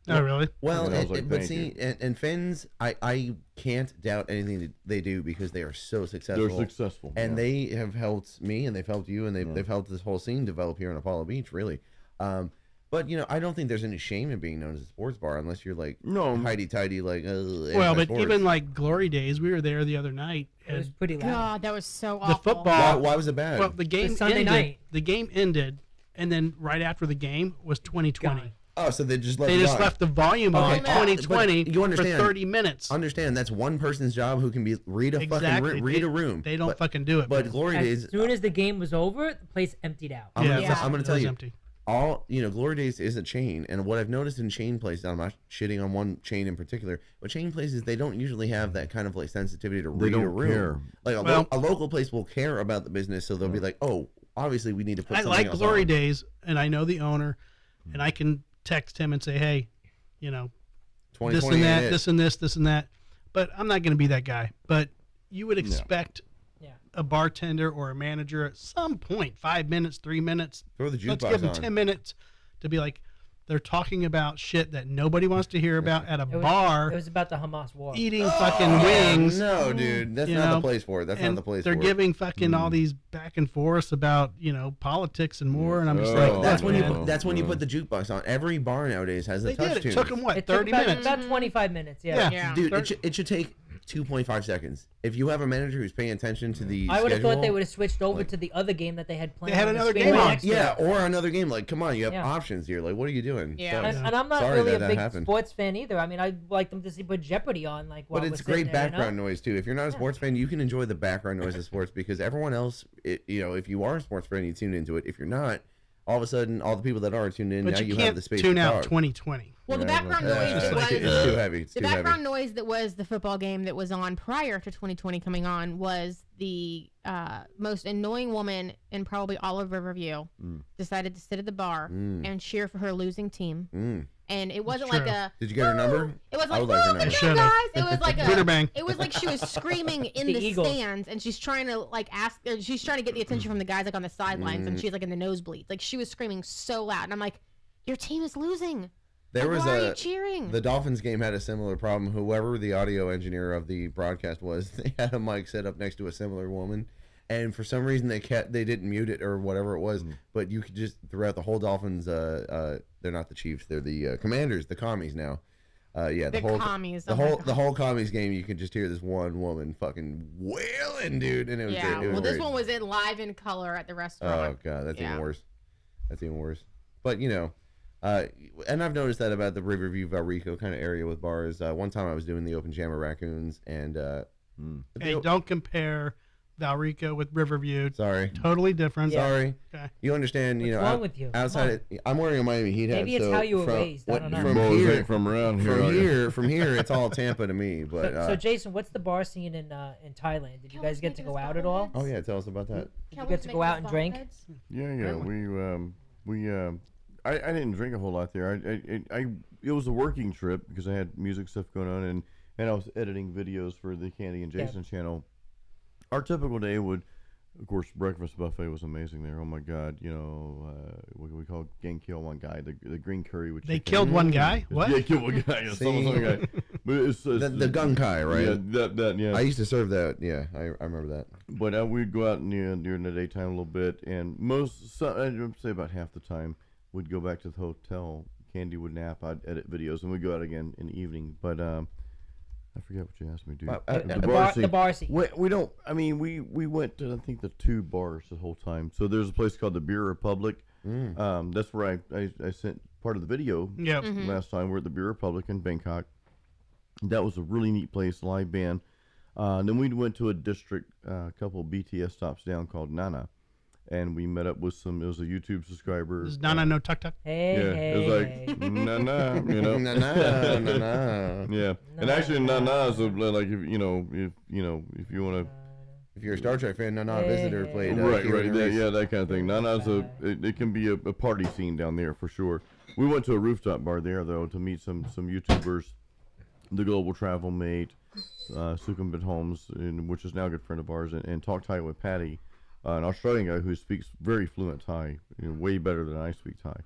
Oh, really? Well, And I was like, but "Thank see, you." and Finn's, I can't doubt anything that they do because they are so successful. They're successful, and yeah. they have helped me, and they've helped you, and they've helped this whole scene develop here in Apollo Beach, really. But I don't think there's any shame in being known as a sports bar unless you're like No. hidey tidy, like Well, but anti-sports. even like Glory Days, we were there the other night, It was and pretty loud. God, that was so the awful. football. why was it bad? Well, the game Sunday ended. night. The game ended, and then right after the game was 2020. God. oh, so they just let They it just on. left the volume on Okay, 2020 but you understand- for 30 minutes. Understand that's one person's job who can be read a Exactly. fucking read a room. They don't but, fucking do it. But man. Glory As Days, soon as the game was over, the place emptied out. I'm gonna, Yeah. I'm gonna It tell was you, empty. all Glory Days is a chain, and what I've noticed in chain places, I'm not shitting on one chain in particular, but chain places, they don't usually have that kind of like sensitivity to They read a don't room. care. Like Well- a local place will care about the business, so they'll be like, "Oh, obviously we need to put. I something like else Glory on. Days, and I know the owner, and I can text him and say, hey, you know, this 2020 and that, ain't it. this and this and that. But I'm not going to be that guy. But you would expect Yeah. a bartender or a manager at some point, 5 minutes, 3 minutes, Throw the let's jukebox give them on. 10 minutes to be like, they're talking about shit that nobody wants to hear about at a It bar, was about the Hamas war. eating fucking wings. No, dude, that's You not know, the place for it. That's not And the place they're for giving fucking all these back and forths about, you know, politics and more. And I'm just like, Oh, look, That's when you man, put, that's when you put the jukebox on. Every bar nowadays has a they touch did it. tune. Took them, what, It took 30 about, minutes? about 25 minutes. Yeah. Yeah. Dude, it should take 2.5 seconds. If you have a manager who's paying attention to the I would have thought they schedule, would have switched over to the other game that they had playing. had on the another screen game right on. next to Yeah, it. or another game. Like, come on, you have Yeah. options here. Like, what are you doing? Yeah. So- And I'm not Sorry really that a that big happened. sports fan either. I mean, I'd like them to put Jeopardy on, like. While But we're it's sitting great there, background noise too. If you're not a sports fan, you can enjoy the background noise of sports because everyone else, if you are a sports fan, you tune into it. If you're not, all of a sudden, all the people that are tuned in, But now you you can't have the space tune to out talk. 2020. Well, the Yeah, background well, noise It's that too- was it's too heavy. It's the too background heavy. noise that was the football game that was on prior to 2020 coming on was the most annoying woman in probably all of Riverview decided to sit at the bar and cheer for her losing team. Mm. And it wasn't true. like a. Did you get her number? It was I like, would like her oh, number. good Should've. job, guys. It was like a. Buderbang. It was like she was screaming in The the Eagles. stands, and she's trying to like ask. She's trying to get the attention from the guys like on the sidelines, and she's like in the nosebleeds. Like she was screaming so loud, and I'm like, "Your team is losing. There Like, was why are a you cheering?" the Dolphins game had a similar problem. Whoever the audio engineer of the broadcast was, they had a mic set up next to a similar woman, and for some reason they didn't mute it or whatever it was. But you could just throughout the whole Dolphins. They're not the Chiefs. They're the Commanders, the commies now. Yeah, the whole commies. the Oh my whole God. the whole commies game. You could just hear this one woman fucking wailing, dude, and it was Yeah. great. It was Well, this great. one was in live in color at the Oh restaurant. god, that's Yeah. even worse. That's even worse. But you know, and I've noticed that about the Riverview Valrico kind of area with bars. One time I was doing the Open Jammer Raccoons, and Hey, don't compare Valrico with Riverview. sorry, Totally different. sorry. Okay. You understand? You What's know, wrong with you? Come outside, I'm wearing a Miami Heat hat. Maybe it's so how you were from, raised, I don't know. From Boys here, ain't from around here. from are you? here, it's all Tampa to me. But So, Jason, what's the bar scene in Thailand? Did you guys get to go out at all? oh yeah, tell us about that. Did you get to go out and drink? Yeah. I didn't drink a whole lot there. It was a working trip because I had music stuff going on and I was editing videos for the Candy and Jason channel. Our typical day would, of course, breakfast buffet was amazing there. Oh my God, what we call gang kill one guy, the green curry with They chicken. killed one guy? What? Yeah, killed one guy. Yeah, See? some guy. But it's The gun kai, right? Yeah, that yeah. I used to serve that. Yeah, I remember that. But we'd go out during the daytime a little bit, and I'd say about half the time, we'd go back to the hotel. Candy would nap. I'd edit videos, and we'd go out again in the evening. But I forget what you asked me, dude. The bar scene. We don't. I mean, we went to I think the 2 bars the whole time. So there's a place called the Beer Republic. That's where I sent part of the video Yep. last time. We're at the Beer Republic in Bangkok. That was a really neat place, live band. Then we went to a district, a couple BTS stops down called Nana, and we met up with it was a YouTube subscriber. Is Nana no tuk tuk? Hey, Yeah, hey, it was hey. like Nana, No, no, no, no. Yeah, and actually Nana is like if you want to. If you're a Star Trek fan, Nana Visitor played. Right, Keanu Reeves. yeah, that kind of thing. Nana's it can be a party scene down there for sure. We went to a rooftop bar there though to meet some YouTubers, the Global Travel Mate, Sukumbit Holmes, which is now a good friend of ours, and talk Thai with Patty, an Australian guy who speaks very fluent Thai, way better than I speak Thai.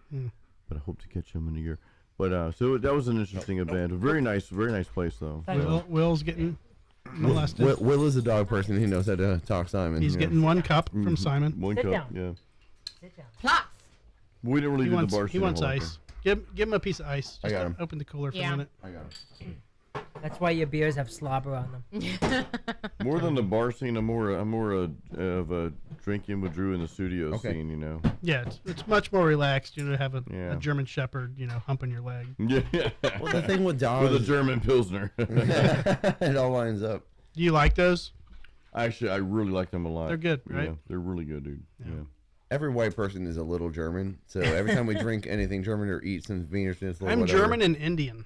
But I hope to catch him in a year. But so that was an interesting event. A very nice place though. Will's getting molested. Will is a dog person. He knows how to talk Simon. He's getting 1 cup from Simon. One Sit cup, down. yeah. Sit down. Plots. We didn't really He do wants, the bar he scene a wants whole lot, ice. Give him a piece of ice. I Just got him. open the cooler for Yeah. a minute. I got him. That's why your beers have slobber on them. though. More than the bar scene, I'm more of a drinking with Drew in the studio Okay. scene, Yeah, it's much more relaxed. You know, to have a Yeah. German Shepherd, humping your leg. Yeah. Well, the thing with dogs, With a German Pilsner. it all lines up. Do you like those? Actually, I really like them a lot. They're good, right? Yeah, they're really good, dude. Yeah. Every white person is a little German, so every time we drink anything German or eat some Wiener Schnitzel, or I'm whatever, German and Indian.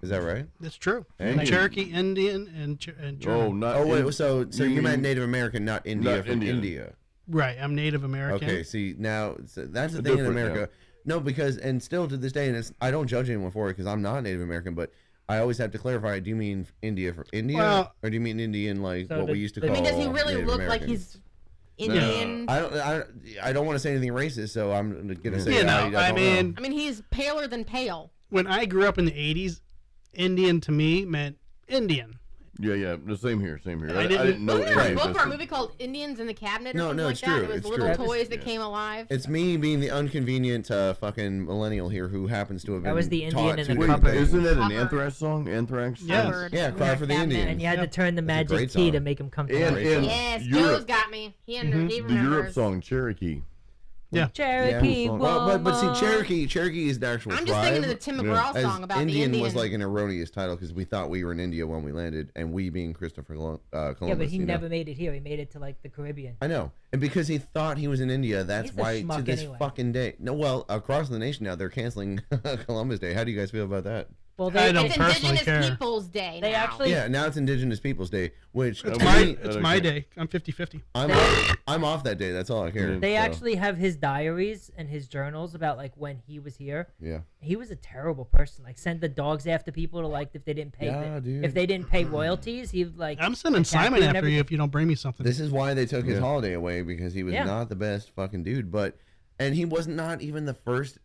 Is that right? That's true. Indian. Cherokee, Indian, and Oh, German. not. Oh wait, in- so you meant Native American, not India Not from Indian. India. Right. I'm Native American. Okay, see now that's the thing in Different, America. yeah. No, because and still to this day, and I don't judge anyone for it because I'm not Native American, but I always have to clarify. Do you mean India for India, Well- or do you mean Indian like So what we used to I call? mean, does he really Native look like Americans? he's Indian? I don't want to say anything racist, so I'm gonna say. You know, I don't I mean, know. I mean, he's paler than pale. when I grew up in the 80s, Indian to me meant Indian. Yeah, the same here. I didn't- know Wasn't there a any of book this. or a movie called Indians in the Cabinet or No, something no, like it's that? true, It was it's little true. toys that came alive. It's me being the inconvenient fucking millennial here who happens to have been That was the Indian taught in two the Wait, different cupboard. things. isn't that an Cover. Anthrax song? Anthrax. Yes. Covered Yeah, in Cry that for the cabinet. Indians. And you had to turn the That's a great magic key to song. make him come to And- life. and- Yes, Europe. Joe's got me. He Mm-hmm. The Europe remembers. song Cherokee. Yeah. Cherokee Yeah. Well, but see, woman. Cherokee is the actual I'm just tribe. thinking of the Tim McGraw As song about Indian the Indian. was like an erroneous title because we thought we were in India when we landed, and we being Christopher Columbus. Yeah, but he you know? never made it here. He made it to like the Caribbean. I know, and because he thought he was in India, that's He's a why to schmuck this anyway. fucking day. No, well, across the nation now they're canceling Columbus Day. How do you guys feel about that? Well, I they don't It's personally Indigenous care. Peoples Day They now. actually- Yeah, now it's Indigenous Peoples Day, which It's to my me, it's I my don't care. day. I'm 50-50. I'm off that day. That's all I care. They So, actually have his diaries and his journals about like when he was here. yeah. He was a terrible person. Like send the dogs after people to like if they didn't pay. Yeah, dude. If they didn't pay royalties, he'd like. I'm sending attack Simon you and after you everything. if you don't bring me something. This is why they took his Yeah. holiday away because he was Yeah. not the best fucking dude. And he was not even the first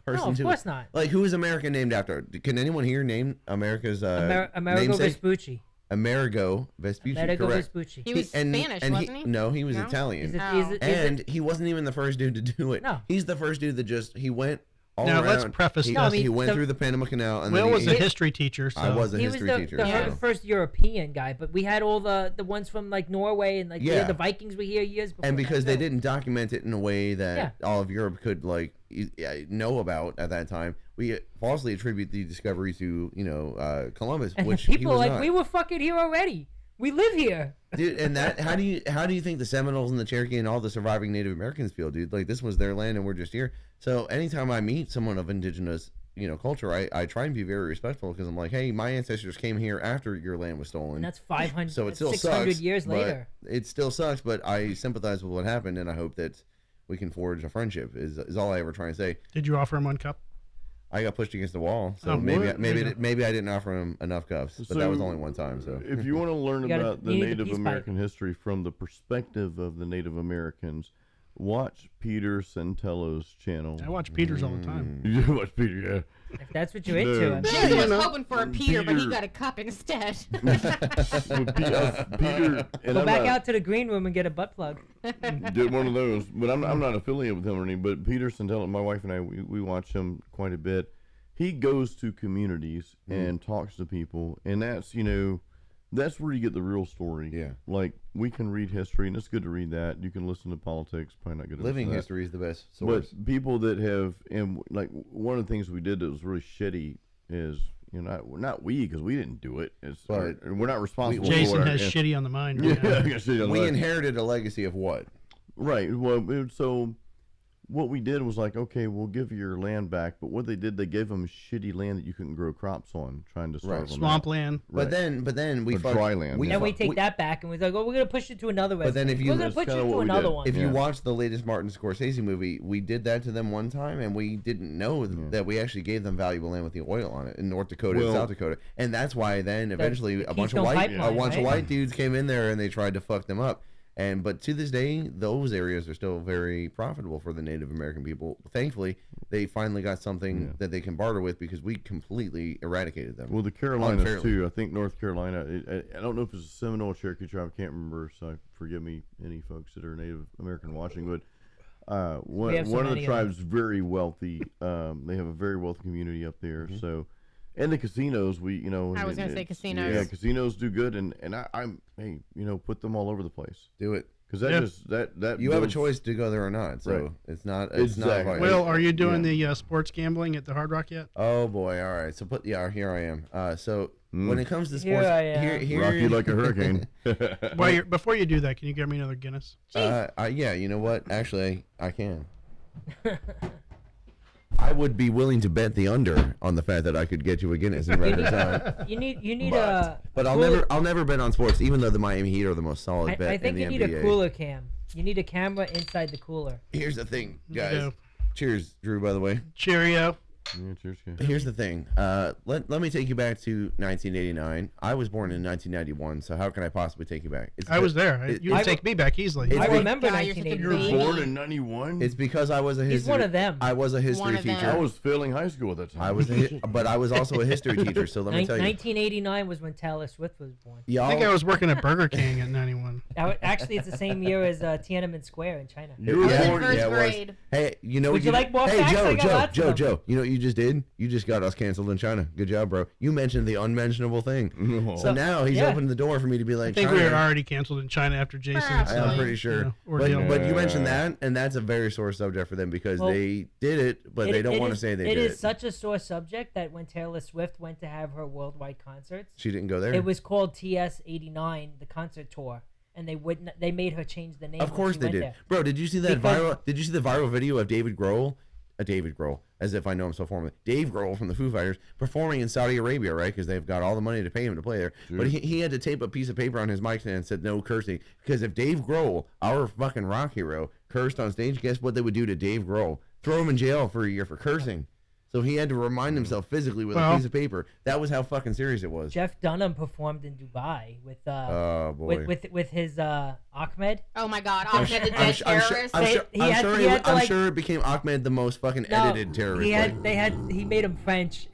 person No, of to. course not. Like, who is America named after? Can anyone here name America's Amerigo namesake? Vespucci. Amerigo Vespucci, Amerigo correct. Vespucci. He was Spanish, wasn't he? No, he was No? Italian. Oh. And he wasn't even the first dude to do it. No. He's the first dude that he went all Now, around. let's preface he, this. No, I mean, he went so- through the Panama Canal and Will then was he, a history teacher, so I was a he was history the, teacher. the so. first European guy, but we had all the ones from like Norway and like Yeah. the Vikings were here years before. And because they that, too. didn't document it in a way that Yeah. all of Europe could know about at that time, we falsely attribute the discovery to Columbus, And which he people was like not. we were fucking here already. We live here. Dude, and that how do you think the Seminoles and the Cherokee and all the surviving Native Americans feel, dude? Like this was their land and we're just here. So anytime I meet someone of indigenous culture, I try and be very respectful because I'm like, hey, my ancestors came here after your land was stolen. And that's 500. So it still 600 sucks. years but later. It still sucks, but I sympathize with what happened, and I hope that we can forge a friendship. Is all I ever try and say. did you offer him one cup? I got pushed against the wall, so Oh, maybe what? maybe There you go. maybe I didn't offer him enough cups, but that was So, only one time. So If you want to learn You gotta- about the you need the Native peace pipe. American history from the perspective of the Native Americans, watch Peter Santello's channel. I watch Peters all the time. You watch Peter, yeah. If that's what you're into. No. I'm Jason sure. you was know. hoping for a Peter, but he Peter- got a cup instead. Well, Peter, and Go I'm back not, out to the green room and get a butt plug. did one of those, but I'm not affiliated with him or anything. But Peter Santello, my wife and I, we watch him quite a bit. He goes to communities and talks to people, and that's that's where you get the real story. Yeah. Like we can read history, and it's good to read that. You can listen to politics, probably not good to living listen to that. history is the best source. But people that have, and like one of the things we did that was really shitty is, not we, because we didn't do it. It's But we're not responsible. Jason for has it. shitty on the mind Yeah, right now. I got shitty on We that. inherited a legacy of what? Right. Well, so what we did was like, okay, we'll give you your land back. But what they did, they gave them shitty land that you couldn't grow crops on, trying to starve Right. them Swampland. Right. But then we Or fucked- dry land, yeah. Then we fucked- take that back and we're like, oh, we're gonna push it to another But then resident. if you- we're gonna That's put you kinda to what we another did. one. If you Yeah. watch the latest Martin Scorsese movie, we did that to them one time, and we didn't know that we actually gave them valuable land with the oil on it in North Dakota and Well- South Dakota, and that's why then eventually the a bunch of Keystone white Pipeline, right? dudes came in there and they tried to fuck them up. But to this day, those areas are still very profitable for the Native American people. Thankfully, they finally got something that they can barter with because we completely eradicated them. Well, the Carolinas Unfairly. too. I think North Carolina. I don't know if it's a Seminole Cherokee tribe. I can't remember. So forgive me, any folks that are Native American watching. But We have so one of many the of them. tribes very wealthy. They have a very wealthy community up there. So, and the casinos. I was gonna say casinos. Yeah, casinos do good, and I'm put them all over the place Do it. because that Yeah. just that You have a builds- choice to go there or not. So Right. it's not. Exactly. Will, are you doing Yeah. the sports gambling at the Hard Rock yet? Oh boy! All right. So here I am. So when it comes to Here sports, I am. here, rock you like a hurricane. Before you do that, can you get me another Guinness? Yeah, you know what? Actually, I can. I would be willing to bet the under on the fact that I could get you a Guinness in record time. You need a. But I'll cooler- never bet on sports, even though the Miami Heat are the most solid bet I think in you the need NBA. a cooler cam. You need a camera inside the cooler. Here's the thing, guys. Yeah. Cheers, Drew, by the way. Cheerio. Yeah, cheers, guys. Here's the thing. Let me take you back to 1989. I was born in 1991, so how can I possibly take you back? I was there. it- You can I- take me back easily. I It's- remember God, you're such a 1989. You were baby. born in '91. It's because I was a history. He's one of them. I was a history One of them. teacher. I was failing high school at that time. I was, but I was also a history teacher. So let me tell you. 1989 was when Taylor Swift was born. I Y'all, think I was working at Burger King at 91. Actually, it's the same year as Tiananmen Square in China. You were Yeah. born. First it was. grade. Hey, you know Would what you like more Hey, facts? Joe, I got lots of them. Joe. You know what you just did? You just got us canceled in China. Good job, bro. You mentioned the unmentionable thing. No. So now he's yeah. opened the door for me to be like, I think China. we were already canceled in China after Jason. Perhaps. I'm pretty sure. ordeal. But you Yeah. mentioned that, and that's a very sore subject for them because Well, they did it, but they don't want to say they It did is it. such a sore subject that when Taylor Swift went to have her worldwide concerts, She didn't go there. it was called TS89, the concert tour, and they made her change the name. Of when course she they went did, there. bro. Did you see that Because- viral? Did you see the viral video of David Grohl? David Grohl, as if I know him so formally. Dave Grohl from the Foo Fighters performing in Saudi Arabia, right? Because they've got all the money to pay him to play there. But he had to tape a piece of paper on his mic stand and said no cursing. Because if Dave Grohl, our fucking rock hero, cursed on stage, guess what they would do to Dave Grohl? Throw him in jail for a year for cursing. So he had to remind himself physically with a piece of paper. That was how fucking serious it was. Jeff Dunham performed in Dubai with Oh boy. with his Ahmed. Oh my God, Ahmed the dead terrorist. He sure it became Ahmed the most fucking edited terrorist. He made him French.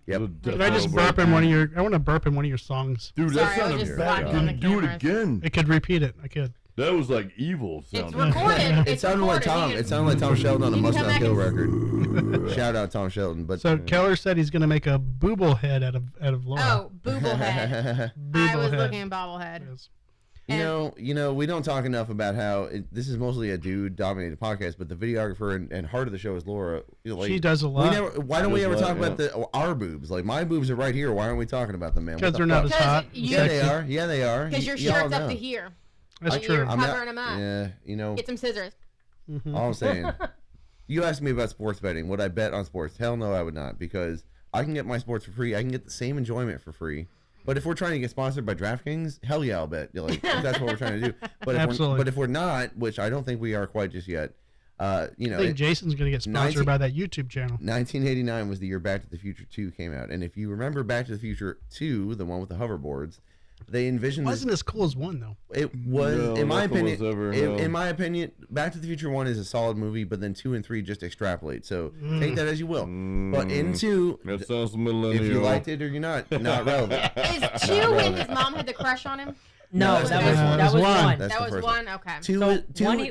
Yep. Could I just burp in one of your? I want to burp in one of your songs. Dude, Sorry, that I was sounded just bad. watching on the Can you do it cameras. again? I could repeat it. I could. That was like evil It's sounding. recorded. It sounded like Tom. It sounded like Tom Sheldon on the You can come Must Not back Kill and- record. Shout out Tom Sheldon. But So Keller said he's going to make a booble head out of Laura. Oh, booblehead. I was looking at bobblehead. Yes. you know, we don't talk enough about how this is mostly a dude-dominated podcast, but the videographer and heart of the show is Laura. You know, like, She does a lot. why don't we Does ever a lot, talk about our boobs? Like my boobs are right here. Why aren't we talking about them, man? Because What they're the not as fuck? Because hot. you- Yeah, they sexy. are. Yeah, they are. Because your Y'all shirt's up know. to here. That's And true. you're I'm not- covering them up. Yeah, you know. Get some scissors. All I'm saying, you asked me about sports betting. Would I bet on sports? Hell no, I would not, because I can get my sports for free. I can get the same enjoyment for free. But if we're trying to get sponsored by DraftKings, hell yeah, I'll bet. Like, if that's what we're trying to do. But Absolutely. if we're not, which I don't think we are quite just yet, you know, I think Jason's going to get sponsored 19 by that YouTube channel. 1989 was the year Back to the Future 2 came out. And if you remember Back to the Future 2, the one with the hoverboards, they envisioned Wasn't as cool as one though. it was, No, in my nothing opinion, was ever, in, no. in my opinion, Back to the Future 1 is a solid movie, but then 2 and 3 just extrapolate. So take that as you will. But in 2, That sounds millennial. if you liked it or you're not relevant. Is two when his mom had the crush on him? No, No, that that's was one. one. That's That the was first one. Okay. Two, So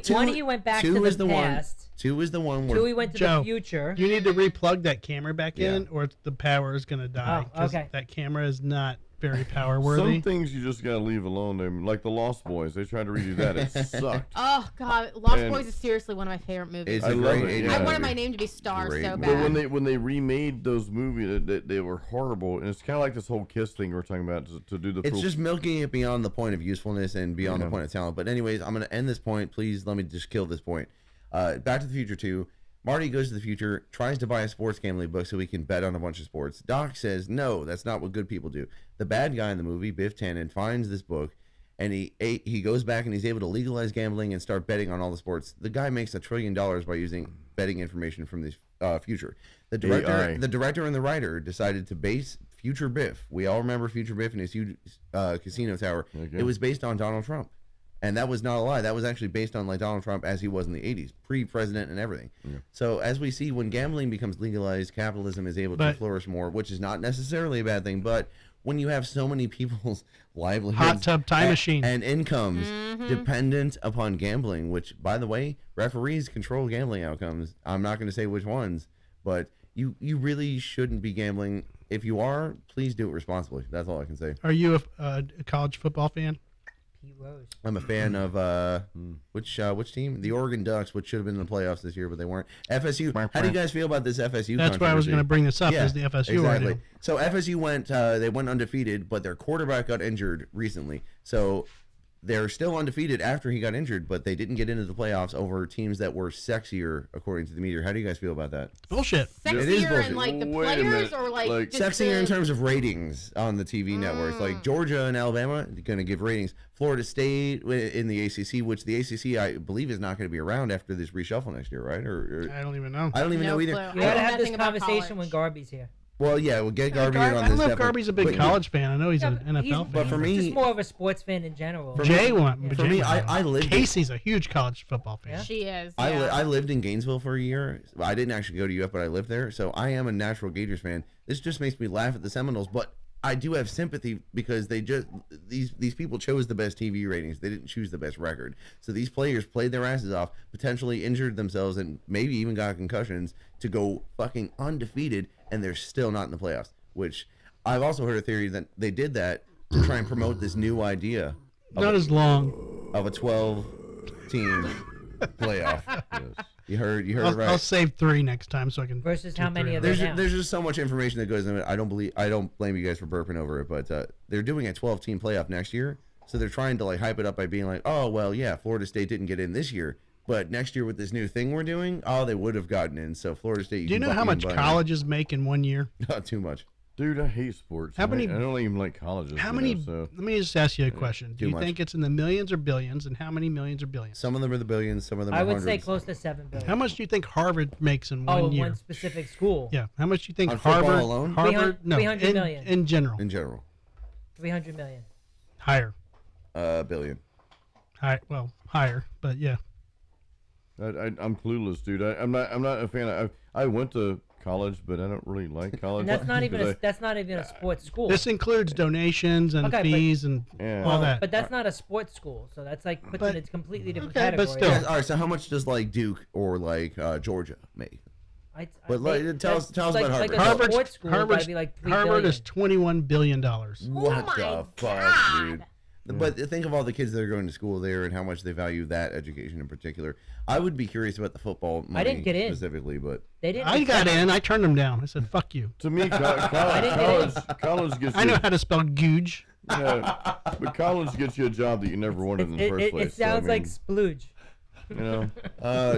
two, one he went back two to is the the past. one. 2 is the one where Two, he went to Joe, the future. You need to replug that camera back Yeah. in, or the power is going to die. Oh, 'cause okay. That camera is not very power worthy. Some things you just gotta leave alone. There, like the Lost Boys. They tried to redo that. It sucked. Oh God, Lost And- Boys is seriously one of my favorite movies. it's I a love great it, 80s yeah. I wanted movie. my name to be Star Great so movie. bad. But when they remade those movies, they were horrible. And it's kind of like this whole Kiss thing we're talking about to do the. It's proof. just milking it beyond the point of usefulness and beyond the Yeah. point of talent. But anyways, I'm going to end this point. Please let me just kill this point. Back to the Future 2. Marty goes to the future, tries to buy a sports gambling book so he can bet on a bunch of sports. Doc says, no, that's not what good people do. The bad guy in the movie, Biff Tannen, finds this book, and he goes back and he's able to legalize gambling and start betting on all the sports. The guy makes $1 trillion by using betting information from the future. The director and the writer decided to base Future Biff. We all remember Future Biff and his huge casino tower. Okay. It was based on Donald Trump. And that was not a lie. That was actually based on like Donald Trump as he was in the 80s, pre-president and everything. Yeah. So as we see, when gambling becomes legalized, capitalism is able to But- flourish more, which is not necessarily a bad thing. But when you have so many people's livelihoods, Hot tub time machine. and incomes dependent upon gambling, which, by the way, referees control gambling outcomes. I'm not going to say which ones, but you really shouldn't be gambling. If you are, please do it responsibly. That's all I can say. Are you a college football fan? Pete Rose. I'm a fan of which team? The Oregon Ducks, which should have been in the playoffs this year, but they weren't. FSU. How do you guys feel about this FSU? That's why I was controversy? going to bring this up. Yeah, Is the FSU exactly. ordeal. So FSU went undefeated, but their quarterback got injured recently. So they're still undefeated after he got injured, but they didn't get into the playoffs over teams that were sexier, according to the media. How do you guys feel about that? Bullshit. It is Sexier bullshit. and like the Wait a players, minute. or like just Sexier in the- terms of ratings on the TV networks. Like Georgia and Alabama, going to give ratings. Florida State in the ACC, which the ACC, I believe, is not going to be around after this reshuffle next year, right? Or I don't even know. I don't even No know either. clue. You I gotta know have this nothing about conversation when college. Garby's here. Well, yeah, we'll get Garby in I on don't this. know if definitely. Garby's a big But- college fan. I know he's Yeah, an NFL fan. But for me- just more of a sports fan in general. Jay went. For Jay me, went. I lived. Casey's a huge college football fan. Yeah? She is. I yeah. lived in Gainesville for a year. I didn't actually go to UF, but I lived there, so I am a natural Gators fan. This just makes me laugh at the Seminoles, but I do have sympathy because these people chose the best TV ratings. They didn't choose the best record. So these players played their asses off, potentially injured themselves, and maybe even got concussions to go fucking undefeated, and they're still not in the playoffs. Which I've also heard a theory that they did that to try and promote this new idea Not as long. of a 12-team playoff. Yes. You heard it I'll right. save 3 next time so I can. Versus do how many 3 of them. them? There's just so much information that goes into it. I don't blame you guys for burping over it, but they're doing a 12-team playoff next year, so they're trying to like hype it up by being like, oh well, yeah, Florida State didn't get in this year, but next year with this new thing we're doing, oh they would have gotten in. So Florida State. Do you know how much colleges make in 1 year? Not too much. Dude, I hate sports. How many- I don't even like colleges. How you many? know, so. Let me just ask you a question. Do Too you much. think it's in the millions or billions, and how many millions or billions? Some of them are the billions, some of them are I would hundreds. say close to 7 billion. How much do you think Harvard makes in Oh, 1 in year? one specific school. Yeah. How much do you think On football Harvard? alone? Harvard, no, 300 in, million. in general, in general. 300 million. higher, Billion. well, higher, but yeah. I'm clueless, dude. I'm not a fan. I went to college, but I don't really like college. And that's not even because that's not even a sports school. This includes donations and Okay, but- fees and Yeah. all that. But that's not a sports school, so that's like puts But- it in a completely different okay, but category. still. Yeah, all right. So how much does like Duke or like Georgia make? think But like, tell us that's about like Harvard. a Harvard's, sports school would Harvard's, probably be like 3 Harvard billion. is $21 billion. What my the fuck, God. dude? But think of all the kids that are going to school there and how much they value that education in particular. I would be curious about the football money didn't get in. specifically, but They didn't. I got in. I turned them down. I said, "Fuck you." to me, didn't get college gets you. I know how to spell googe. Yeah, but college gets you a job that you never wanted in the first place. It sounds so, I like mean, splooge. you know,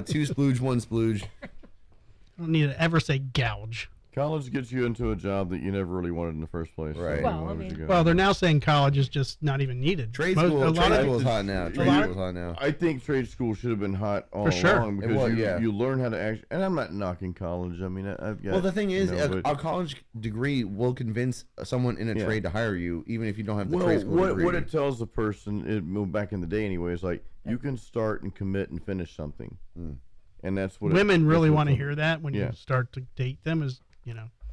2 splooge, 1 splooge. I don't need to ever say gouge. college gets you into a job that you never really wanted in the first place. so Right. Well, why I would mean- you go? Well, they're now saying college is just not even needed. Trade Most- school, a lot trade of- school is hot now. Trade lot- school is hot now. I think trade school should have been hot all For sure. along because It was, you, yeah. you learn how to act. And I'm not knocking college. I mean, I've got. Well, the thing is, you know, but- a college degree will convince someone in a Yeah. trade to hire you, even if you don't have the well, trade school what degree. it tells the person, well, back in the day anyway, is like you can start and commit and finish something, and that's what Women really want to hear. hear that when Yeah. you start to date them. Is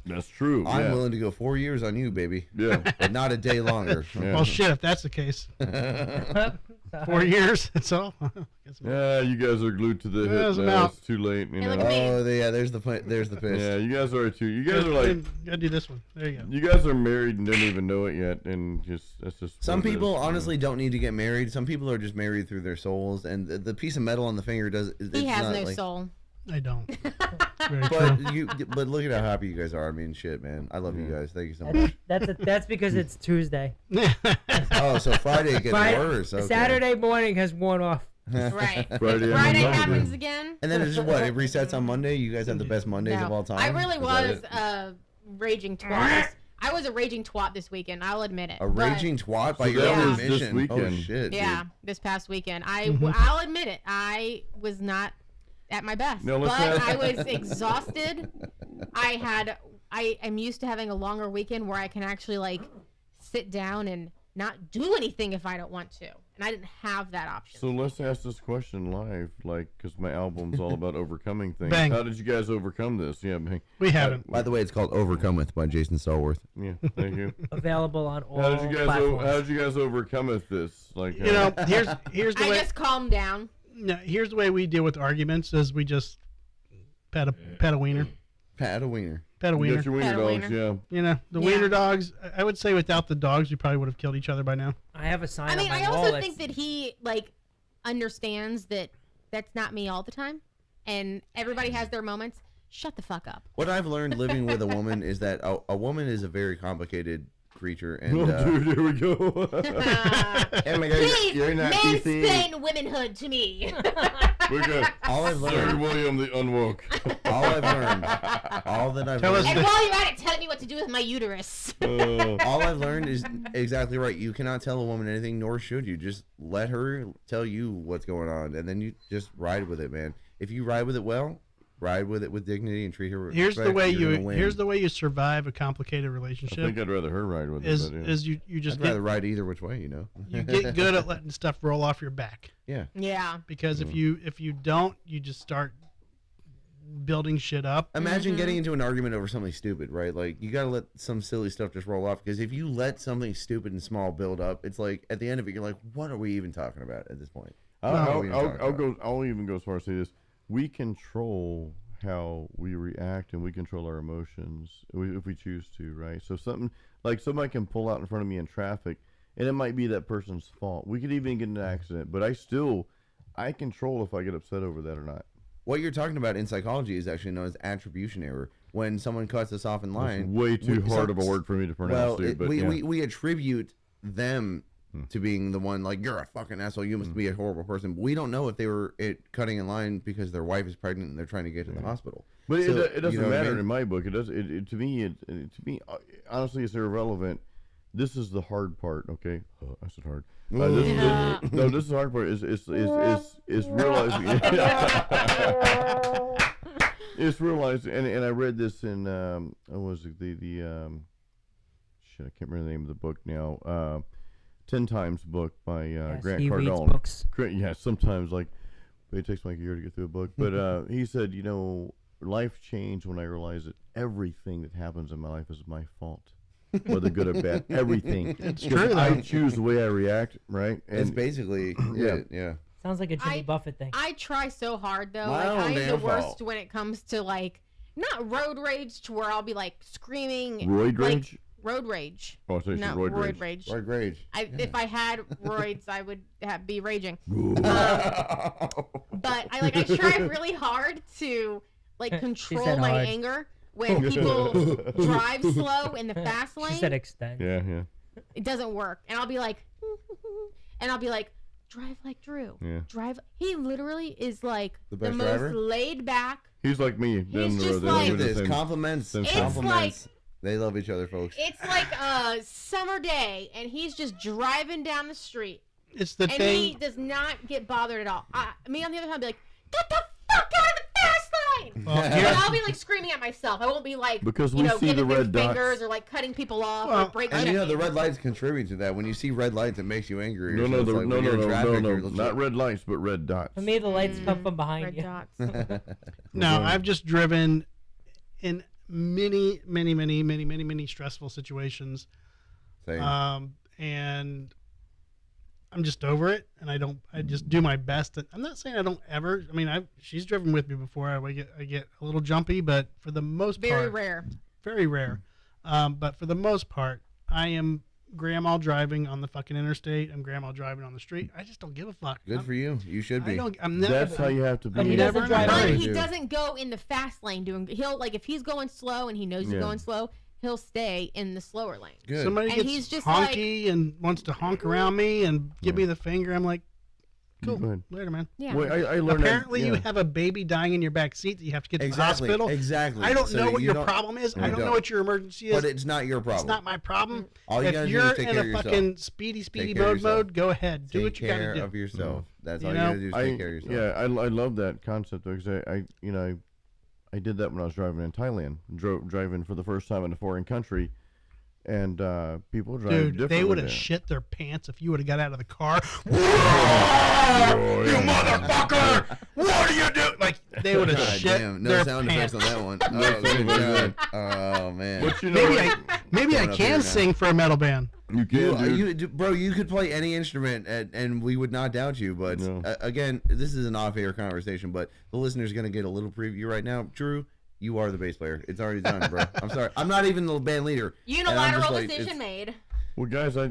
That's true. I'm yeah. willing to go 4 years on you, baby, Yeah. but not a day longer. Yeah. well, shit. If that's the case, 4 years. That's all. Guess I'm- Yeah, you guys are glued to the Yes, hip I'm now. out. It's too late. You Hey, look know. at me. Oh, yeah, there's the pitch. Yeah, you guys are too. You guys are like, Gotta do this one. There you go. you guys are married and don't even know it yet, and just that's just. Some what it is, people you know. honestly don't need to get married. Some people are just married through their souls, and the piece of metal on the finger does. It's He has not no like, soul. I don't. Very true. But look at how happy you guys are. I mean, shit, man. I love you guys. Thank you so much. That's because it's Tuesday. Oh, so Friday gets worse. Okay. Saturday morning has worn off. Right. Friday Friday afternoon. happens again. And then it's just what it resets on Monday. You guys have the best Mondays No. of all time. I really Is that was it? a raging twat. I was a raging twat this weekend. I'll admit it. A but- raging twat by So your that own was this admission. Oh weekend. shit. Yeah, Dude. this past weekend. Mm-hmm. I'll admit it. I was not at my best. No, but let's not- I was exhausted. I am used to having a longer weekend where I can actually like sit down and not do anything if I don't want to. And I didn't have that option. So let's ask this question live, like, because my album's all about overcoming things. Bang. How did you guys overcome this? Yeah, bang. We haven't. By the way, it's called Overcometh by Jason Stallworth. Yeah, thank you. Available on all How did you guys? platforms. How did you guys overcome it? This, like, You know, here's the I way. just calmed down. No, here's the way we deal with arguments: is we just pat a wiener, Pat a wiener. pat a you wiener. got your wiener Had a dogs, wiener. yeah. You know, the Yeah. wiener dogs. I would say without the dogs, we probably would have killed each other by now. I have a sign I mean, on my I wall also that's- think that he like understands that that's not me all the time, and everybody has their moments. Shut the fuck up. What I've learned living with a woman is that a woman is a very complicated creature, and Dude, here we go. oh my God, Please, you're not PC. mansplain womanhood to me. We're good. All I've Sir learned, William the Unwoke. all I've learned, all that I've Tell us And learned, while you're at it, tell me what to do with my uterus. all I've learned is exactly right. You cannot tell a woman anything, nor should you. Just let her tell you what's going on, and then you just ride with it, man. If you ride with it well, ride with it with dignity and treat her with Here's the respect, way you're you gonna win. here's the way you survive a complicated I relationship. think I'd rather her ride with Is it. But, yeah. is you just I'd get rather ride either which way, you know. you get good at letting stuff roll off your back, Yeah. Yeah. because if you don't, you just start building shit up. Imagine getting into an argument over something stupid, right? Like, you gotta let some silly stuff just roll off, because if you let something stupid and small build up, it's like at the end of it, you're like, what are we even talking about at this point? I'll even go as far as to say this. We control how we react, and we control our emotions if we choose to, right? So something like somebody can pull out in front of me in traffic, and it might be that person's fault. We could even get in an accident, but I control if I get upset over that or not. What you're talking about in psychology is actually known as attribution error. When someone cuts us off in It's line, way too hard of a word for me to pronounce. well, But we attribute them to being the one, like, you're a fucking asshole, you must be a horrible person. We don't know if they were cutting in line because their wife is pregnant and they're trying to get to the hospital. But So, it doesn't you know what I matter mean? in my book. It does. To me, honestly, it's irrelevant. This is the hard part. Okay, I said hard. This is the hard part. Is realizing. It's realizing, and I read this in what was it, the shit, I can't remember the name of the book now. 10 Times book by Grant he reads Cardone. books. Yeah, sometimes like it takes like a year to get through a book, but he said, life changed when I realized that everything that happens in my life is my fault, whether good or bad. Everything. It's Because true, I though. choose the way I react, right? It's basically yeah. Sounds like a Jimmy Buffett thing. I try so hard though. My Like own I'm the damn worst fault. when it comes to like not road rage to where I'll be like screaming. Roid like, rage? Road rage. Oh, I thought you said Not roid roid rage. rage. Right, rage. If I had roids, I would be raging. But I try really hard to control said my hard. anger when people drive slow in the fast lane. She said extend. Yeah. It doesn't work, and I'll be like, drive like Drew. Yeah. Drive. He literally is like The the best most driver? laid back. He's like me. He's just Look like- at this. Same- Compliments. same It's Compliments. They love each other, folks. It's like a summer day, and he's just driving down the street, It's the and thing. he does not get bothered at all. Me on the other hand, I'll be like, get the fuck out of the fast lane. Well, And here- I'll be screaming at myself. I won't be like, Because we see giving the red through dots. fingers or cutting people off Well, or break And shit. the red lights contribute to that. When you see red lights, it makes you angry. No, So it's like when you're in traffic, you're not red lights, but red dots. For me, the lights come from Red behind you. dots. No, I've just driven in many stressful situations, Same. and I'm just over it, and I just do my best. I'm not saying I don't ever. I mean, she's driven with me before. I get a little jumpy, but for the most Very part, rare. very rare. But for the most part, I am grandma driving on the fucking interstate. I'm grandma driving on the street. I just don't give a fuck. Good for you. You should be. I'm never. That's how you have to But be. he never doesn't drive. know. But Right. he do. doesn't go in the fast lane he'll if he's going slow and he knows he's Yeah. going slow, he'll stay in the slower lane. Good. Somebody And gets he's just honky and wants to honk around me and give me the finger. I'm like, cool, Go ahead. later, man. Yeah. Well, I learned Apparently, that, you yeah. have a baby dying in your back seat that you have to get to Exactly. the hospital. Exactly. I don't So know what you your don't- problem is. I You don't know don't. what your emergency is. But it's not your problem. It's not my problem. All you If gotta do you're is take in care a of yourself. fucking speedy Take care of yourself. mode, go ahead. Do Take what you got care to do. of yourself. That's You all you know, gotta do is take care of yourself. Yeah, I love that concept because I did that when I was driving in Thailand, driving for the first time in a foreign country, and people drive Dude, differently. they would have there. shit their pants if you would have got out of the car. Oh, You yeah. motherfucker! What are you doing? Like they would have God shit damn, no their sound pants. effects on that one. Oh, good God. Oh, man. But you know, Maybe I Going up here can now. sing for a metal band. you can, dude. Bro, you could play any instrument, and we would not doubt you. But No. again, this is an off-air conversation, but the listener's going to get a little preview right now. Drew, you are the bass player. It's already done, bro. I'm sorry. I'm not even the band leader. and I'm Unilateral just like, decision it's- made. Well, guys, I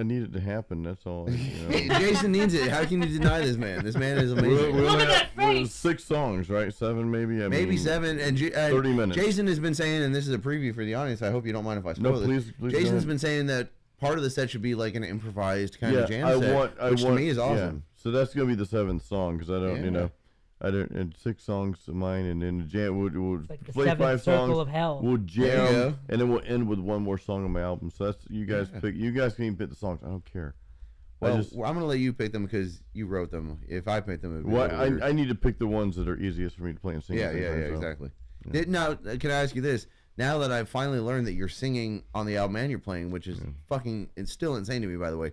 need it to happen. That's all. Jason needs it. How can you deny this man? This man is amazing. Look at that face. 6 songs, right? 7 maybe. Maybe 7 and 30 minutes. Jason has been saying, and this is a preview for the audience. I hope you don't mind if I spoil No, this. please. Jason's been saying that part of the set should be like an improvised kind of jam set, which to me is awesome. Yeah. So that's gonna be the 7th song because I don't, and 6 songs of mine, and then the jam we'll like the play 7th 5 circle songs. of hell. We'll There you jam, go. and then we'll end with one more song on my album. So that's you guys pick. You guys can even pick the songs. I don't care. Well, I'm gonna let you pick them because you wrote them. If I pick them, it'd be I need to pick the ones that are easiest for me to play and sing. Yeah, exactly. Yeah. Now, can I ask you this? Now that I've finally learned that you're singing on the album and you're playing, which is it's still insane to me, by the way.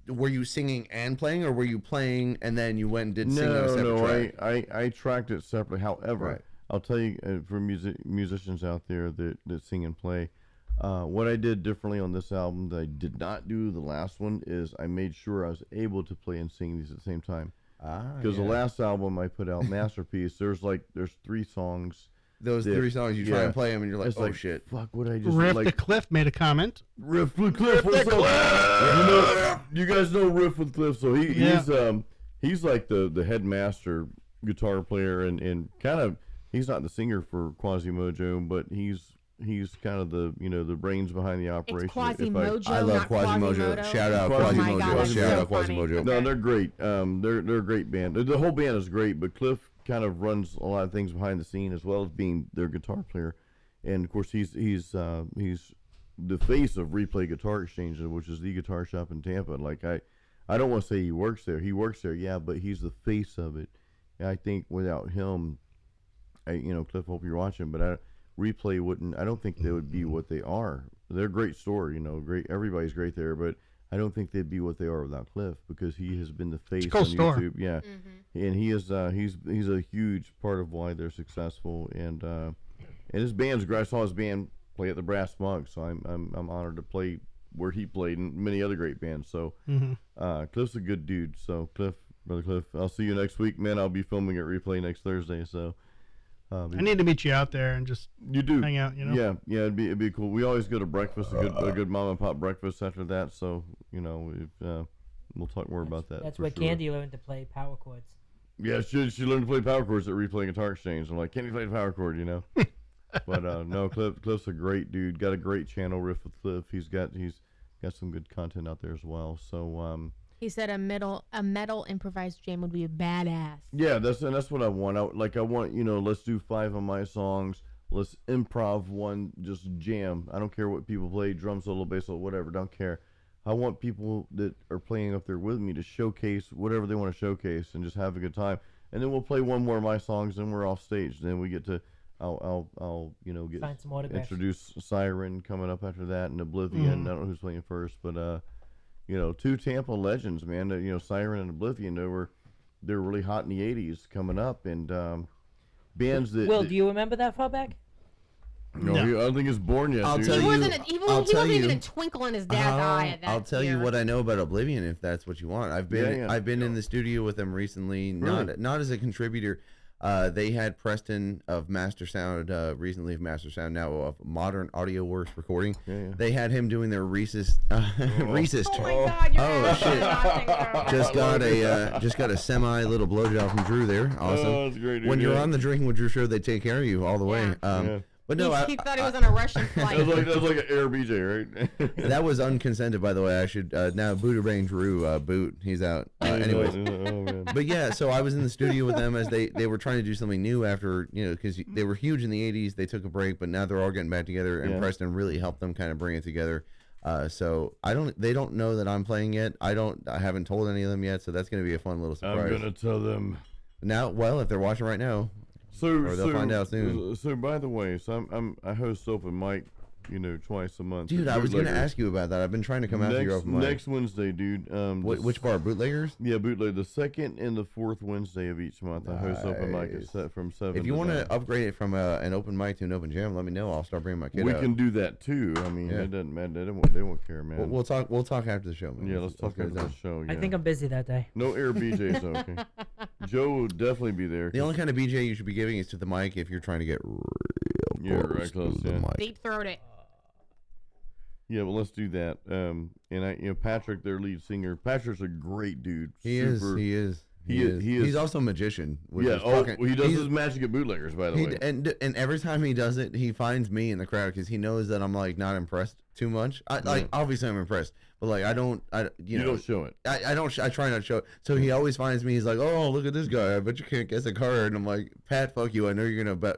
Were you singing and playing, or were you playing and then you went and did singing on a separate track? I tracked it separately. However, I'll tell you, for musicians out there that sing and play, what I did differently on this album that I did not do the last one is I made sure I was able to play and sing these at the same time. Because the last album I put out, Masterpiece, there's 3 songs. Those 3 songs, you try and play them, and you're like, oh shit. Fuck, what I just Riff the Cliff made a comment. Riff with Cliff. What's up? You guys know Riff with Cliff, so he's like the headmaster guitar player and kind of he's not the singer for Quasimojo, but he's kind of the the brains behind the operation. It's Quasimojo, I love Quasimojo. Shout out Quasimojo. God, Shout out so Quasimojo. No, they're great. They're a great band. The whole band is great, but Cliff kind of runs a lot of things behind the scene as well as being their guitar player, and of course he's the face of Replay Guitar Exchange, which is the guitar shop in Tampa. Like I don't want to say he works there. He works there, yeah, but he's the face of it. And I think without him, Cliff, hope you're watching, but Replay wouldn't. I don't think they would be what they are. They're a great store, great. Everybody's great there, but I don't think they'd be what they are without Cliff because he has been the face on YouTube. Yeah, and he is he's a huge part of why they're successful. And his band's great. I saw his band play at the Brass Mug, so I'm honored to play where he played and many other great bands. So Cliff's a good dude. So Brother Cliff, I'll see you next week, man. I'll be filming at Replay next Thursday. So. I need to meet you out there and just hang out, Yeah, it'd be cool. We always go to breakfast, a good mom and pop breakfast after that. So we'll talk more about that. That's where Candy learned to play power chords. Yeah, she learned to play power chords at Replay Guitar Exchange. I'm like, Candy played power chord, But no, Cliff's a great dude. Got a great channel, Riff with Cliff. He's got some good content out there as well. So he said a metal improvised jam would be a badass. Yeah, that's what I want. I want, let's do 5 of my songs. Let's improv one, just jam. I don't care what people play, drum solo, bass solo, whatever. Don't care. I want people that are playing up there with me to showcase whatever they want to showcase and just have a good time. And then we'll play one more of my songs, and we're off stage. Then we get to, I'll get sign some autographs. Introduce Siren coming up after that, and Oblivion. I don't know who's playing first, but 2 Tampa legends, man. Siren and Oblivion, they were really hot in the '80s coming up, and bands that. Will, do you remember that far back? No, I don't think he's born yet. I'll dude. tell He you. wasn't even a twinkle in his dad's eye at that. I'll tell you what I know about Oblivion, if that's what you want. I've been in the studio with them recently, Really? not as a contributor. They had Preston of Master Sound, recently of Master Sound, now of Modern Audio Works Recording. Yeah. They had him doing their Rhesus. Rhesus. Oh my God! Oh, shit. Shit! Just got a semi little blowjob from Drew there. Awesome. Oh, that's great. Dude. When you're on the Drinking with Drew show, they take care of you all the way. Yeah. But no, he thought he was on a Russian flight. That was like an Air BJ, right? that was unconsented, by the way. I should now Buderbangs Drew boot. He's out. Anyways, but yeah, so I was in the studio with them as they were trying to do something new after because they were huge in the '80s. They took a break, but now they're all getting back together, and Preston really helped them kind of bring it together. So they don't know that I'm playing yet. I haven't told any of them yet, so that's going to be a fun little surprise. I'm gonna tell them now. Well, if they're watching right now. Or they'll find out soon. So by the way, I host open mic, twice a month. Dude, I was going to ask you about that. I've been trying to come out to your open mic. Next Wednesday, dude. Which bar? Bootleggers? Yeah, Bootleg. The 2nd and the 4th Wednesday of each month. I host open mic from 7. If you want to upgrade it from an open mic to an open jam, let me know. I'll start bringing my kid out. We can do that too. I mean, it doesn't matter. They won't care, man. We'll talk after the show, man. Yeah, let's talk after the show. Yeah. I think I'm busy that day. No Air BJs, though. Okay. Joe will definitely be there. The only kind of BJ you should be giving is to the mic if you're trying to get real close close. to the mic. Deep throat it. Yeah, well, let's do that. And Patrick, their lead singer. Patrick's a great dude. He is. He's also a magician. Which is he does his magic at Bootleggers, by the way. And every time he does it, he finds me in the crowd because he knows that I'm like not impressed too much. Obviously I'm impressed, but like you don't show it. I try not to show it. So he always finds me. He's like, oh, look at this guy. I bet you can't guess a card. And I'm like, Pat, fuck you. I know you're about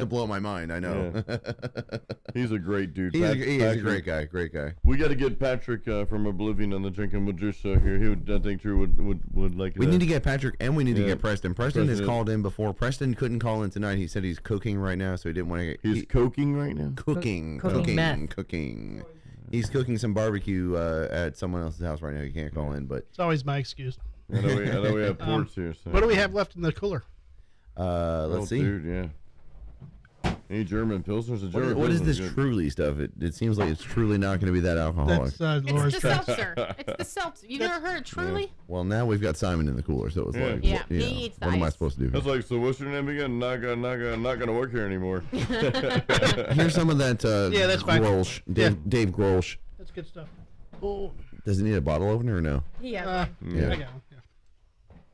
to blow my mind. I know. Yeah. He's a great dude. He's a great guy. Great guy. We got to get Patrick from Oblivion on the Drinking with Juice show here. He would, I think, Drew would like. We need to get Patrick and we need to get Preston. Preston has called in before. Preston couldn't call in tonight. He said he's cooking right now, so he didn't want to. He's cooking right now. Cooking. He's cooking some barbecue at someone else's house right now. He can't call in, but It's always my excuse. I know we have ports here. So. What do we have left in the cooler? Let's see. Dude, yeah. Any German pilsners? What is this Truly stuff? It seems like it's truly not going to be that alcoholic. That's Laura's It's the seltzer. It's the seltzer. You never heard of Truly? Well, now we've got Simon in the cooler, so it's like, Yeah, he eats the what am I ice. supposed to do? That's like, so what's your name again? Not gonna work here anymore. Here's some of that. that's fine. Grolsch, Dave Grolsch. That's good stuff. Oh, Does it need a bottle opener or no? Yeah. Yeah. I got one. Yeah.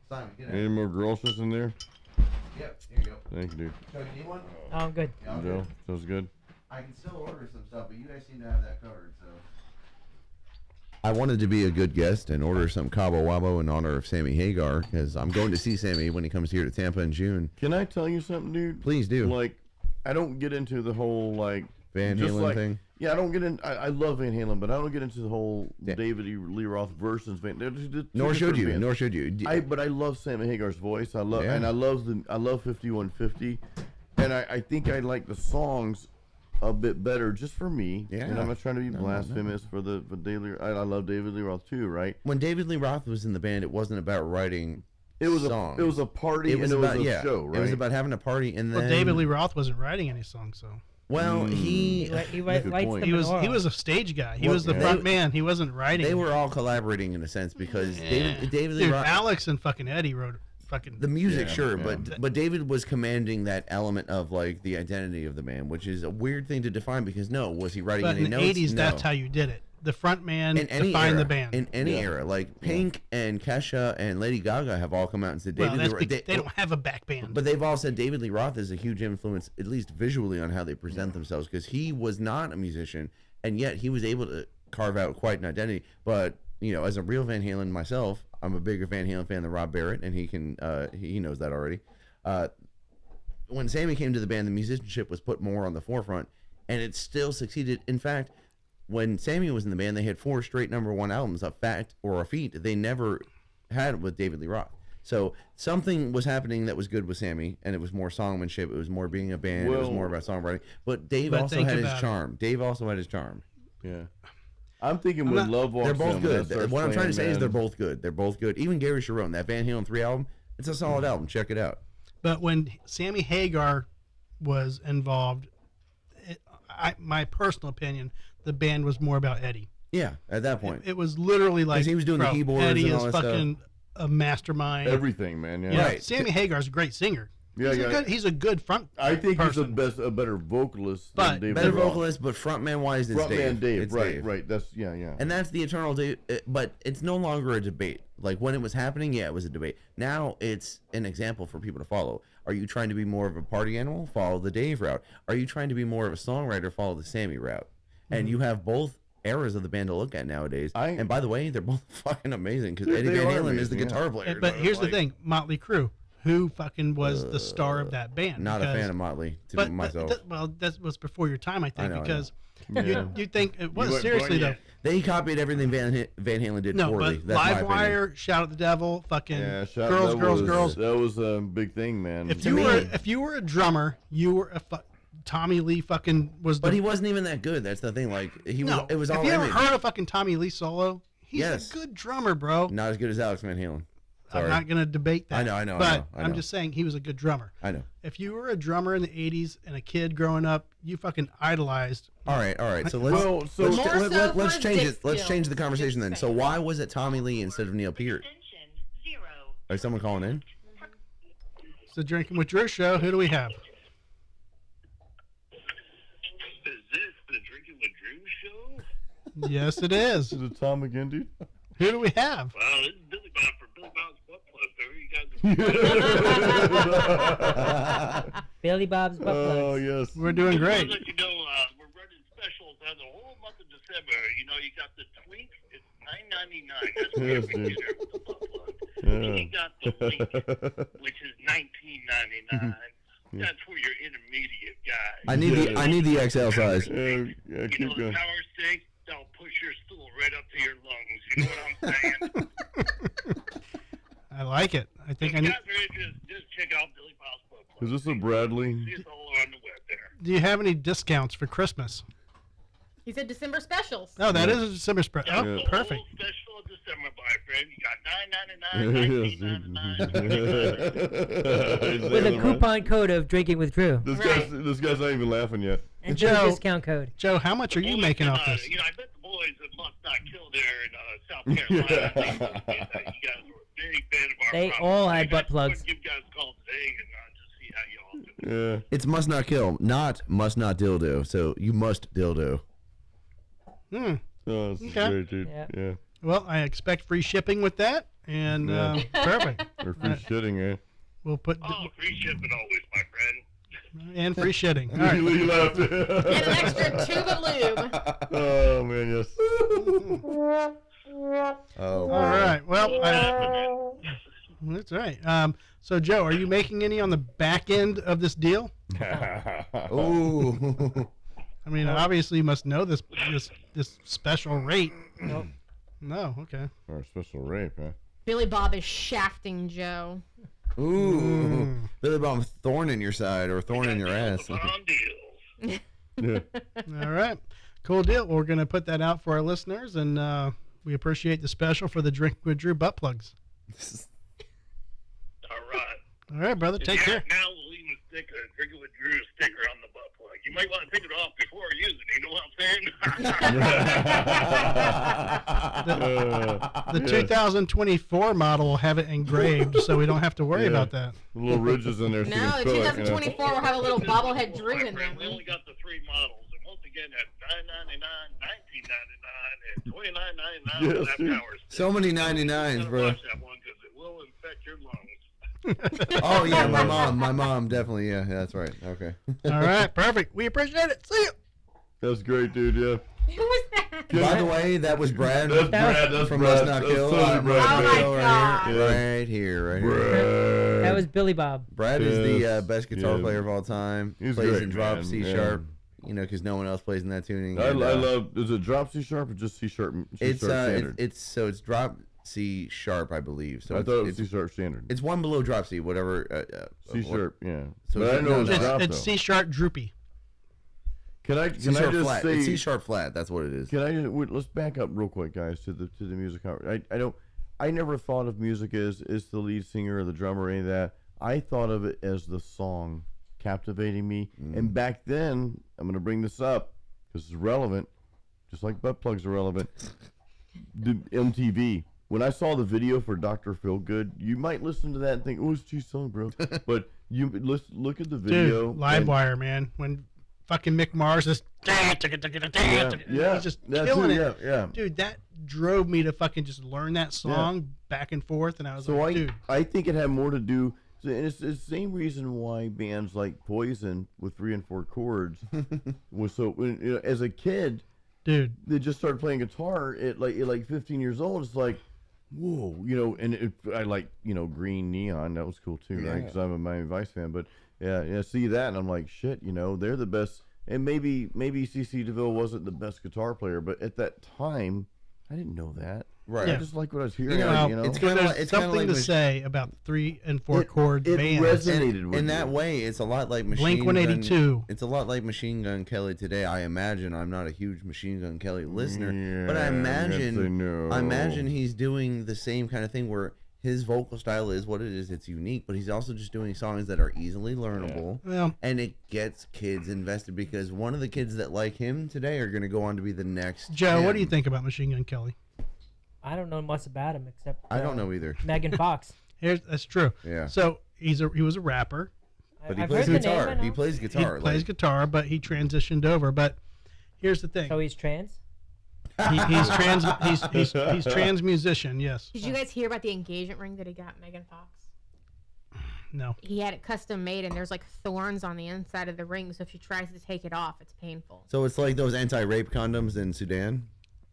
Simon, get Any more Grolsches in there? Yep, here you go. Thank you, dude. So you need one? Oh, I'm good. Joe, sounds good. I can still order some stuff, but you guys seem to have that covered, so. I wanted to be a good guest and order some Cabo Wabo in honor of Sammy Hagar, because I'm going to see Sammy when he comes here to Tampa in June. Can I tell you something, dude? Please do. Like, I don't get into the whole, like... Van Halen thing? Yeah, I don't get in... I love Van Halen, but I don't get into the whole David Lee Roth versus Van... Nor should you. But I love Sammy Hagar's voice. I love 5150, and I think I like the songs a bit better just for me. Yeah. And I'm not trying to be blasphemous for David. I love David Lee Roth too, right? When David Lee Roth was in the band, it wasn't about writing songs. It was a party. It was a show, right? It was about having a party, and then Well, David Lee Roth wasn't writing any songs, so. Well, He lights the He menorah. was a stage guy. He was the front man. He wasn't writing. They were all collaborating in a sense because David Lee Dude, Roth. Alex and fucking Eddie wrote fucking The music, Yeah, sure, yeah. but David was commanding that element of like the identity of the band, which is a weird thing to define because was he writing But any in the notes? 80s, No. that's how you did it. The front man In any defined era, the band. in any era, like Pink and Kesha and Lady Gaga have all come out and said well, David that's Lee because they don't have a back band. But they've all said David Lee Roth is a huge influence, at least visually, on how they present themselves because he was not a musician and yet he was able to carve out quite an identity. But as a real Van Halen myself, I'm a bigger Van Halen fan than Rob Barrett, and he knows that already. When Sammy came to the band, the musicianship was put more on the forefront, and it still succeeded. In fact, when Sammy was in the band, they had 4 straight #1 albums, a fact or a feat they never had with David Lee Roth. So something was happening that was good with Sammy, and it was more songmanship. It was more being a band. It was more about songwriting. But Dave also had his charm. Yeah. I'm thinking when Love Walks They're both In, good. What I'm trying to say is they're both good. They're both good. Even Gary Sharon, that Van Halen 3 album, it's a solid album. Check it out. But when Sammy Hagar was involved, my personal opinion, the band was more about Eddie. Yeah, at that point. It was literally like he was doing the keyboards Eddie and all is that fucking a mastermind. Everything, man. Yeah. You know, Right. Sammy Hagar's a great singer. Yeah, He's a good front. I think person. he's a better vocalist But than David Better Lee Roth. vocalist, but frontman wise, it's Frontman Dave. It's Right, Dave. right. That's yeah. And that's the eternal debate. But it's no longer a debate. Like when it was happening, yeah, it was a debate. Now it's an example for people to follow. Are you trying to be more of a party animal? Follow the Dave route. Are you trying to be more of a songwriter? Follow the Sammy route. And you have both eras of the band to look at nowadays. And by the way, they're both fucking amazing because Eddie Van Halen is the guitar player. But here's the thing, Motley Crue, who fucking was the star of that band. Not a fan of Motley, myself. That was before your time, I think, I know. because you think it was seriously though. They copied everything Van Halen did No, poorly. but That's my Live opinion. Wire, Shout at the Devil, fucking girls. girls. That was a big thing, man. If you were a drummer, you were Tommy Lee fucking was. But he wasn't even that good. That's the thing. Like it was all If you ever image. heard a fucking Tommy Lee solo, he's a good drummer, bro. Not as good as Alex Van Halen. Sorry. I'm not gonna debate that. I know. But I know. I'm just saying he was a good drummer. I know. If you were a drummer in the '80s and a kid growing up, you fucking idolized. All right. So let's change it. Let's change the conversation then. So why was it Tommy Lee instead of Neil Peart? Is someone calling in? It's the Drinking with Drew show. Who do we have? Is this the Drinking with Drew show? Yes, it is. Is it Tom again, dude? Who do we have? Well, this is Billy Bob for Billy Bob's Butt Plug. You guys Billy Bob's butt plugs. Oh, yes. We're doing Just great. wanna let you know, we're running specials on the whole month of December. You know, you got the Twink, it's $9.99. That's for Yes, your dude. beginner with the butt plug. Yeah. And you got the Link, which is $19.99. That's for your intermediate guys. I need the XL size. Yeah, You keep know, the going. power stick, that'll push your stool right up to your lungs. You know what I'm saying? I like it. I think If I you need. guys are interested, just check out Billy Bob's Butt Plug. Is this a Bradley? See us all on the web there. Do you have any discounts for Christmas? He said December specials. Oh, that is a December spread. Yeah, Oh, the perfect. whole special of December, my friend. You got $9.99, $19.99. With a coupon code of drinking with Drew. This guy's not even laughing yet. And Joe- Joe discount code. Joe, how much are you making off this? You know, I bet the boys at Must Not Kill there in South Carolina. They told me that you guys were a big fan of our They product. all had I butt plugs. Give you guys a call today and just see how y'all do. Yeah. It's must not kill, not must not dildo. So you must dildo. Hmm. Oh, this is Okay. great, dude. Yeah. Yeah. Well, I expect free shipping with that, and Yeah. perfect. Or free shitting, eh? We'll put Oh, free shipping always, my friend. and free shitting. All right. He laughed. And an extra tube of lube. Oh, man, yes. Oh, All right. Well, that's right. So, Joe, are you making any on the back end of this deal? Ooh. I mean, obviously, you must know this special rate. Nope. No. Okay. Or a special rape, huh? Billy Bob is shafting Joe. Ooh. Billy Bob, thorn in your side or thorn in your ass. Bomb deals. Yeah. All right. Cool deal. We're going to put that out for our listeners, and we appreciate the special for the Drink with Drew butt plugs. All right. All right, brother. Take Yeah, care. now we'll even stick a Drinking with Drew sticker on the butt plug. You might want to take it off before using it. You know what I'm saying? The 2024 model will have it engraved, so we don't have to worry Yeah. about that. The little ridges in there. So you No, can the feel it, you know? 2024 will have a little bobblehead Drew My in there. friend, we only got the 3 models, and once again, that's $9.99, $19.99, and $29.99 Yes, for that dude. power stick. So many You 99s, gotta bro. watch that one because it will infect your lungs. Oh yeah, my mom definitely. Yeah, that's right. Okay. All right, perfect. We appreciate it. See you. That's great, dude. Yeah. Who was that? By the way, that was Brad. That's Brad. That's from Brad. Must Not That's Kill. totally Brad. Oh my Kill God. right here. Brad. That was Billy Bob. Brad is the Yes. best guitar Yeah. player of all time. He's plays great, in drop man. C Yeah. sharp. You know, because no one else plays in that tuning. I and, love. Is it drop C sharp or just C sharp? It's standard? it's drop C sharp, I believe. So I thought it was it's, C sharp standard. it's one below drop C, whatever. C sharp, yeah. So but I it's- know no, it's no, drop It's though. C sharp droopy. Can I C sharp just flat. say? It's C sharp flat. That's what it is. Can I just, let's back up real quick, guys, to the music. I never thought of music as the lead singer or the drummer or any of that. I thought of it as the song captivating me. And back then, I'm going to bring this up because it's relevant, just like butt plugs are relevant. The MTV. When I saw the video for Dr. Feelgood, you might listen to that and think, "Oh, it's G's song, bro." But you look at the video. Dude, Livewire, man. When fucking Mick Mars is Yeah, he's just that killing too, it. yeah. Dude, that drove me to fucking just learn that song back and forth, and I was So like, dude. I think it had more to do. And it's the same reason why bands like Poison with 3 and 4 chords was so. As a kid, Dude, they just started playing guitar at like 15 years old. It's like, whoa, And I like Green Neon. That was cool too, right? Because I'm a Miami Vice fan. But yeah, see that, and I'm like, shit. They're the best. And maybe CC DeVille wasn't the best guitar player, but at that time, I didn't know that. Right. I just like what I was hearing. It's kind of there's like it's kind of something like to say about 3 and 4 chord it bands. resonated with in me. that way. It's a lot like Blink 182. It's a lot like Machine Gun Kelly today. I imagine. I'm not a huge Machine Gun Kelly listener, but I Yeah, I'm gonna say imagine. no. I imagine he's doing the same kind of thing where his vocal style is what it is. It's unique, but he's also just doing songs that are easily learnable, Well, and it gets kids invested because one of the kids that like him today are going to go on to be the next. Joe, what do you him. think about Machine Gun Kelly? I don't know much about him except I don't know either. Megan Fox. That's true. Yeah. So he was a rapper. But he I've plays heard the name, guitar. I know. He plays He guitar. plays guitar, but he transitioned over. But here's the thing. So he's trans? He's trans musician. Yes. Did you guys hear about the engagement ring that he got Megan Fox? No. He had it custom made, and there's like thorns on the inside of the ring. So if she tries to take it off, it's painful. So it's like those anti-rape condoms in Sudan.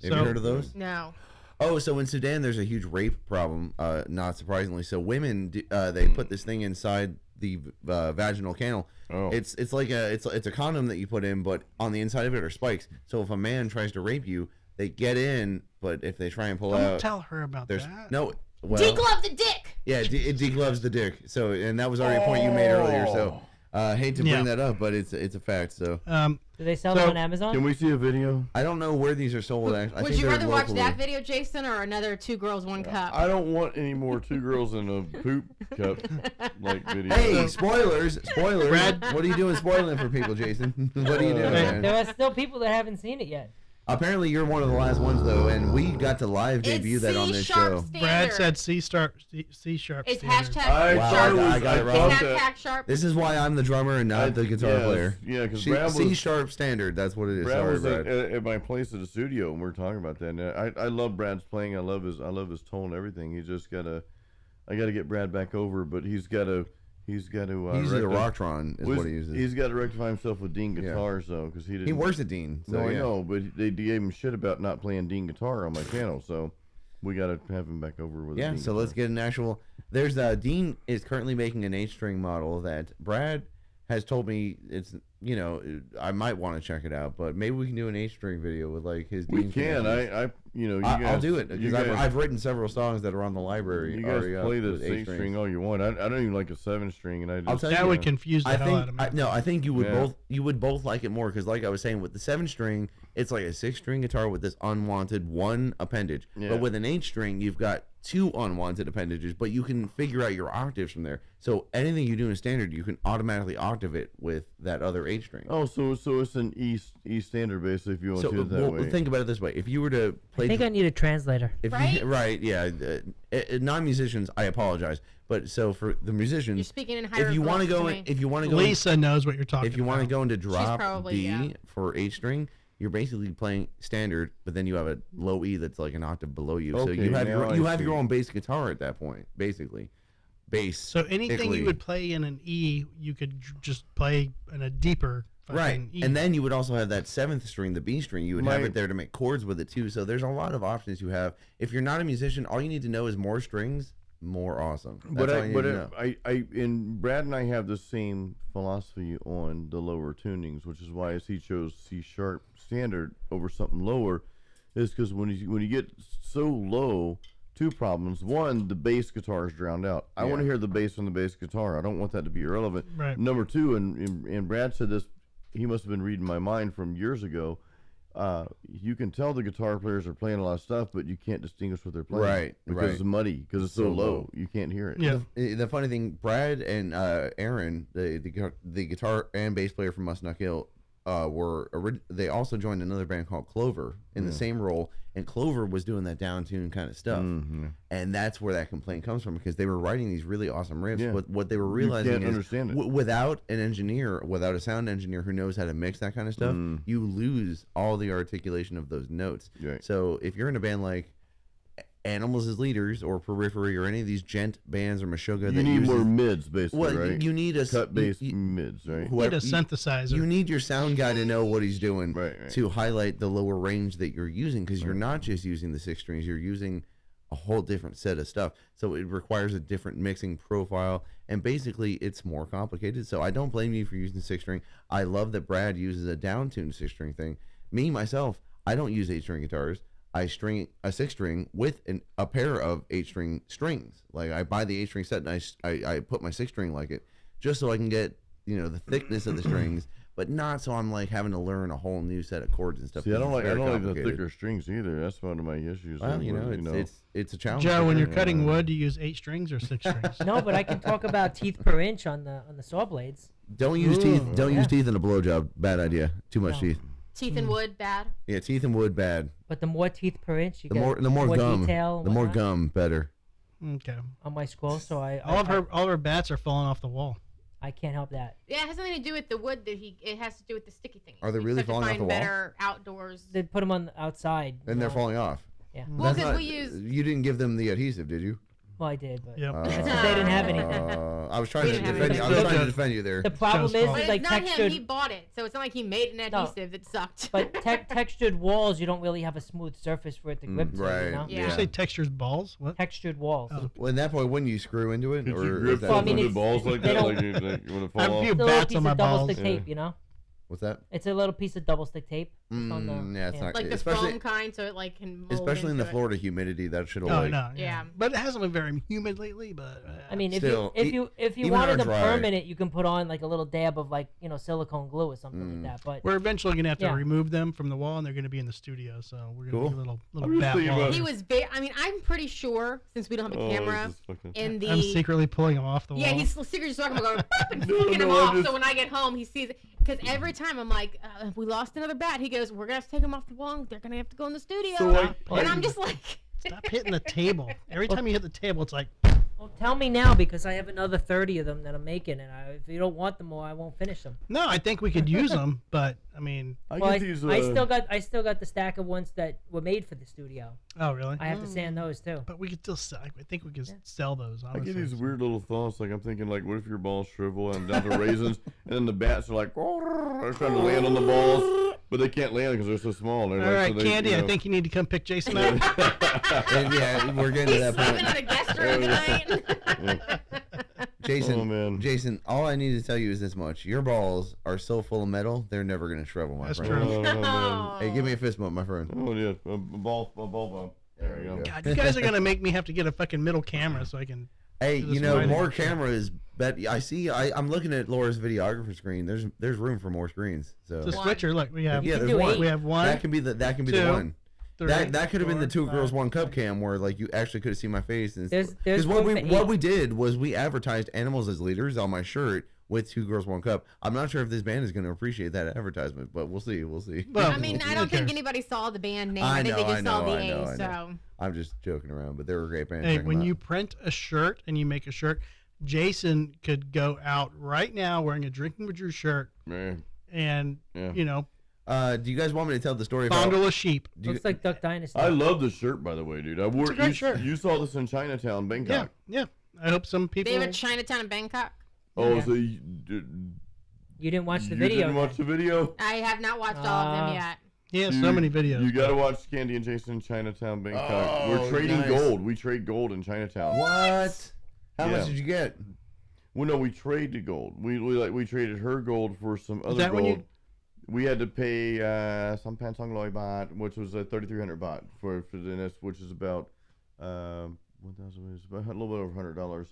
Have you heard of those? No. Oh, so in Sudan, there's a huge rape problem, not surprisingly. So women, they put this thing inside the vaginal canal. Oh. It's like it's a condom that you put in, but on the inside of it are spikes. So if a man tries to rape you, they get in, but if they try and pull Don't out, tell her about there's that. no. Well, Deglove the dick. yeah, it degloves the dick. So, and that was already a point you made earlier. So, hate to bring that up, but it's a fact. So, Do they sell them on Amazon? Can we see a video? I don't know where these are sold. Actually, Would you rather watch that video, Jason, or another 2 girls, 1 cup? I don't want any more 2 girls in a poop cup like video. Hey, spoilers! Brad, what are you doing spoiling for people, Jason? What are you doing, man? There are still people that haven't seen it yet. Apparently, you're one of the last ones, though, and we got to live debut that on this show. Brad said C sharp. It's standard. hashtag Wow, sharp. I got it It's wrong. hashtag sharp. This is why I'm the drummer and not the guitar player. Yeah, because Brad was C sharp standard. That's what it is. Brad Sorry, was Brad. at my place at the studio, and we were talking about that. And I love Brad's playing. I love his tone and everything. He's just I gotta get Brad back over, but he's got to. He uses a Rocktron, is what he uses. He's got to rectify himself with Dean guitars, though, because he didn't. He works at Dean. So No, I yeah. know, but they gave him shit about not playing Dean guitar on my channel, so we got to have him back over with. Yeah, Dean so let's guitar. get an actual. There's Dean is currently making an 8-string model that Brad has told me it's I might want to check it out, but maybe we can do an 8-string video with like his. We Dean can. connections. I'll do it because I've written several songs that are on the library. You guys play the with 8-string all you want. I don't even like a 7-string, and I just. I'll tell That you, would confuse the hell out of me. I think you would Yeah. you would both like it more because, like I was saying, with the 7-string, it's like a 6-string guitar with this unwanted 1 appendage. Yeah. But with an 8-string, you've got 2 unwanted appendages, but you can figure out your octaves from there. So anything you do in standard, you can automatically octave it with that other 8-string. Oh, so it's an E standard basically if you want to do it that way. Think about it this way: if you were to play, I think I need a translator. Right? Yeah. Non-musicians, I apologize, but so for the musicians, You're speaking in if you want to go, Lisa knows what you're talking about. if you want to go into drop probably, D yeah. for 8-string, you're basically playing standard, but then you have a low E that's like an octave below you. So Okay, you have now you I have your see. own bass guitar at that point, basically. Bass. So anything particularly. you would play in an E, you could just play in a deeper Right, fucking E. and then you would also have that 7th string, the B string. You would have it there to make chords with it too. So there's a lot of options you have. If you're not a musician, all you need to know is more strings, more awesome. That's all you need to know. And Brad and I have the same philosophy on the lower tunings, which is why he chose C sharp standard over something lower, is because when you get so low. 2 problems. 1, the bass guitar is drowned out. I want to hear the bass on the bass guitar. I don't want that to be irrelevant. Right. Number 2, and Brad said this, he must have been reading my mind from years ago. You can tell the guitar players are playing a lot of stuff, but you can't distinguish what they're playing. Right, Because right. it's muddy, because it's so low. You can't hear it. Yeah. The funny thing, Brad and Aaron, the guitar and bass player from Must Not Kill, they also joined another band called Clover in the same role, and Clover was doing that down tune kind of stuff, and that's where that complaint comes from because they were writing these really awesome riffs, but what they were realizing can't is understand it. Without an engineer, without a sound engineer who knows how to mix that kind of stuff, you lose all the articulation of those notes. Right. So if you're in a band like Animals as Leaders or Periphery or any of these gent bands or Meshuggah, You need more mids, basically, well, right? you need a cut bass mids, right? You need a synthesizer. You need your sound guy to know what he's doing Right. to highlight the lower range that you're using because you're not just using the 6 strings, you're using a whole different set of stuff. So it requires a different mixing profile, and basically it's more complicated. So I don't blame you for using 6 string. I love that Brad uses a down-tuned 6 string thing. Me, myself, I don't use 8-string guitars. I string a 6-string with a pair of 8-string strings. Like I buy the 8-string set and I put my 6-string like it just so I can get the thickness of the strings, but not so I'm like having to learn a whole new set of chords and stuff. See, I don't like the complicated. thicker strings either. That's one of my issues. Well, it's a challenge. Joe, when for you're sure. cutting wood, do you use 8 strings or 6 strings? No, but I can talk about teeth per inch on the saw blades. Don't use teeth. Don't use teeth in a blowjob. Bad idea. Too much teeth. Teeth and wood, bad. Yeah, teeth and wood bad. But the more teeth per inch, you The get more gum. detail. The more whatnot gum, better. Okay. on my skull. So All of her bats are falling off the wall. I can't help that. Yeah, it has nothing to do with the wood that it has to do with the sticky thing. Are they You really just have to falling off find the wall? better outdoors. They put them on outside. And they're falling off. Yeah. Well, That's because not- we use. You didn't give them the adhesive, did you? Well, I did, but Yep. that's 'cause they didn't have anything. I was trying We to didn't have defend you. I was anything. trying to defend you there. The problem Joe's is, fault. But is like it's not textured, him. He bought it, so it's not like he made an No. adhesive that sucked. but textured walls, you don't really have a smooth surface for it to grip to. right. You know? Yeah. Did you say textures balls? What? Textured walls. Oh. Well, at that point, wouldn't you screw into it? Could or you is grip that- Well, I something mean, with the balls like they that? don't- Like you want to I have fall a off? few It's a little bats piece on of my double balls. stick tape, you know? What's that? It's a little piece of double stick tape. Just on the, Yeah, it's not like the especially foam kind, so it like can. Mold especially in the into it. Florida humidity. That should Oh like no. Yeah. But it hasn't been very humid lately. But I mean, if Still, you even wanted our them dry- permanent, you can put on like a little dab of like silicone glue or something like that. But we're eventually gonna have to Yeah. remove them from the wall, and they're gonna be in the studio. So we're gonna Cool. do a little I'm just bat thinking wall. about- He was very. I mean, I'm pretty sure since we don't have a Oh, camera this is fucking- in the. I'm secretly pulling them off the wall. Yeah, he's secretly just talking about going boop and No, flicking him no, off. I'm just- So when I get home, he sees it. Because every time I'm like, we lost another bat. He goes, we're gonna have to take him off the wall. They're gonna have to go in the studio. So and I'm just like, Stop hitting the table. Every time you hit the table, it's like, well, tell me now because I have another 30 of them that I'm making, and if you don't want them more, I won't finish them. no, I think we could use them, but I mean, I Well, get these. I still got the stack of ones that were made for the studio. oh really? I have to sand those too. But we could still sell. I think we could sell those. I Honestly. get these weird little thoughts. Like I'm thinking, like, what if your balls shrivel and down to raisins, and then the bats are like, they're trying to land on the balls, but they can't land because they're so small. They're All like, right, so they, Candy. I think you need to come pick Jason up. And yeah, we're getting to he's that sleeping point. in a guest room tonight. Jason, Oh, man. Jason, all I need to tell you is this much: your balls are so full of metal, they're never gonna shrivel, my That's friend. true. Oh, man. Oh. Hey, give me a fist bump, my friend. Oh yeah, a ball bump. There you go. God, you guys are gonna make me have to get a fucking middle camera so I can. Hey, Do this you know, right more now. cameras. Bet I see. I'm looking at Laura's videographer screen. There's room for more screens. So The One. switcher. Look, we have. yeah, can there's do one. eight. We have one. That can be the two, one. three, That could have been the four, two girls, five, one cup six. cam where like you actually could have seen my face. And There's because what room for what eight. we did was we advertised animals as leaders on my shirt with two girls, one cup. I'm not sure if this band is going to appreciate that advertisement, but we'll see. We'll see. Well, I mean, I who don't think cares? anybody saw the band name. I I think know, they just I saw know, the I know, A. I So I'm just joking around, but they were a great band. Hey, Check 'em when out. you print a shirt and you make a shirt, Jason could go out right now wearing a Drinking with Drew shirt Man, and Yeah. do you guys want me to tell the story about? fondle a sheep. do you- Looks like Duck Dynasty. I love this shirt, by the way, dude. I wore a great you, shirt. you saw this in Chinatown, Yeah, Bangkok. yeah. I hope some people. they have a Chinatown in Bangkok. Oh, Yeah. so You didn't watch the you video. didn't watch the video? I have not watched all of them Ah. yet. He has Dude, so many videos. You gotta watch Candy and Jason in Chinatown, Bangkok. Oh, We're trading nice. gold. We trade gold in Chinatown. What? How Yeah. much did you get? Well, no, we traded gold. We traded her gold for some other that when gold. you- We had to pay some Pantong Loy baht, which was 3,300 baht for the NS, which is about 1,000. It's about a little bit over $100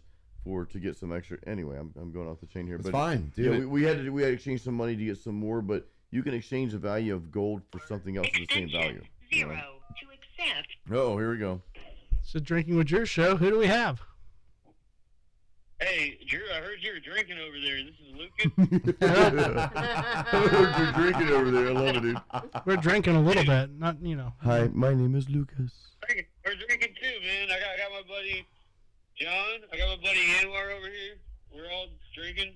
to get some extra. Anyway, I'm going off the chain here, It's but fine, yeah, dude. we had to exchange some money to get some more, but you can exchange the value of gold for something else of the same value. Zero to accept. Oh, here we go. It's a Drinking with Drew show. Who do we have? Hey, Drew, I heard you were drinking over there. This is Lucas. You're drinking over there. I love it, dude. We're drinking a little bit, not Hi, my name is Lucas. We're drinking too, man. I got my buddy John. I got my buddy Anwar over here. We're all drinking.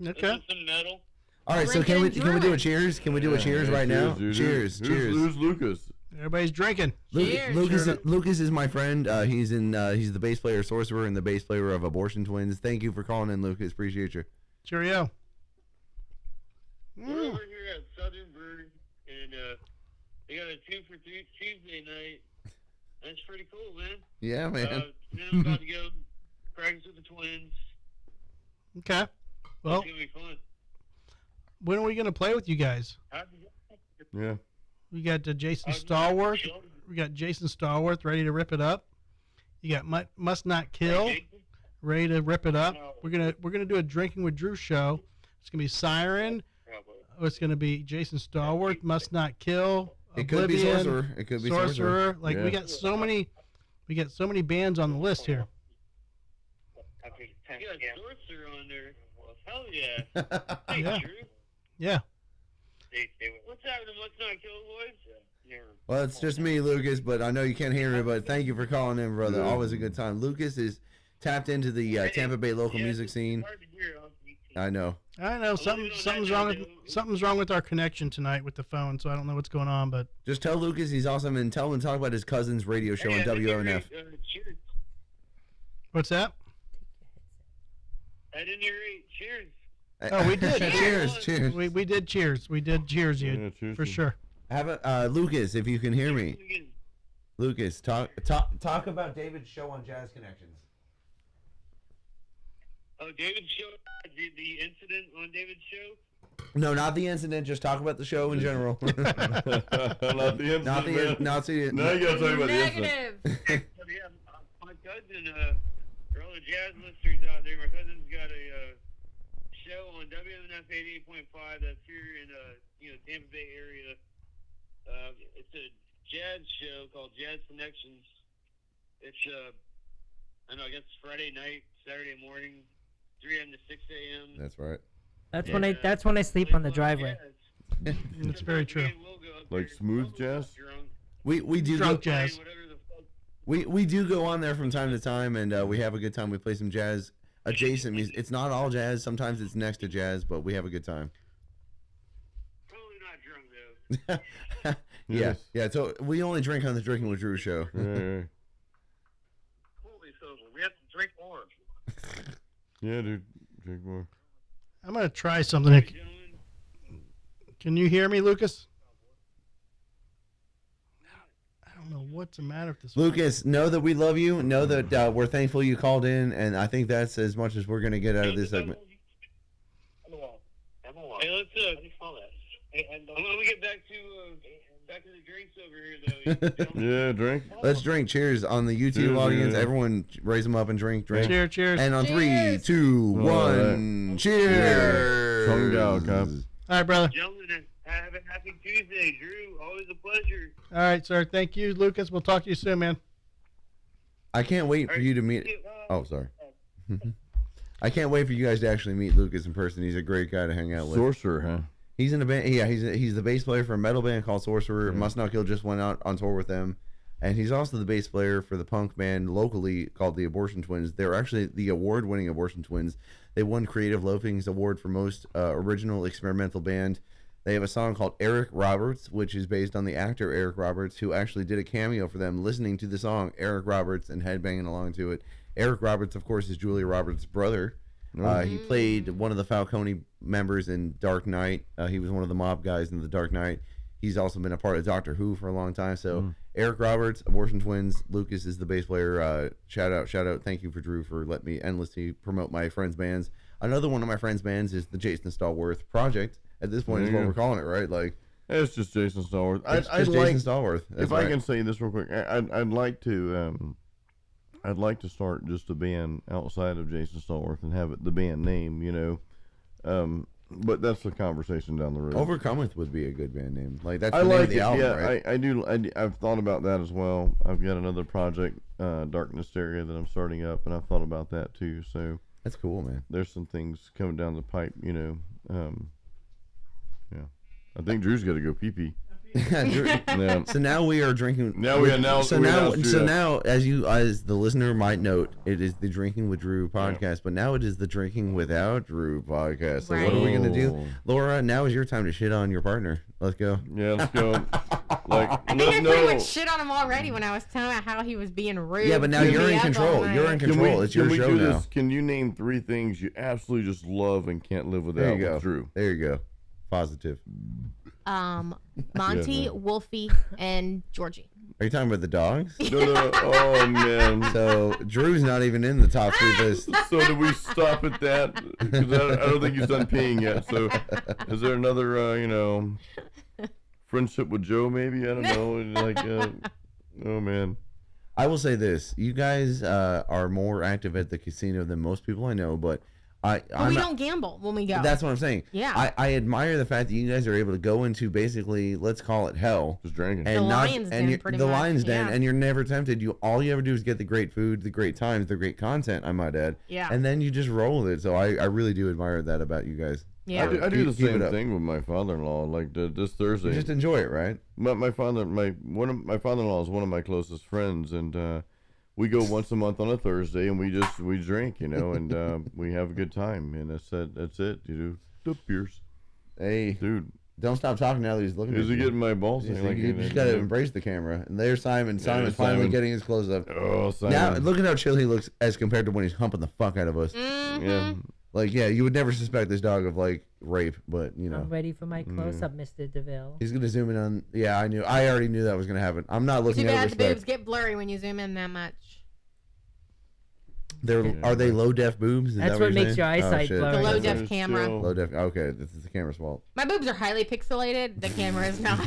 Okay. This is some metal. All right, so can we Drinking do a drugs. cheers? Can we do a cheers right now? dude. Cheers, Who's- cheers. Who's Lucas? Everybody's drinking. Cheers. Lucas is my friend. He's the bass player, sorcerer, and the bass player of Abortion Twins. Thank you for calling in, Lucas. Appreciate you. Cheerio. We're over here at Southern Bird, and they got a 2 for 3 Tuesday night. That's pretty cool, man. Yeah, man. Then I'm about to go practice with the Twins. Okay. Well, It's gonna be fun. when are we gonna play with you guys? Yeah. We got Jason Stallworth. We got Jason Stallworth ready to rip it up. You got Must Not Kill ready to rip it up. We're gonna do a Drinking with Drew show. It's gonna be Siren. It's gonna be Jason Stallworth. Must Not Kill. It could be Oblivion, sorcerer. It could be Sorcerer. Like we Yeah. got so many. We got so many bands on the list here. You got Sorcerer on there. Hell yeah. Hey, Yeah. Drew. Yeah. What's happening? Must Not Kill, boys? Yeah. Well, it's just me, Lucas, but I know you can't hear me, but thank you for calling in, brother. Always a good time. Lucas is tapped into the Tampa Bay local music scene. Hard to hear. I know. I know something's wrong with our connection tonight with the phone, so I don't know what's going on. But Just tell Lucas he's awesome and tell him to talk about his cousin's radio show on WMNF. Cheers. what's that? I didn't hear it. Cheers. Oh, we did. Cheers. We did cheers. We did cheers, you Yeah, cheers for to you. sure. Have a Lucas, if you can hear me. Lucas, talk about David's show on Jazz Connections. Oh, David's show. The incident on David's show. No, not the incident. Just talk about the show in general. Not the incident. Not the Now you gotta talk about the incident. Negative. Yeah, my cousin, for all the jazz listeners out there, my cousin's got a show on WMNF 88.5 that's here in Tampa Bay area. It's a jazz show called Jazz Connections. It's I guess Friday night, Saturday morning, 3 a.m. to 6 a.m. That's right. That's when I sleep on the driveway. That's very true. Like smooth jazz? We do Drunk go, jazz. we do go on there from time to time, and we have a good time. We play some jazz adjacent music. It's not all jazz. Sometimes it's next to jazz, but we have a good time. Probably not drunk though. Yes. Yeah. So we only drink on the Drinking with Drew show. Yeah, Holy sober. We have to drink more. yeah, dude. Drink more. I'm gonna try something. Gentlemen, Can you hear me, Lucas? I don't know what's the matter with this. Lucas, know that we love you. Know that we're thankful you called in, and I think that's as much as we're gonna get out of this segment. Hey, let's call that. Hey, and when we get back to the drinks over here, though. Yeah, drink. Let's drink. Cheers on the YouTube Cheers, audience. yeah. Everyone, raise them up and drink. Cheers, cheers. And on Cheers. 3, 2, 1, right. cheers. Tongue out, Cap. All right, brother. Gentlemen, have a happy Tuesday, Drew. Always a pleasure. All right, sir. Thank you, Lucas. We'll talk to you soon, man. I can't wait for you to meet. Oh, sorry. I can't wait for you guys to actually meet Lucas in person. He's a great guy to hang out with. Sorcerer, huh? He's in a band. Yeah, he's the bass player for a metal band called Sorcerer. Must Not Kill just went out on tour with them, and he's also the bass player for the punk band locally called the Abortion Twins. They're actually the award-winning Abortion Twins. They won Creative Loafing's award for most original experimental band. They have a song called Eric Roberts, which is based on the actor Eric Roberts, who actually did a cameo for them, listening to the song Eric Roberts and headbanging along to it. Eric Roberts, of course, is Julia Roberts' brother. He played one of the Falcone members in Dark Knight. He was one of the mob guys in the Dark Knight. He's also been a part of Doctor Who for a long time. So Eric Roberts, Abortion Twins, Lucas is the bass player. Shout out. Thank you for Drew for letting me endlessly promote my friends' bands. Another one of my friends' bands is the Jason Stallworth Project. At this point, is what we're calling it, right? Like, It's just Jason Stallworth. it's I'd just like, Jason Stallworth. That's if right. I can say this real quick, I'd like to start just a band outside of Jason Stallworth and have it the band name, but that's a conversation down the road. Overcometh would be a good band name. Like that's I the name like of the it. album, Yeah, right? I do. I've thought about that as well. I've got another project, Darkness Area, that I'm starting up, and I've thought about that too. So That's cool, man. there's some things coming down the pipe, yeah. I think Drew's got to go pee-pee. Drew- Yeah. So now we are drinking. Now we announce- we announce Drew, yeah. now, as the listener might note, it is the Drinking with Drew podcast, but now it is the Drinking Without Drew podcast. So what are we gonna do, Oh. Laura? Now is your time to shit on your partner. Let's go. Yeah, let's go. Like, I think I pretty much shit on him already when I was telling him how he was being rude. Yeah, but now to you're me in up all control. night. You're in Can control. we, It's your can we show do now. this? Can you name 3 things you absolutely just love and can't live without There you go. with Drew? There you go. Positive. Monty, Yeah, Wolfie, and Georgie. Are you talking about the dogs? No. Oh, man. So Drew's not even in the top 3 list. So do we stop at that? Because I don't think he's done peeing yet. So is there another, friendship with Joe maybe? I don't know. Like, oh, man. I will say this: you guys are more active at the casino than most people I know, but But we don't gamble when we go. That's what I'm saying. Yeah. I admire the fact that you guys are able to go into basically, let's call it hell, Just drinking. and The not lion's and den, you're, pretty the much, lion's den, yeah. and you're never tempted. All you ever do is get the great food, the great times, the great content. I might add. Yeah. And then you just roll with it. So I really do admire that about you guys. Yeah. I do the Keep it same up. thing with my father-in-law. Like this Thursday, You just enjoy it, right? my father-in-law is one of my closest friends, and we go once a month on a Thursday, and we drink, and we have a good time, and that's it. The beers. Hey, dude. Don't stop talking now that he's looking at Is you. he getting my balls? You just got to embrace the camera. And there's Simon. Simon's finally Simon. getting his close up. Oh, Simon. Now, look at how chill he looks as compared to when he's humping the fuck out of us. Yeah. Like, yeah, you would never suspect this dog of, like, rape, but, I'm ready for my close-up, Mr. DeVille. He's going to zoom in on... Yeah, I already knew that was going to happen. I'm not looking Too at bad the respect. boobs get blurry when you zoom in that much. Are they low-def boobs? Is That's that what you're makes saying? your eyesight shit. blurry. The low That's def camera. Low-def... Okay, this is the camera's fault. My boobs are highly pixelated. The camera is not.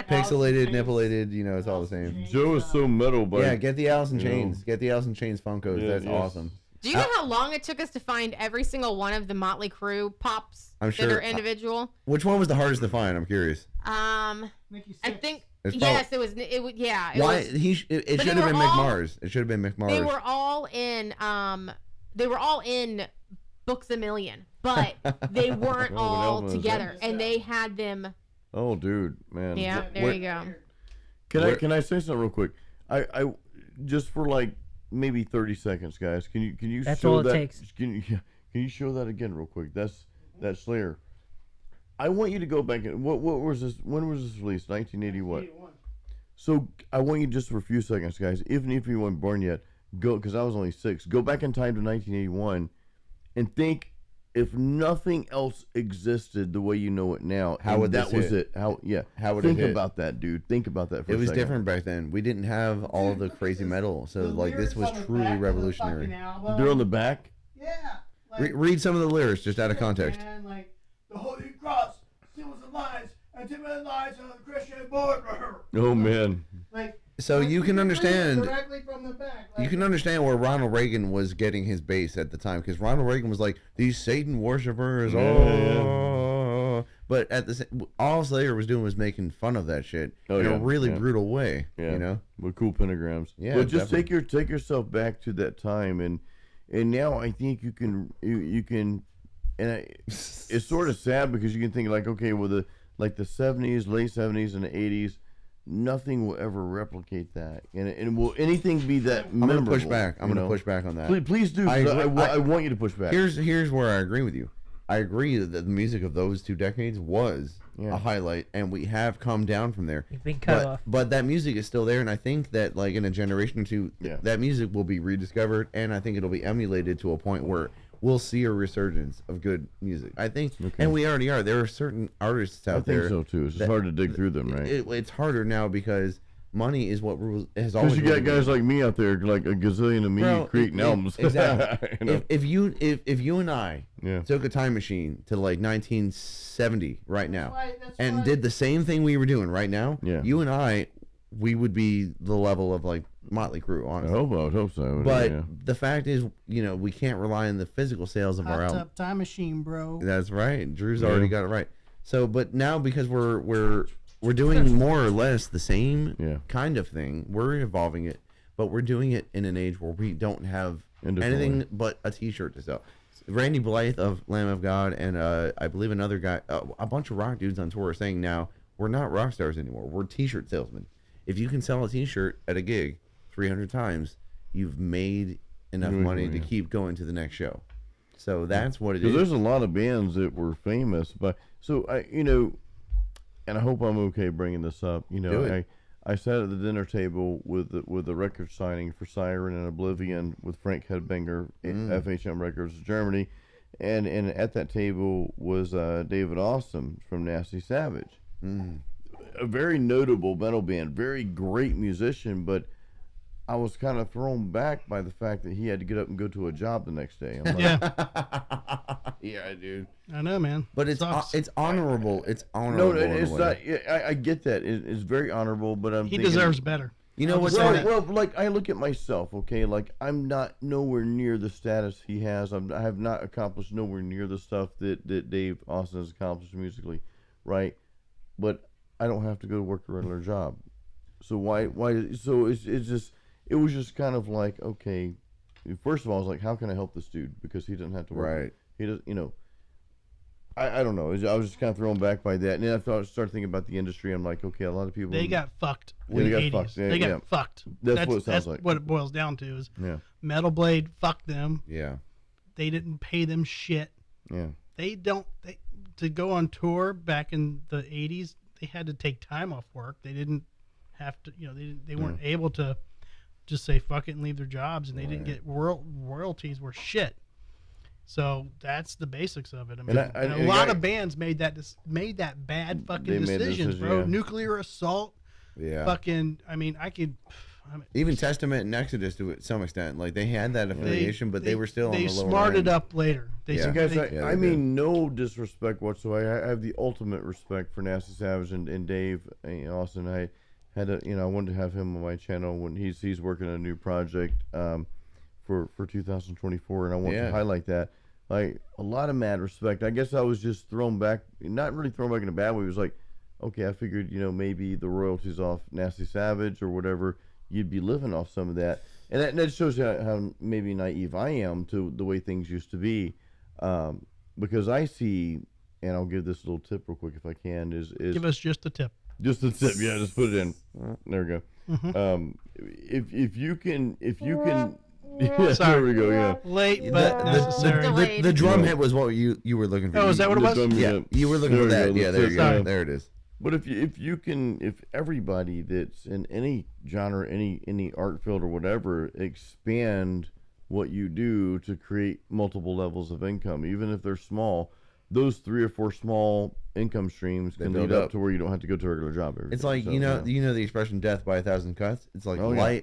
Pixelated, nippleated, it's all the same. Joe is so metal, but Yeah, get the Alice in Chains. Get the Alice in Chains Funkos. Yeah, That's yes. awesome. Do you know how long it took us to find every single one of the Motley Crue pops I'm that sure- are individual? Which one was the hardest to find? I'm curious. I think It's yes, it was. Yeah. It Why was, it but should they have been were Mick all- Mars. It should have been Mick Mars. they were all in. They were all in Books a Million, but they weren't what all album is that? together, and they had them. oh, dude, man. Yeah, there you go. Can I say something real quick? I just for like maybe 30 seconds, guys. Can you That's show all it that? takes. Can you show that again real quick? That's Slayer. I want you to go back and what was this? When was this released? 1980 what? So I want you just for a few seconds, guys. Even if you weren't born yet, go because I was only 6. Go back in time to 1981, and think if nothing else existed the way you know it now. How and would that this was hit? it? How would it think hit? about that, dude? Think about that for It a was second. different back then. We didn't have all the crazy metal, so like this was truly revolutionary. They're on the back. Yeah. Read some of the lyrics just out of context. Man, like the Holy Cross, symbols of lies, and timid lies on the Christian border. Oh man. Like So you can understand. directly from the back. You can understand where Ronald Reagan was getting his base at the time, because Ronald Reagan was like these Satan worshippers. But at the same, all Slayer was doing was making fun of that shit in a really brutal way. Yeah. With cool pentagrams. Yeah, But just definitely. take yourself back to that time, and now I think you can it's sort of sad because you can think like, okay, well the 70s, late 70s, and the 80s. Nothing will ever replicate that, and will anything be that I'm gonna memorable? push back. I'm gonna push back on that. Please do. I 'Cause agree. I want you to push back. Here's where I agree with you. I agree that the music of those 2 decades was a highlight, and we have come down from there. You've been cut off. But that music is still there, and I think that like in a generation or two, that music will be rediscovered, and I think it'll be emulated to a point where we'll see a resurgence of good music. I think, and we already are. There are certain artists out there. I think so too. It's just hard to dig through them, right? It's harder now because money is what rules. Has Because always you got ruled the guys world. like me out there, like a gazillion of me creating albums. Exactly. You know? If you and I took a time machine to like 1970 right now and did the same thing we were doing right now, you and I, we would be the level of like Motley Crue, honestly. I would hope so. But the fact is, we can't rely on the physical sales of our album. Hot Tub Time Machine, bro. That's right. Drew's already got it right. So, but now because we're doing more or less the same kind of thing, we're evolving it, but we're doing it in an age where we don't have anything but a T-shirt to sell. Randy Blythe of Lamb of God and I believe another guy, a bunch of rock dudes on tour are saying now we're not rock stars anymore. We're T-shirt salesmen. If you can sell a T-shirt at a gig 300 times, you've made enough money to keep going to the next show. So that's what it is. There's a lot of bands that were famous, but so and I hope I'm okay bringing this up. I sat at the dinner table with the record signing for Siren and Oblivion with Frank Hedbinger, FHM Records, Germany, and at that table was David Austin from Nasty Savage, a very notable metal band, very great musician, but I was kind of thrown back by the fact that he had to get up and go to a job the next day. I'm like, yeah, dude. I know, man. But it's honorable. It's honorable. No, it's not. I get that. It's very honorable, but he deserves better. You know what's well, like I look at myself, okay, like I'm not nowhere near the status he has. I have not accomplished nowhere near the stuff that Dave Austin has accomplished musically, right? But I don't have to go to work a regular job. So why? So it was just kind of like, okay, first of all, I was like, how can I help this dude? Because he doesn't have to work. Right. He does, I don't know. I was just kind of thrown back by that, and then I started thinking about the industry. I'm like, okay, a lot of people They got fucked Yeah, in they the got 80s. fucked. Yeah, They got yeah. fucked. That's what it sounds like. What it boils down to is yeah, Metal Blade fucked them. Yeah. They didn't pay them shit. yeah. They to go on tour back in the 80s, they had to take time off work. They didn't have to, they weren't able to just say fuck it and leave their jobs, and they didn't get royalties were shit. So that's the basics of it. I mean, And a lot of bands made that bad fucking They made decisions, decision, bro. yeah. Nuclear Assault, Yeah. fucking. I mean, Even Testament and Exodus to some extent, like they had that affiliation, but they were still on the lower smarted end. up later. They, Yeah. Guys, they- I mean, no disrespect whatsoever. I have the ultimate respect for Nasty Savage and Dave Austin. I had I wanted to have him on my channel when he's working on a new project for 2024, and I want to highlight that. Like, a lot of mad respect. I guess I was just thrown back, not really thrown back in a bad way. It was like, okay, I figured, maybe the royalties off Nasty Savage or whatever, you'd be living off some of that. And that shows you how maybe naive I am to the way things used to be. Because I see, and I'll give this little tip real quick if I can, is give us just a tip. just a tip, yeah, just put it in. There we go. If you can, yeah, there we go, yeah. Late but necessary. Delayed. The drum hit was what you were looking for. Oh, is that what it was? Yeah, you were looking for that. Yeah, there you go. There it is. But if everybody that's in any genre, any art field or whatever, expand what you do to create multiple levels of income, even if they're small, those 3 or 4 small income streams can lead up to where you don't have to go to a regular job every It's day. like, So, the expression "death by 1,000 cuts." It's like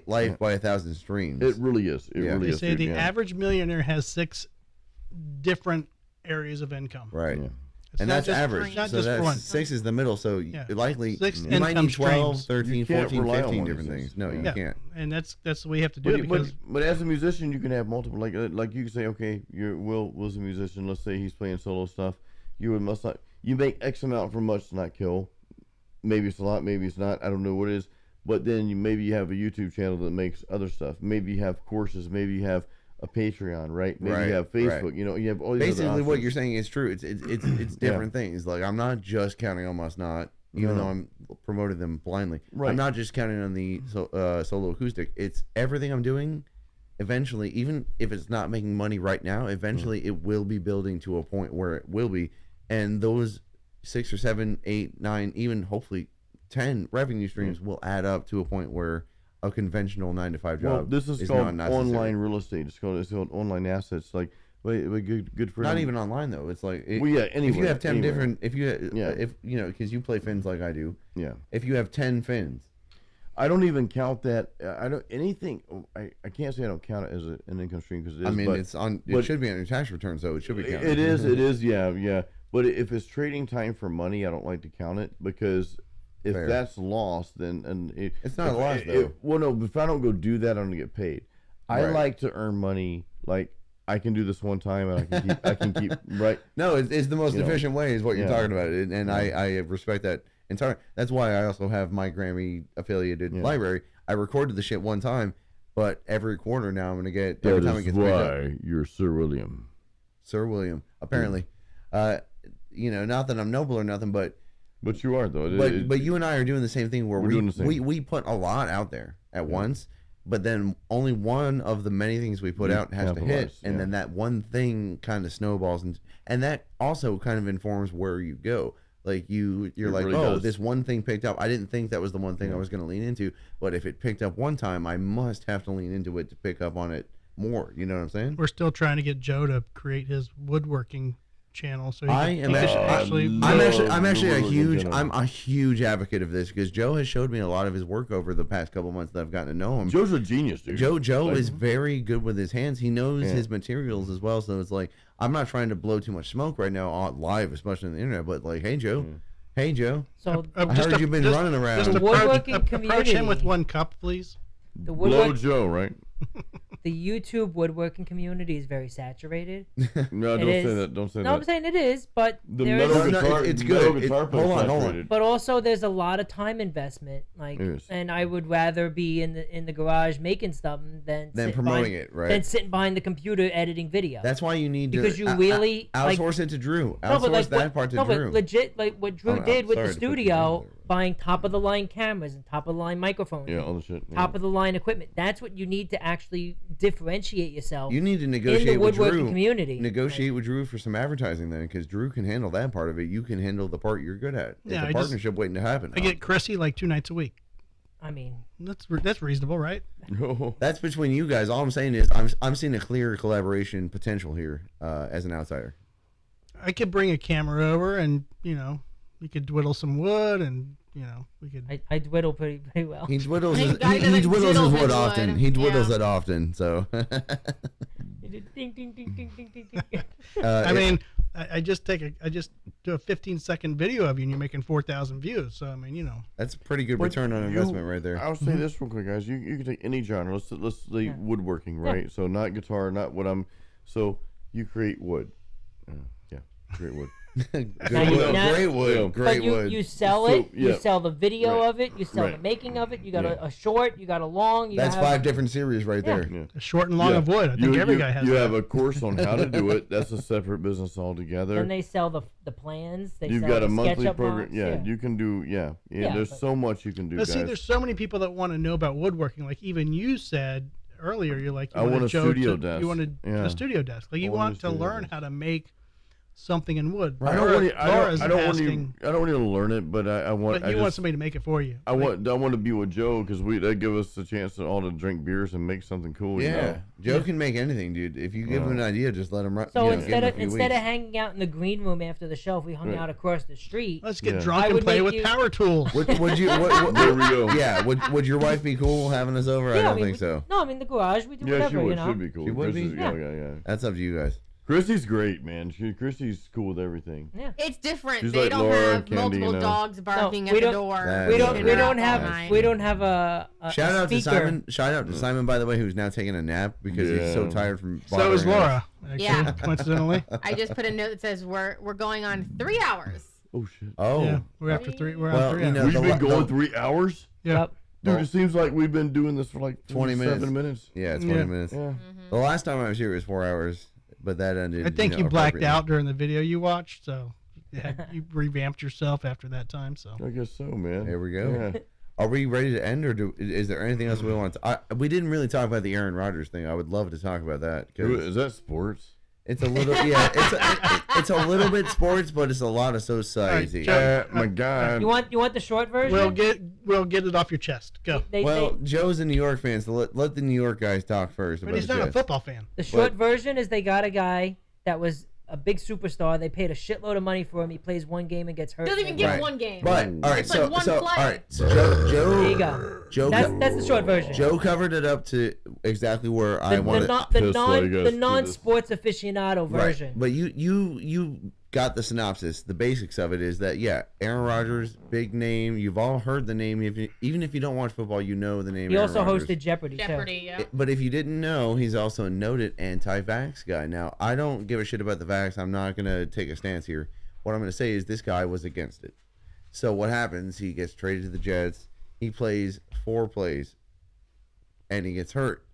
life by 1,000 streams. It really is. It really They is. say dude, the yeah. average millionaire has 6 different areas of income. Right. Yeah. It's And not that's just- average. Not so just that's one. 6 is the middle. So likely 6 you might income need 12, streams. 13, You can't 14, rely on 15 one of different these things. things. No, you Yeah, can't. and that's the way you have to do it because But as a musician, you can have multiple. Like you can say, okay, Will's a musician. Let's say he's playing solo stuff. You make X amount for much to not kill. Maybe it's a lot, maybe it's not. I don't know what it is. But then maybe you have a YouTube channel that makes other stuff. Maybe you have courses. Maybe you have a Patreon, right? Maybe you have Facebook. Right. You have all these Basically, other what options. you're saying is true. It's different things. Like, I'm not just counting on Must Not, even though I'm promoting them blindly. Right. I'm not just counting on the solo acoustic. It's everything I'm doing. Eventually, even if it's not making money right now, eventually it will be building to a point where it will be, and those 6 or 7, 8, 9, even hopefully 10 revenue streams will add up to a point where a conventional 9-to-5 job. Well, this is is called not necessary. online real estate. It's called online assets. Like, good for Not them. even online though. It's like Well, yeah. if Anyway, you have 10 anywhere. different, because you play fins like I do. Yeah. If you have 10 fins, I don't even count that. I don't anything. I can't say I don't count it as an income stream because it is. I mean, but it's on. It but- should be on your tax return, so it should be counted. It is. Yeah. But if it's trading time for money, I don't like to count it because if Fair. that's lost, then It's not a loss, if- though. Well, no. If I don't go do that, I'm gonna get paid. I Right. like to earn money. Like, I can do this one time and I can keep right. No, it's the most You know, efficient way, is what you're yeah. talking about, and I respect that entirely. That's why I also have my Grammy affiliated library. I recorded the shit one time, but every quarter now I'm gonna get every time it gets picked up. you're Sir William. Sir William, apparently. Not that I'm noble or nothing, but You are though. but you and I are doing the same thing where We're doing the same. we put a lot out there at once, but then only one of the many things we put You out has to hit, capitalize, and then that one thing kind of snowballs, and that also kind of informs where you go. Like you're like, really oh, does. this one thing picked up. I didn't think that was the one thing I was going to lean into, but if it picked up one time, I must have to lean into it to pick up on it more. You know what I'm saying? we're still trying to get Joe to create his woodworking channel. So I'm a huge advocate of this because Joe has showed me a lot of his work over the past couple months that I've gotten to know him. Joe's a genius, dude. Joe Like- is very good with his hands. He knows Yeah. his materials as well. So it's like, I'm not trying to blow too much smoke right now on live, especially on the internet. But like, hey Joe, So I heard you've been running around. Just The woodworking approach him with community. one cup, please. the Blow woodwork, Joe, right? the YouTube woodworking community is very saturated. No, It don't is. say that. Don't say No, I'm that. saying it is, but The there metal is. No, guitar, it's metal good. guitar player's Hold on. saturated. But also, there's a lot of time investment. Like, Yes. and I would rather be in the garage making something than promoting it, right? Than sitting behind the computer editing video. That's why you need Because to you really outsource it to Drew. No, but Outsource like that part to no, Drew. but legit, like what Drew I'm did with sorry the to put you studio, down there. buying top of the line cameras and top of the line microphones, Yeah, all the shit. Yeah. top of the line equipment. That's what you need to actually differentiate yourself You need to in negotiate the with woodworking Drew. community. Negotiate with Drew for some advertising then, because Drew can handle that part of it. You can handle the part you're good at. Yeah, It's I a just- partnership waiting to happen. I get Chrissy like 2 nights a week. I mean, That's reasonable, right? No. That's between you guys. All I'm saying is I'm seeing a clear collaboration potential here as an outsider. I could bring a camera over, and we could whittle some wood, and we could. I dwiddle pretty well. He dwiddles Thank his, God he he doesn't dwiddles diddle his his wood often. wood. He dwiddles Yeah. it often. So Ding, ding, ding, ding, ding, ding, ding. I mean, I just do a 15-second video of you, and you're making 4,000 views. So I mean, that's a pretty good But return on you- investment right there. I'll say this real quick, guys. You can take any genre. Let's say woodworking, right? So not guitar, not what I'm. So you create wood. Yeah, create wood. Good Now you- wood, now- great wood, But great wood. you sell So, it. You yeah. sell the video Right. of it. You sell the Right. making of it. You got Yeah. a short. You got a long. You That's have, 5 different series right Yeah. there. Yeah. a short and long Yeah. of wood. I think every guy has. You that. have a course on how to do it. That's a separate business altogether. Then they sell the plans. They You've sell got the a monthly SketchUp program. box, Yeah, you can do. Yeah. There's but- so much you can do, But guys. see, there's so many people that want to know about woodworking. Like even you said earlier, you're like, I want a Joe studio to, desk. You wanted Yeah. a studio desk. Like you I want a want to studio learn desk. how to make something in wood. I don't Laura- want to. Laura's I don't want asking, to. I don't want to learn it, but I want. but you I want just, somebody to make it for you. I want to be with Joe because that give us a chance to all to drink beers and make something cool. you Yeah, know? Joe can make anything, dude. If you give him an idea, just let him run. So give him instead a of few instead of weeks. hanging out in the green room after the show, if we hung Right. out across the street. Let's get Yeah. drunk I and would play make with you- power tools. Would you? What, There we go. Yeah. Would your wife be cool having us over? I don't think so. No, I mean the garage. We do Yeah, she whatever, would. you know. Should be cool. She would Chris be? is- yeah. That's up to you guys. Chrissy's great, man. Chrissy's cool with everything. Yeah. It's different. She's They like don't Laura have and Candy, multiple you know. dogs barking No, at we the don't- door. That We is don't. Yeah. We Yeah. don't have. Fine. We don't have a Shout a out to speaker. Simon. Shout out to Simon, by the way, who's now taking a nap because he's so Yeah. tired from. So is bothering us. Laura. Actually, Yeah. coincidentally. I just put a note that says we're going on 3 hours. Oh shit. Oh, Yeah, we're after 3. We're Well, on 3 you know, hours. We've the been la- going the- 3 hours. Yeah. Yep. Dude, Well- it seems like we've been doing this for like 20 7 minutes. yeah, 20 Yeah. minutes. Yeah. The last time I was here was 4 hours, but that ended. I think you blacked appropriately. out during the video you watched, so you revamped yourself after that time. So I guess so, man. There we go. Yeah. Are we ready to end, or is there anything else we want to? We didn't really talk about the Aaron Rodgers thing. I would love to talk about that Ooh, 'cause is that sports? it's a little, yeah, it's a little bit sports, but it's a lot of society. Joe, My God. You want the short version? we'll get it off your chest. Go. Well, Joe's a New York fan, so let the New York guys talk first. But about he's the not a Jets. football fan. the short version is they got a guy that was a big superstar. They paid a shitload of money for him. He plays one game and gets hurt. Doesn't even and- get Right. one game. But all right, It's like one so play. all right, so Joe, There you go. Joe, That's the short version. Joe covered it up to exactly where I the, wanted. the Pissed like us the to non-sports aficionado Right. version. But you got the synopsis. The basics of it is that Aaron Rodgers, big name. You've all heard the name. Even if you don't watch football, you know the name. He Aaron also Rodgers. hosted Jeopardy. Jeopardy, Too. yeah. But if you didn't know, he's also a noted anti-vax guy. Now, I don't give a shit about the vax. I'm not going to take a stance here. What I'm going to say is this guy was against it. So what happens, he gets traded to the Jets. He plays 4 plays, and he gets hurt.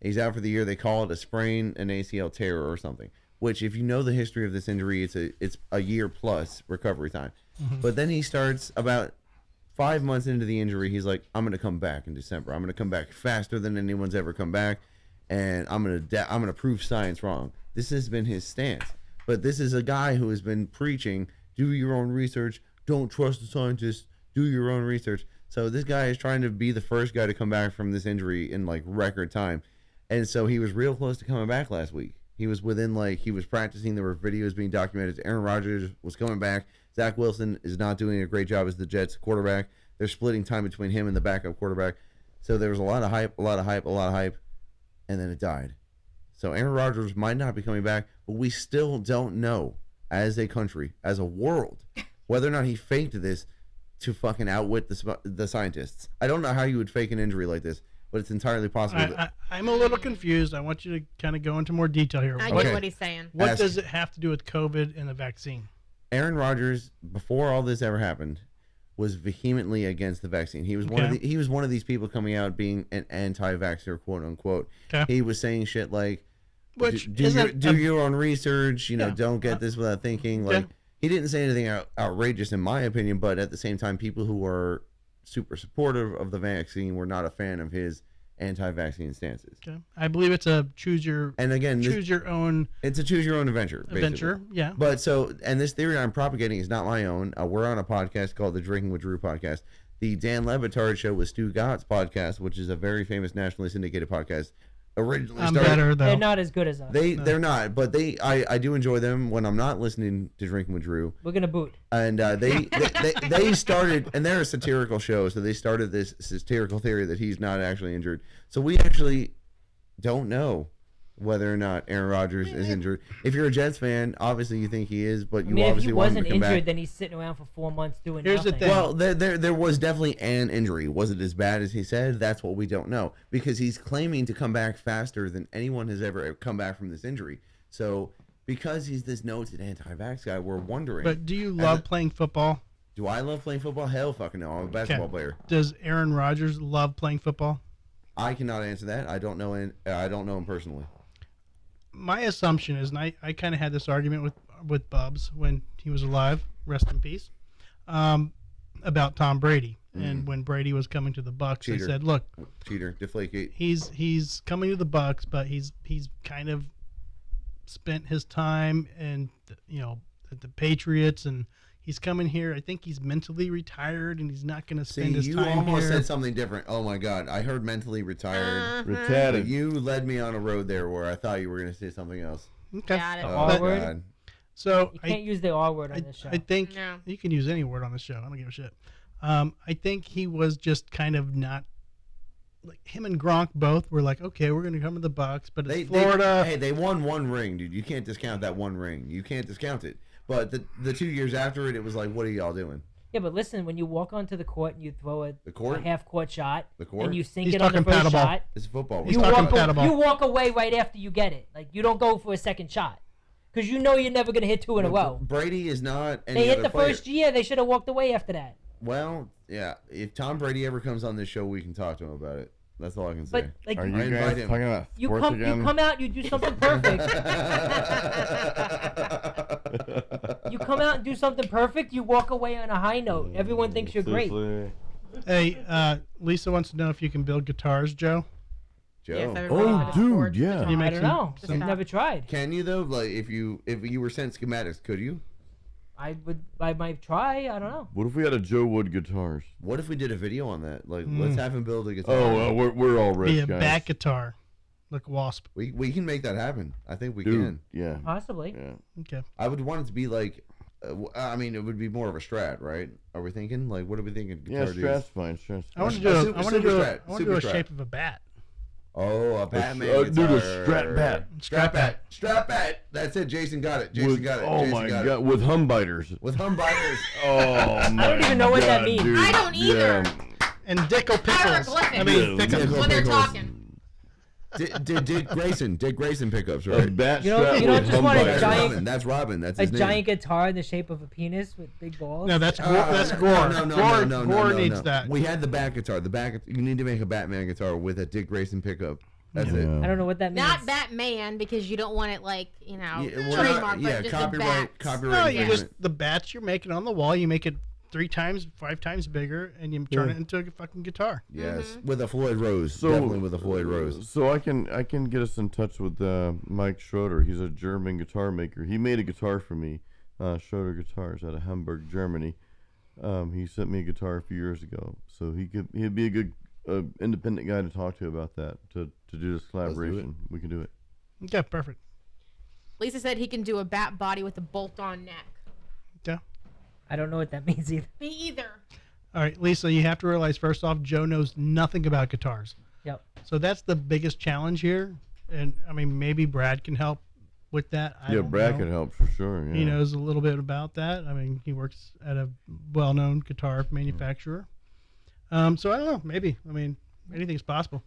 He's out for the year. They call it a sprain, an ACL tear, or something. Which, if you know the history of this injury, it's a year plus recovery time. But then he starts about 5 months into the injury. He's like, I'm going to come back in December. I'm going to come back faster than anyone's ever come back, and I'm going to prove science wrong. This has been his stance. But this is a guy who has been preaching, do your own research, don't trust the scientists, do your own research. So this guy is trying to be the first guy to come back from this injury in like record time. And so he was real close to coming back last week. He was within, he was practicing. There were videos being documented. Aaron Rodgers was coming back. Zach Wilson is not doing a great job as the Jets quarterback. They're splitting time between him and the backup quarterback. So there was a lot of hype, and then it died. So Aaron Rodgers might not be coming back, but we still don't know as a country, as a world, whether or not he faked this to fucking outwit the scientists. I don't know how you would fake an injury like this. but it's entirely possible. I'm a little confused. I want you to kind of go into more detail here. I Okay. get what he's saying. What Ask- does it have to do with COVID and the vaccine? Aaron Rodgers, before all this ever happened, was vehemently against the vaccine. He was he was one of these people coming out being an anti-vaxxer, quote unquote. Okay. He was saying shit like, Which do your own research. Yeah. Don't get this without thinking. Like, he didn't say anything outrageous in my opinion, but at the same time, people who were super supportive of the vaccine were not a fan of his anti-vaccine stances. Okay. I believe it's a choose your And again, your own it's a choose your own adventure. adventure. Basically. Yeah. But and this theory I'm propagating is not my own. We're on a podcast called the Drinking with Drew podcast. The Dan Levitard show with Stu Gott's podcast, which is a very famous nationally syndicated podcast. Originally I'm started. better though. They're not as good as us. They're not, but I do enjoy them when I'm not listening to Drinking with Drew. We're gonna boot. And they started, and they're a satirical show, so they started this satirical theory that he's not actually injured. So we actually don't know whether or not Aaron Rodgers is injured. If you're a Jets fan, obviously you think he is, but you If obviously he want him wasn't to come injured, back. then he's sitting around for 4 months doing Here's the nothing. thing. Well, there was definitely an injury. Was it as bad as he said? That's what we don't know, because he's claiming to come back faster than anyone has ever come back from this injury. So because he's this noted anti-vax guy, we're wondering. But do you love playing football? Do I love playing football? Hell fucking no. I'm a basketball player. Does Aaron Rodgers love playing football? I cannot answer that. I don't know him personally. My assumption is, and I kind of had this argument with Bubs when he was alive, rest in peace, about Tom Brady. And when Brady was coming to the Bucks, I said, look, Cheater, Deflategate. he's coming to the Bucks, but he's kind of spent his time and at the Patriots, and he's coming here. I think he's mentally retired, and he's not going to spend his time here. You almost said something different. Oh my God, I heard mentally retired. But Retired. you led me on a road there where I thought you were going to say something else. Okay. Got it. Oh R my word? God. So You can't use the R word on this show. I think No. you can use any word on the show. I don't give a shit. I think he was just kind of not like him and Gronk both were like, okay, we're gonna come to the Bucks, but it's Florida. They won one ring, dude. You can't discount that one ring. You can't discount it. But the 2 years after it was like, what are y'all doing? Yeah, but listen, when you walk onto the court and you throw a half-court shot, The court? and you sink He's it on the talking first paddleball. shot, It's football. He's you talking walk, paddleball. you walk away right after you get it. Like, you don't go for a second shot. Because you know you're never going to hit two in a row. Brady is not any They hit other the player. first year. They should have walked away after that. Well, yeah. If Tom Brady ever comes on this show, we can talk to him about it. That's all I can say. But, like, Are I you invite guys him. talking about you sports come again? you come out, you do something perfect. You come out and do something perfect, you walk away on a high note. Everyone thinks you're great. Seriously. Hey, Lisa wants to know if you can build guitars, Joe. Joe. Yes, everybody Oh, wanted dude, Ford yeah. guitar. Can you make I don't some- know. some- I've never tried. Can you though? Like if you were sent schematics, could you? I might try. I don't know. What if we had a Joe Wood guitars? What if we did a video on that? Like let's have him build a guitar. Oh, well, we're all rich, Be a guys. back guitar, like Wasp. We can make that happen. I think we Dude, can. yeah. Possibly. Yeah. Okay. I would want it to be like, I mean, it would be more of a Strat, right? Are we thinking? Like, what are we thinking? Yeah, Guitar Strat's dudes? fine. Strat's I want to fine. do Super- I want to super do strat, I want to super do a strat. shape of a bat. Oh, a Batman dude, guitar. a Strat bat. Strat bat. Strat bat. That's it. Jason got it. Jason With- got it. Oh Jason my got God, it. with hum biters. With hum biters. Oh my I don't even know what that God, means. dude. I don't either. Yeah. And Dicko Pickles. Hieroglyphics. I mean, Yeah, Pickles. Dicko When they're Pickles. talking. Dick Grayson pickups, A right? bat You don't- strap you don't with just hum want a That's biters. giant- Robin. That's Robin. That's A his name. giant guitar in the shape of a penis with big balls. No, that's that's Gore. No, Gore needs that. We had the bat guitar. You need to make a Batman guitar with a Dick Grayson pickup. That's it. Yeah. I don't know what that means. Not Batman, because you don't want it like, Yeah, we're trademark, not- yeah, but just a copyright. bat. Copyright. No, you infringement. just the bats you're making on the wall. You make it 3 times, 5 times bigger, and you turn it into a fucking guitar. Yes, with a Floyd Rose. So, Definitely with a Floyd Rose. So I can get us in touch with Mike Schroeder. He's a German guitar maker. He made a guitar for me, Schroeder Guitars out of Hamburg, Germany. He sent me a guitar a few years ago, so he'd be a good independent guy to talk to about that to do this collaboration. We can do it. Okay, perfect. Lisa said he can do a bat body with a bolt-on neck. Yeah. I don't know what that means either. Me either. All right, Lisa, you have to realize first off, Joe knows nothing about guitars. Yep. So that's the biggest challenge here. And I mean, maybe Brad can help with that. I don't Brad know. could help for sure. Yeah. He knows a little bit about that. I mean, he works at a well-known guitar manufacturer. So I don't know. Maybe. I mean, anything's possible.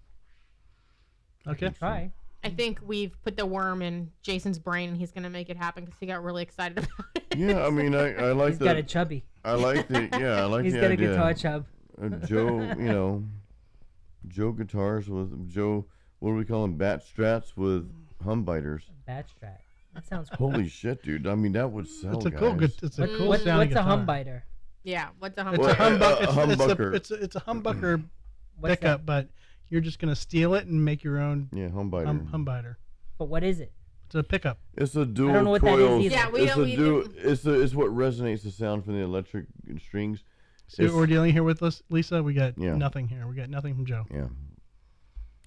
Okay. Try. I think we've put the worm in Jason's brain, and he's gonna make it happen because he got really excited about it. Yeah, I mean, I like He's the. got a chubby. I like the. Yeah, I like He's the got a idea. guitar chub. Joe, Joe guitars with Joe. What do we call them? Bat strats with hum biters. Bat strat. That sounds cool. Holy shit, dude! I mean, that would sell. It's a guys. cool. It's a cool What's sounding a guitar. humbiter? Yeah, what's a It's Well, a humbucker? humbucker. humbucker. It's a humbucker What's pickup, that? but you're just gonna steal it and make your own Yeah, hum biter. humbiter. But what is it? It's a pickup. It's a dual don't know what that is coil. either. Yeah, we it's don't a either. It's what resonates the sound from the electric strings. See what we're dealing here with, Lisa? We got Yeah. nothing here. We got nothing from Joe. Yeah.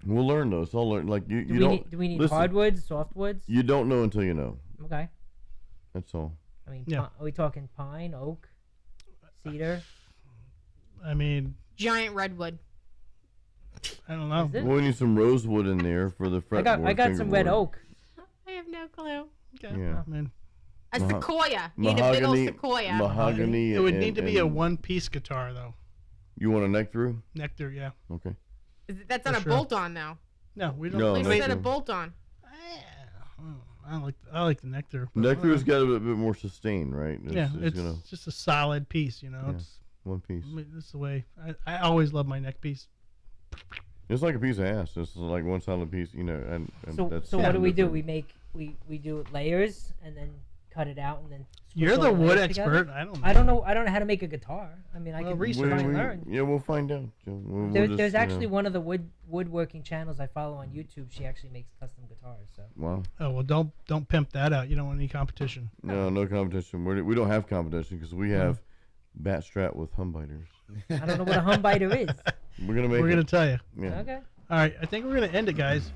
We'll learn though. It's all learn. Like you Do we don't. need, do we need listen, hardwoods, softwoods? You don't know until you know. Okay. That's all. I mean, Yeah. are we talking pine, oak, cedar? I mean, Giant redwood. I don't know. Is it? Well, we need some rosewood in there for the fretboard. I got some red fingerboard. oak. I have no clue. Okay. Yeah. I mean, A Maha- sequoia. Need a big old Mahogany. sequoia. Mahogany. it would and- need to be a and- one-piece guitar, though. You want a neck through? Nectar, yeah. Okay. That's For not a sure. bolt-on, though. No, we don't. No, Lisa Nectar. said a bolt-on. I like the nectar. but, Neck through's got a bit more sustain, right? yeah, it's gonna just a solid piece, you know. Yeah. It's one piece. I mean, this is the way I always love my neck piece. It's like a piece of ass. It's like one solid piece, and So, that's so what do we do? different. We do layers and then cut it out and then. switch You're all the wood layers together? expert. I don't know. I don't know. I don't know how to make a guitar. I mean, I Well, can research. try and learn. Yeah, we'll find out. Joe. We'll just, There's actually one of the woodworking channels I follow on YouTube. She actually makes custom guitars. So Wow. Oh well, don't pimp that out. You don't want any competition. No competition. We don't have competition because we have bat strat with hum biters. I don't know what a humbiter is. We're gonna make. We're gonna tell you. Yeah. Okay. All right, I think we're gonna end it, guys.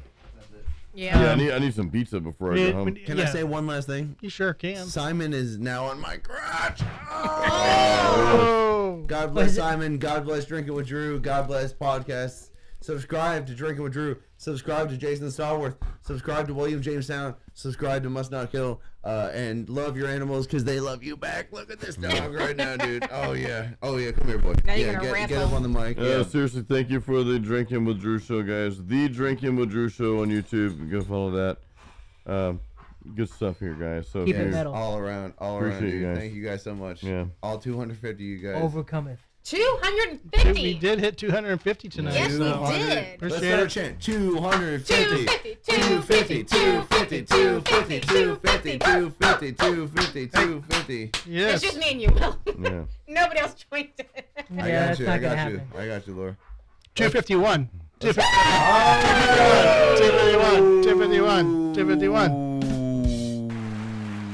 Yeah, I need some pizza before I go home. Can I say one last thing? You sure can. Simon is now on my crotch. Oh. God bless Simon. God bless Drinking with Drew. God bless podcasts. Subscribe to Drinking with Drew. Subscribe to Jason Stallworth. Subscribe to William James Sound. Subscribe to Must Not Kill. And love your animals because they love you back. Look at this dog right now, dude. Oh yeah. Come here, boy. Now you're Yeah, gonna get up raffle. on the mic. Yeah. Seriously, thank you for the Drinking with Drew show, guys. The Drinking with Drew show on YouTube. Go follow that. Good stuff here, guys. So Keep it if you- metal. All around, Appreciate you dude. guys. Thank you guys so much. Yeah. All 250 you guys. Overcometh. 250. We did hit 250 tonight. Yes, we so- did. Let's Appreciate start a it. chant. 250. 250, 250, 250, 250, 250, 250, 250, 250. Yes. It's just me and you, Will. Yeah. Nobody else joined it. I Yeah, got that's you. not I gonna got you. happen. I got you, Laura. 251. 251. 251. 251.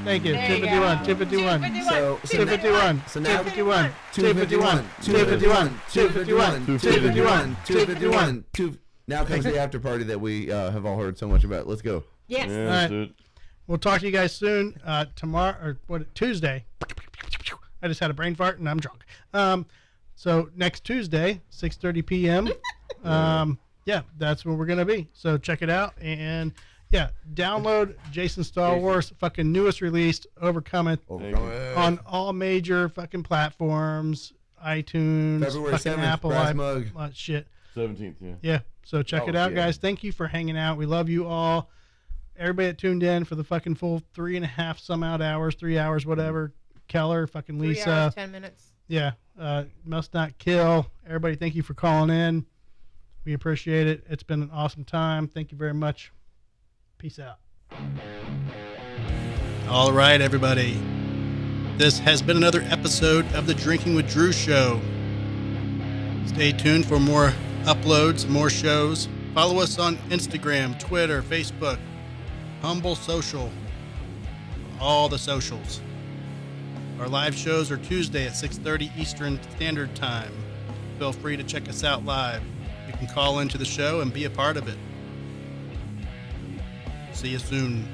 Thank you. There you 251. go. 251. 251. So 251. now- 251. 251. 251. 251. 251. 251. Now comes the after party that we have all heard so much about. Let's go. Yes. Yeah, All that's right. it. We'll talk to you guys soon. Tomorrow or what? Tuesday. I just had a brain fart and I'm drunk. So next Tuesday, 6:30 p.m. Yeah, that's where we're gonna be. So check it out and yeah, download Jason Stallworth's fucking newest release, Overcometh, on all major fucking platforms, iTunes, February fucking 7th, Apple, brass mug. shit. 17th, yeah. Yeah. So check it out, guys. Thank you for hanging out. We love you all. Everybody that tuned in for the fucking full 3.5 some odd hours, 3 hours, whatever. Keller, fucking 3 Lisa. hours, 10 minutes. Yeah. Must Not Kill. Everybody, thank you for calling in. We appreciate it. It's been an awesome time. Thank you very much. Peace out. All right, everybody. This has been another episode of the Drinking with Drew show. Stay tuned for more uploads, more shows. Follow us on Instagram, Twitter, Facebook, Humble Social, all the socials. Our live shows are Tuesday at 6:30 Eastern Standard Time. Feel free to check us out live. You can call into the show and be a part of it. See you soon.